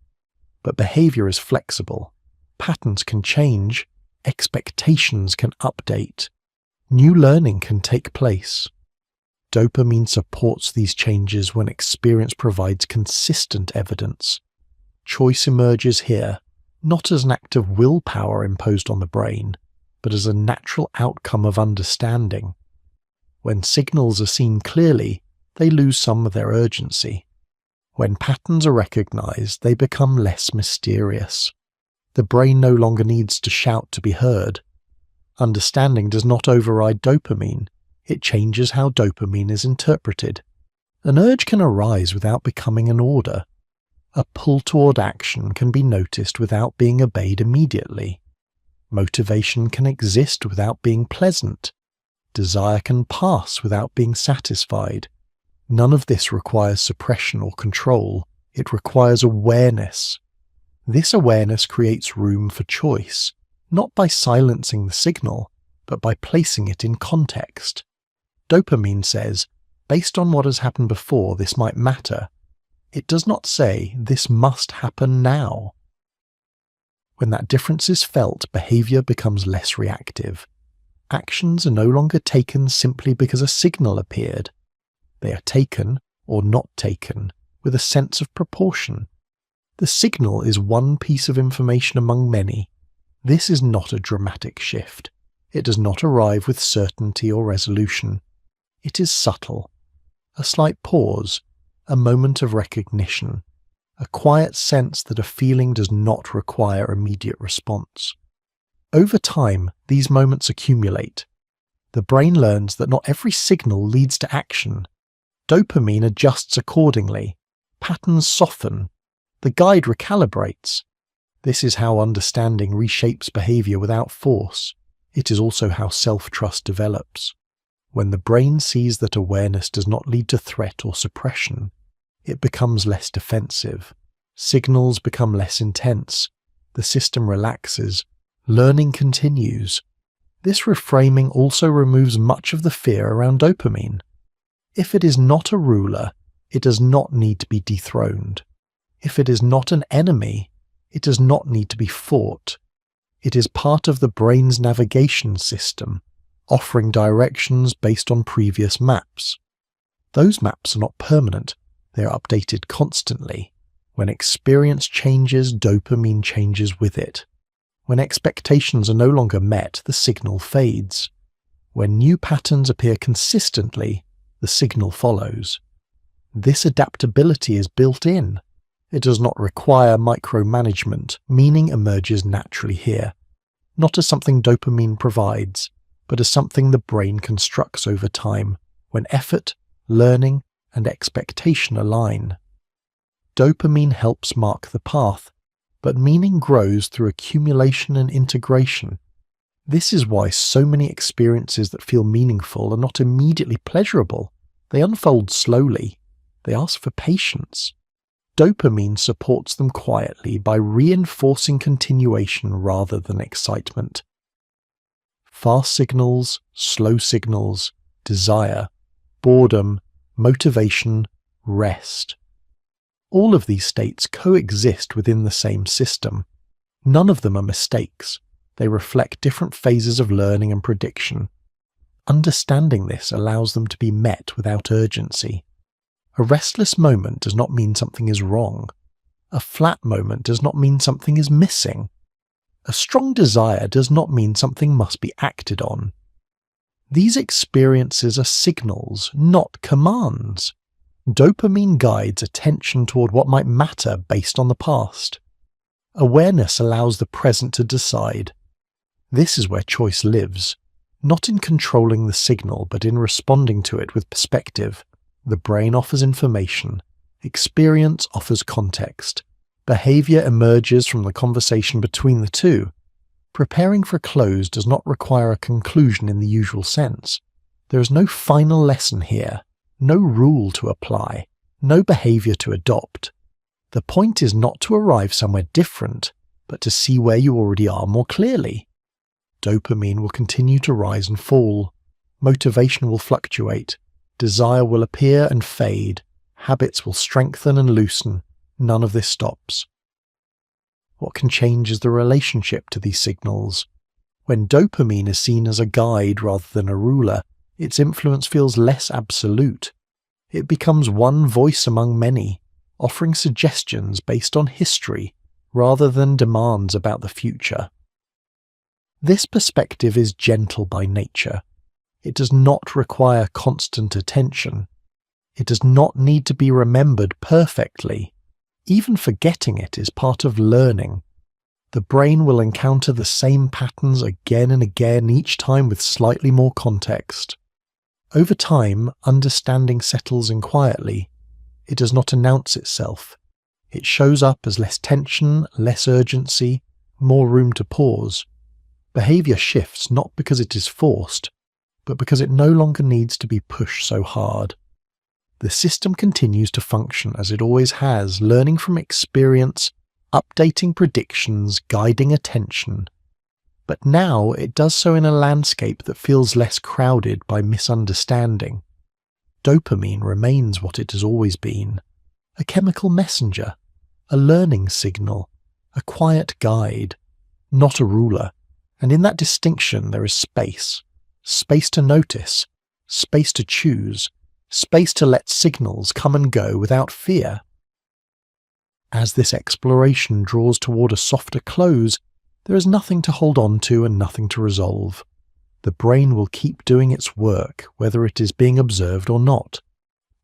But behavior is flexible. Patterns can change, expectations can update. New learning can take place. Dopamine supports these changes when experience provides consistent evidence. Choice emerges here, not as an act of willpower imposed on the brain, but as a natural outcome of understanding. When signals are seen clearly, they lose some of their urgency. When patterns are recognized, they become less mysterious. The brain no longer needs to shout to be heard. Understanding does not override dopamine, it changes how dopamine is interpreted. An urge can arise without becoming an order. A pull toward action can be noticed without being obeyed immediately. Motivation can exist without being pleasant. Desire can pass without being satisfied. None of this requires suppression or control. It requires awareness. This awareness creates room for choice, not by silencing the signal, but by placing it in context. Dopamine says, based on what has happened before, this might matter. It does not say, this must happen now. When that difference is felt, behavior becomes less reactive. Actions are no longer taken simply because a signal appeared. They are taken, or not taken, with a sense of proportion. The signal is one piece of information among many. This is not a dramatic shift. It does not arrive with certainty or resolution. It is subtle. A slight pause, a moment of recognition, a quiet sense that a feeling does not require immediate response. Over time, these moments accumulate. The brain learns that not every signal leads to action. Dopamine adjusts accordingly. Patterns soften. The guide recalibrates. This is how understanding reshapes behavior without force. It is also how self-trust develops. When the brain sees that awareness does not lead to threat or suppression, it becomes less defensive. Signals become less intense. The system relaxes. Learning continues. This reframing also removes much of the fear around dopamine. If it is not a ruler, it does not need to be dethroned. If it is not an enemy, it does not need to be fought. It is part of the brain's navigation system, offering directions based on previous maps. Those maps are not permanent, they are updated constantly. When experience changes, dopamine changes with it. When expectations are no longer met, the signal fades. When new patterns appear consistently, the signal follows. This adaptability is built in. It does not require micromanagement. Meaning emerges naturally here, not as something dopamine provides, but as something the brain constructs over time, when effort, learning, and expectation align. Dopamine helps mark the path, but meaning grows through accumulation and integration. This is why so many experiences that feel meaningful are not immediately pleasurable. They unfold slowly. They ask for patience. Dopamine supports them quietly by reinforcing continuation rather than excitement. Fast signals, slow signals, desire, boredom, motivation, rest. All of these states coexist within the same system. None of them are mistakes. They reflect different phases of learning and prediction. Understanding this allows them to be met without urgency. A restless moment does not mean something is wrong. A flat moment does not mean something is missing. A strong desire does not mean something must be acted on. These experiences are signals, not commands. Dopamine guides attention toward what might matter based on the past. Awareness allows the present to decide. This is where choice lives, not in controlling the signal, but in responding to it with perspective. The brain offers information. Experience offers context. Behavior emerges from the conversation between the two. Preparing for close does not require a conclusion in the usual sense. There is no final lesson here, no rule to apply, no behavior to adopt. The point is not to arrive somewhere different, but to see where you already are more clearly. Dopamine will continue to rise and fall. Motivation will fluctuate. Desire will appear and fade. Habits will strengthen and loosen. None of this stops. What can change is the relationship to these signals. When dopamine is seen as a guide rather than a ruler, its influence feels less absolute. It becomes one voice among many, offering suggestions based on history rather than demands about the future. This perspective is gentle by nature. It does not require constant attention. It does not need to be remembered perfectly. Even forgetting it is part of learning. The brain will encounter the same patterns again and again, each time with slightly more context. Over time, understanding settles in quietly. It does not announce itself. It shows up as less tension, less urgency, more room to pause. Behavior shifts not because it is forced, but because it no longer needs to be pushed so hard. The system continues to function as it always has, learning from experience, updating predictions, guiding attention. But now it does so in a landscape that feels less crowded by misunderstanding. Dopamine remains what it has always been, a chemical messenger, a learning signal, a quiet guide, not a ruler, and in that distinction there is space. Space to notice, space to choose, space to let signals come and go without fear. As this exploration draws toward a softer close, there is nothing to hold on to and nothing to resolve. The brain will keep doing its work, whether it is being observed or not.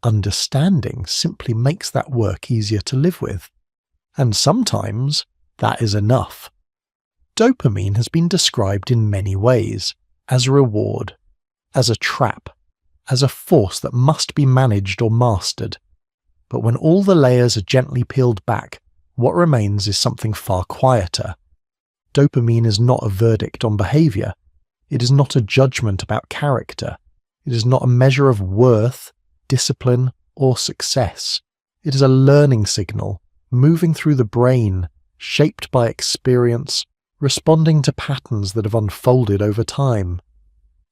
Understanding simply makes that work easier to live with. And sometimes that is enough. Dopamine has been described in many ways, as a reward, as a trap, as a force that must be managed or mastered. But when all the layers are gently peeled back, what remains is something far quieter. Dopamine is not a verdict on behavior. It is not a judgment about character. It is not a measure of worth, discipline, or success. It is a learning signal, moving through the brain, shaped by experience, responding to patterns that have unfolded over time.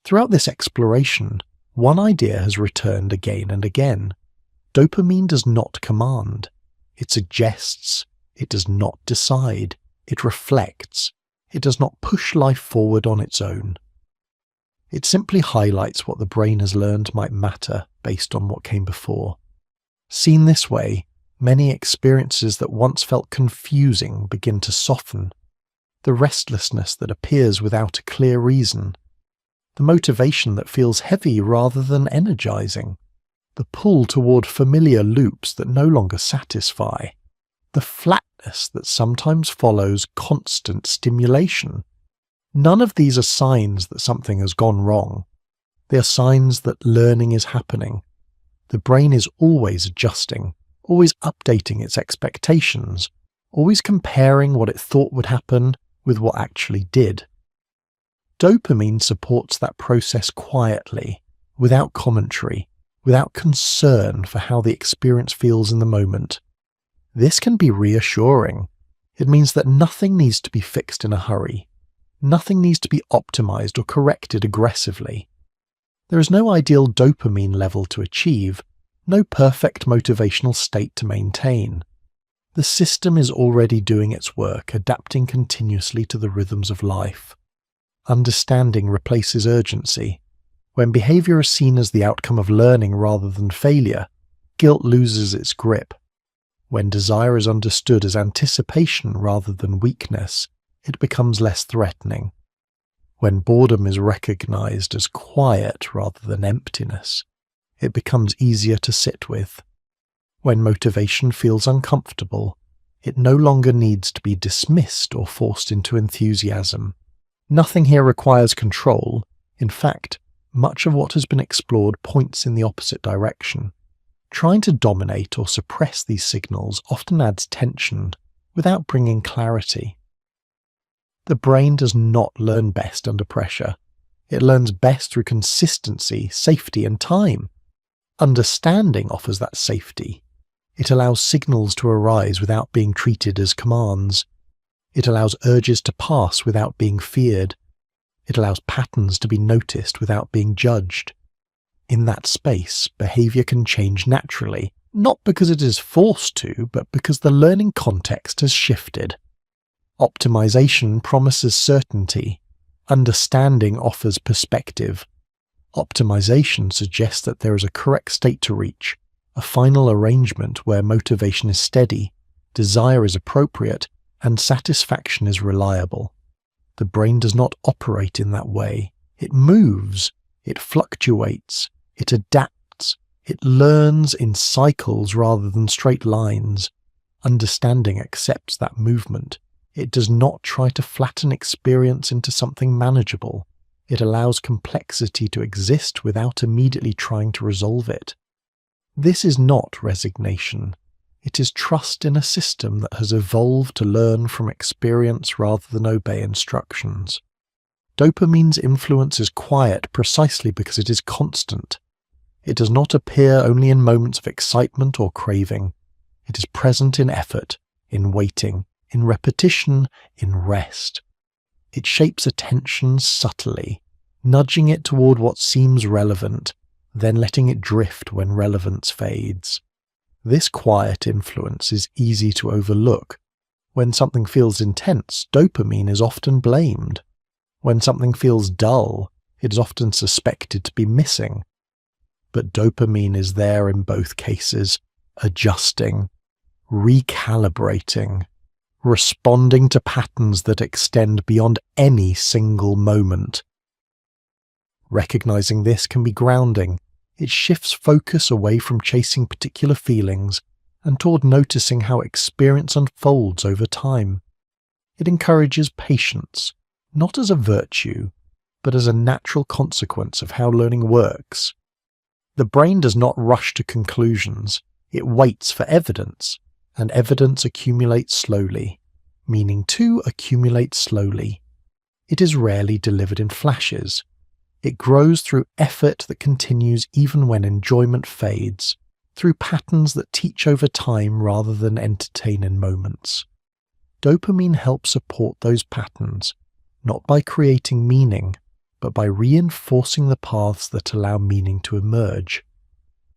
Throughout this exploration, one idea has returned again and again. Dopamine does not command. It suggests. It does not decide. It reflects. It does not push life forward on its own. It simply highlights what the brain has learned might matter based on what came before. Seen this way, many experiences that once felt confusing begin to soften. The restlessness that appears without a clear reason. The motivation that feels heavy rather than energizing. The pull toward familiar loops that no longer satisfy. The flatness that sometimes follows constant stimulation. None of these are signs that something has gone wrong. They are signs that learning is happening. The brain is always adjusting, always updating its expectations, always comparing what it thought would happen with what actually did. Dopamine supports that process quietly, without commentary, without concern for how the experience feels in the moment. This can be reassuring. It means that nothing needs to be fixed in a hurry. Nothing needs to be optimized or corrected aggressively. There is no ideal dopamine level to achieve, no perfect motivational state to maintain. The system is already doing its work, adapting continuously to the rhythms of life. Understanding replaces urgency. When behavior is seen as the outcome of learning rather than failure, guilt loses its grip. When desire is understood as anticipation rather than weakness, it becomes less threatening. When boredom is recognized as quiet rather than emptiness, it becomes easier to sit with. When motivation feels uncomfortable, it no longer needs to be dismissed or forced into enthusiasm. Nothing here requires control. In fact, much of what has been explored points in the opposite direction. Trying to dominate or suppress these signals often adds tension without bringing clarity. The brain does not learn best under pressure. It learns best through consistency, safety, and time. Understanding offers that safety. It allows signals to arise without being treated as commands. It allows urges to pass without being feared. It allows patterns to be noticed without being judged. In that space, behavior can change naturally, not because it is forced to, but because the learning context has shifted. Optimization promises certainty. Understanding offers perspective. Optimization suggests that there is a correct state to reach, a final arrangement where motivation is steady, desire is appropriate, and satisfaction is reliable. The brain does not operate in that way. It moves, it fluctuates, it adapts, it learns in cycles rather than straight lines. Understanding accepts that movement. It does not try to flatten experience into something manageable. It allows complexity to exist without immediately trying to resolve it. This is not resignation. It is trust in a system that has evolved to learn from experience rather than obey instructions. Dopamine's influence is quiet precisely because it is constant. It does not appear only in moments of excitement or craving. It is present in effort, in waiting, in repetition, in rest. It shapes attention subtly, nudging it toward what seems relevant, then letting it drift when relevance fades. This quiet influence is easy to overlook. When something feels intense, dopamine is often blamed. When something feels dull, it is often suspected to be missing. But dopamine is there in both cases, adjusting, recalibrating, responding to patterns that extend beyond any single moment. Recognizing this can be grounding. It shifts focus away from chasing particular feelings and toward noticing how experience unfolds over time. It encourages patience, not as a virtue, but as a natural consequence of how learning works. The brain does not rush to conclusions. It waits for evidence, and evidence accumulates slowly. Meaning too accumulates slowly. It is rarely delivered in flashes. It grows through effort that continues even when enjoyment fades, through patterns that teach over time rather than entertain in moments. Dopamine helps support those patterns, not by creating meaning, but by reinforcing the paths that allow meaning to emerge.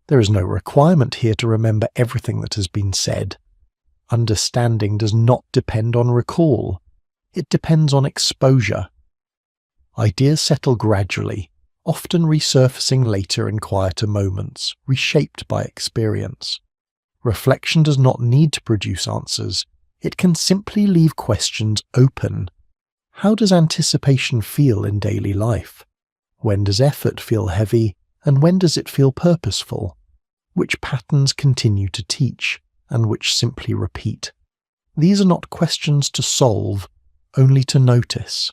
There is no requirement here to remember everything that has been said. Understanding does not depend on recall. It depends on exposure. Ideas settle gradually, often resurfacing later in quieter moments, reshaped by experience. Reflection does not need to produce answers. It can simply leave questions open. How does anticipation feel in daily life? When does effort feel heavy, and when does it feel purposeful? Which patterns continue to teach, and which simply repeat? These are not questions to solve, only to notice.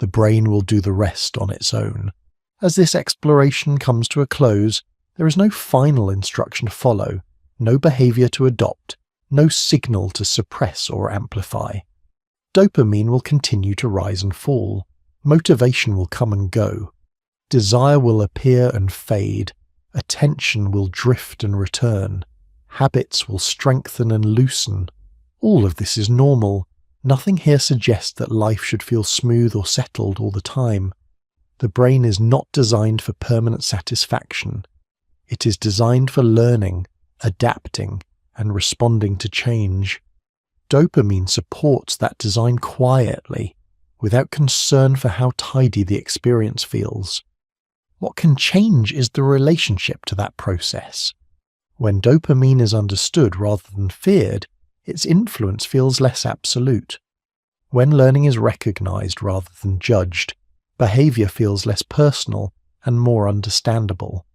The brain will do the rest on its own. As this exploration comes to a close, there is no final instruction to follow, no behavior to adopt, no signal to suppress or amplify. Dopamine will continue to rise and fall. Motivation will come and go. Desire will appear and fade. Attention will drift and return. Habits will strengthen and loosen. All of this is normal. Nothing here suggests that life should feel smooth or settled all the time. The brain is not designed for permanent satisfaction. It is designed for learning, adapting, and responding to change. Dopamine supports that design quietly, without concern for how tidy the experience feels. What can change is the relationship to that process. When dopamine is understood rather than feared, its influence feels less absolute. When learning is recognized rather than judged, behavior feels less personal and more understandable.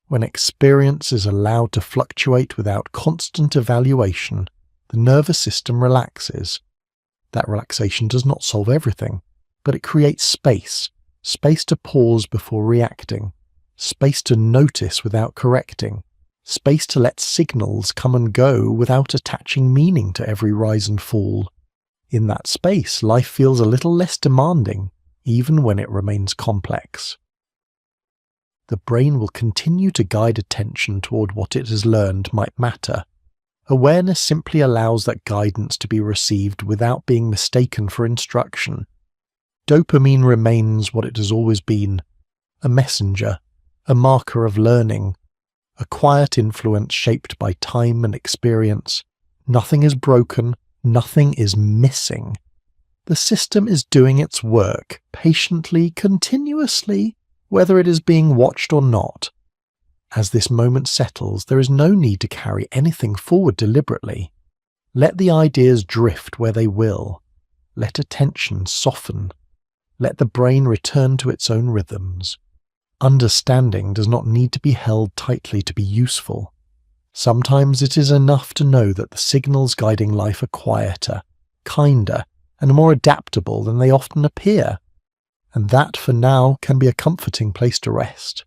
When experience is allowed to fluctuate without constant evaluation, the nervous system relaxes. That relaxation does not solve everything, but it creates space to pause before reacting, space to notice without correcting, space to let signals come and go without attaching meaning to every rise and fall. In that space, life feels a little less demanding, even when it remains complex. The brain will continue to guide attention toward what it has learned might matter. Awareness simply allows that guidance to be received without being mistaken for instruction. Dopamine remains what it has always been, a messenger, a marker of learning, a quiet influence shaped by time and experience. Nothing is broken, nothing is missing. The system is doing its work, patiently, continuously, whether it is being watched or not. As this moment settles, there is no need to carry anything forward deliberately. Let the ideas drift where they will. Let attention soften. Let the brain return to its own rhythms. Understanding does not need to be held tightly to be useful. Sometimes it is enough to know that the signals guiding life are quieter, kinder, and more adaptable than they often appear. And that, for now, can be a comforting place to rest.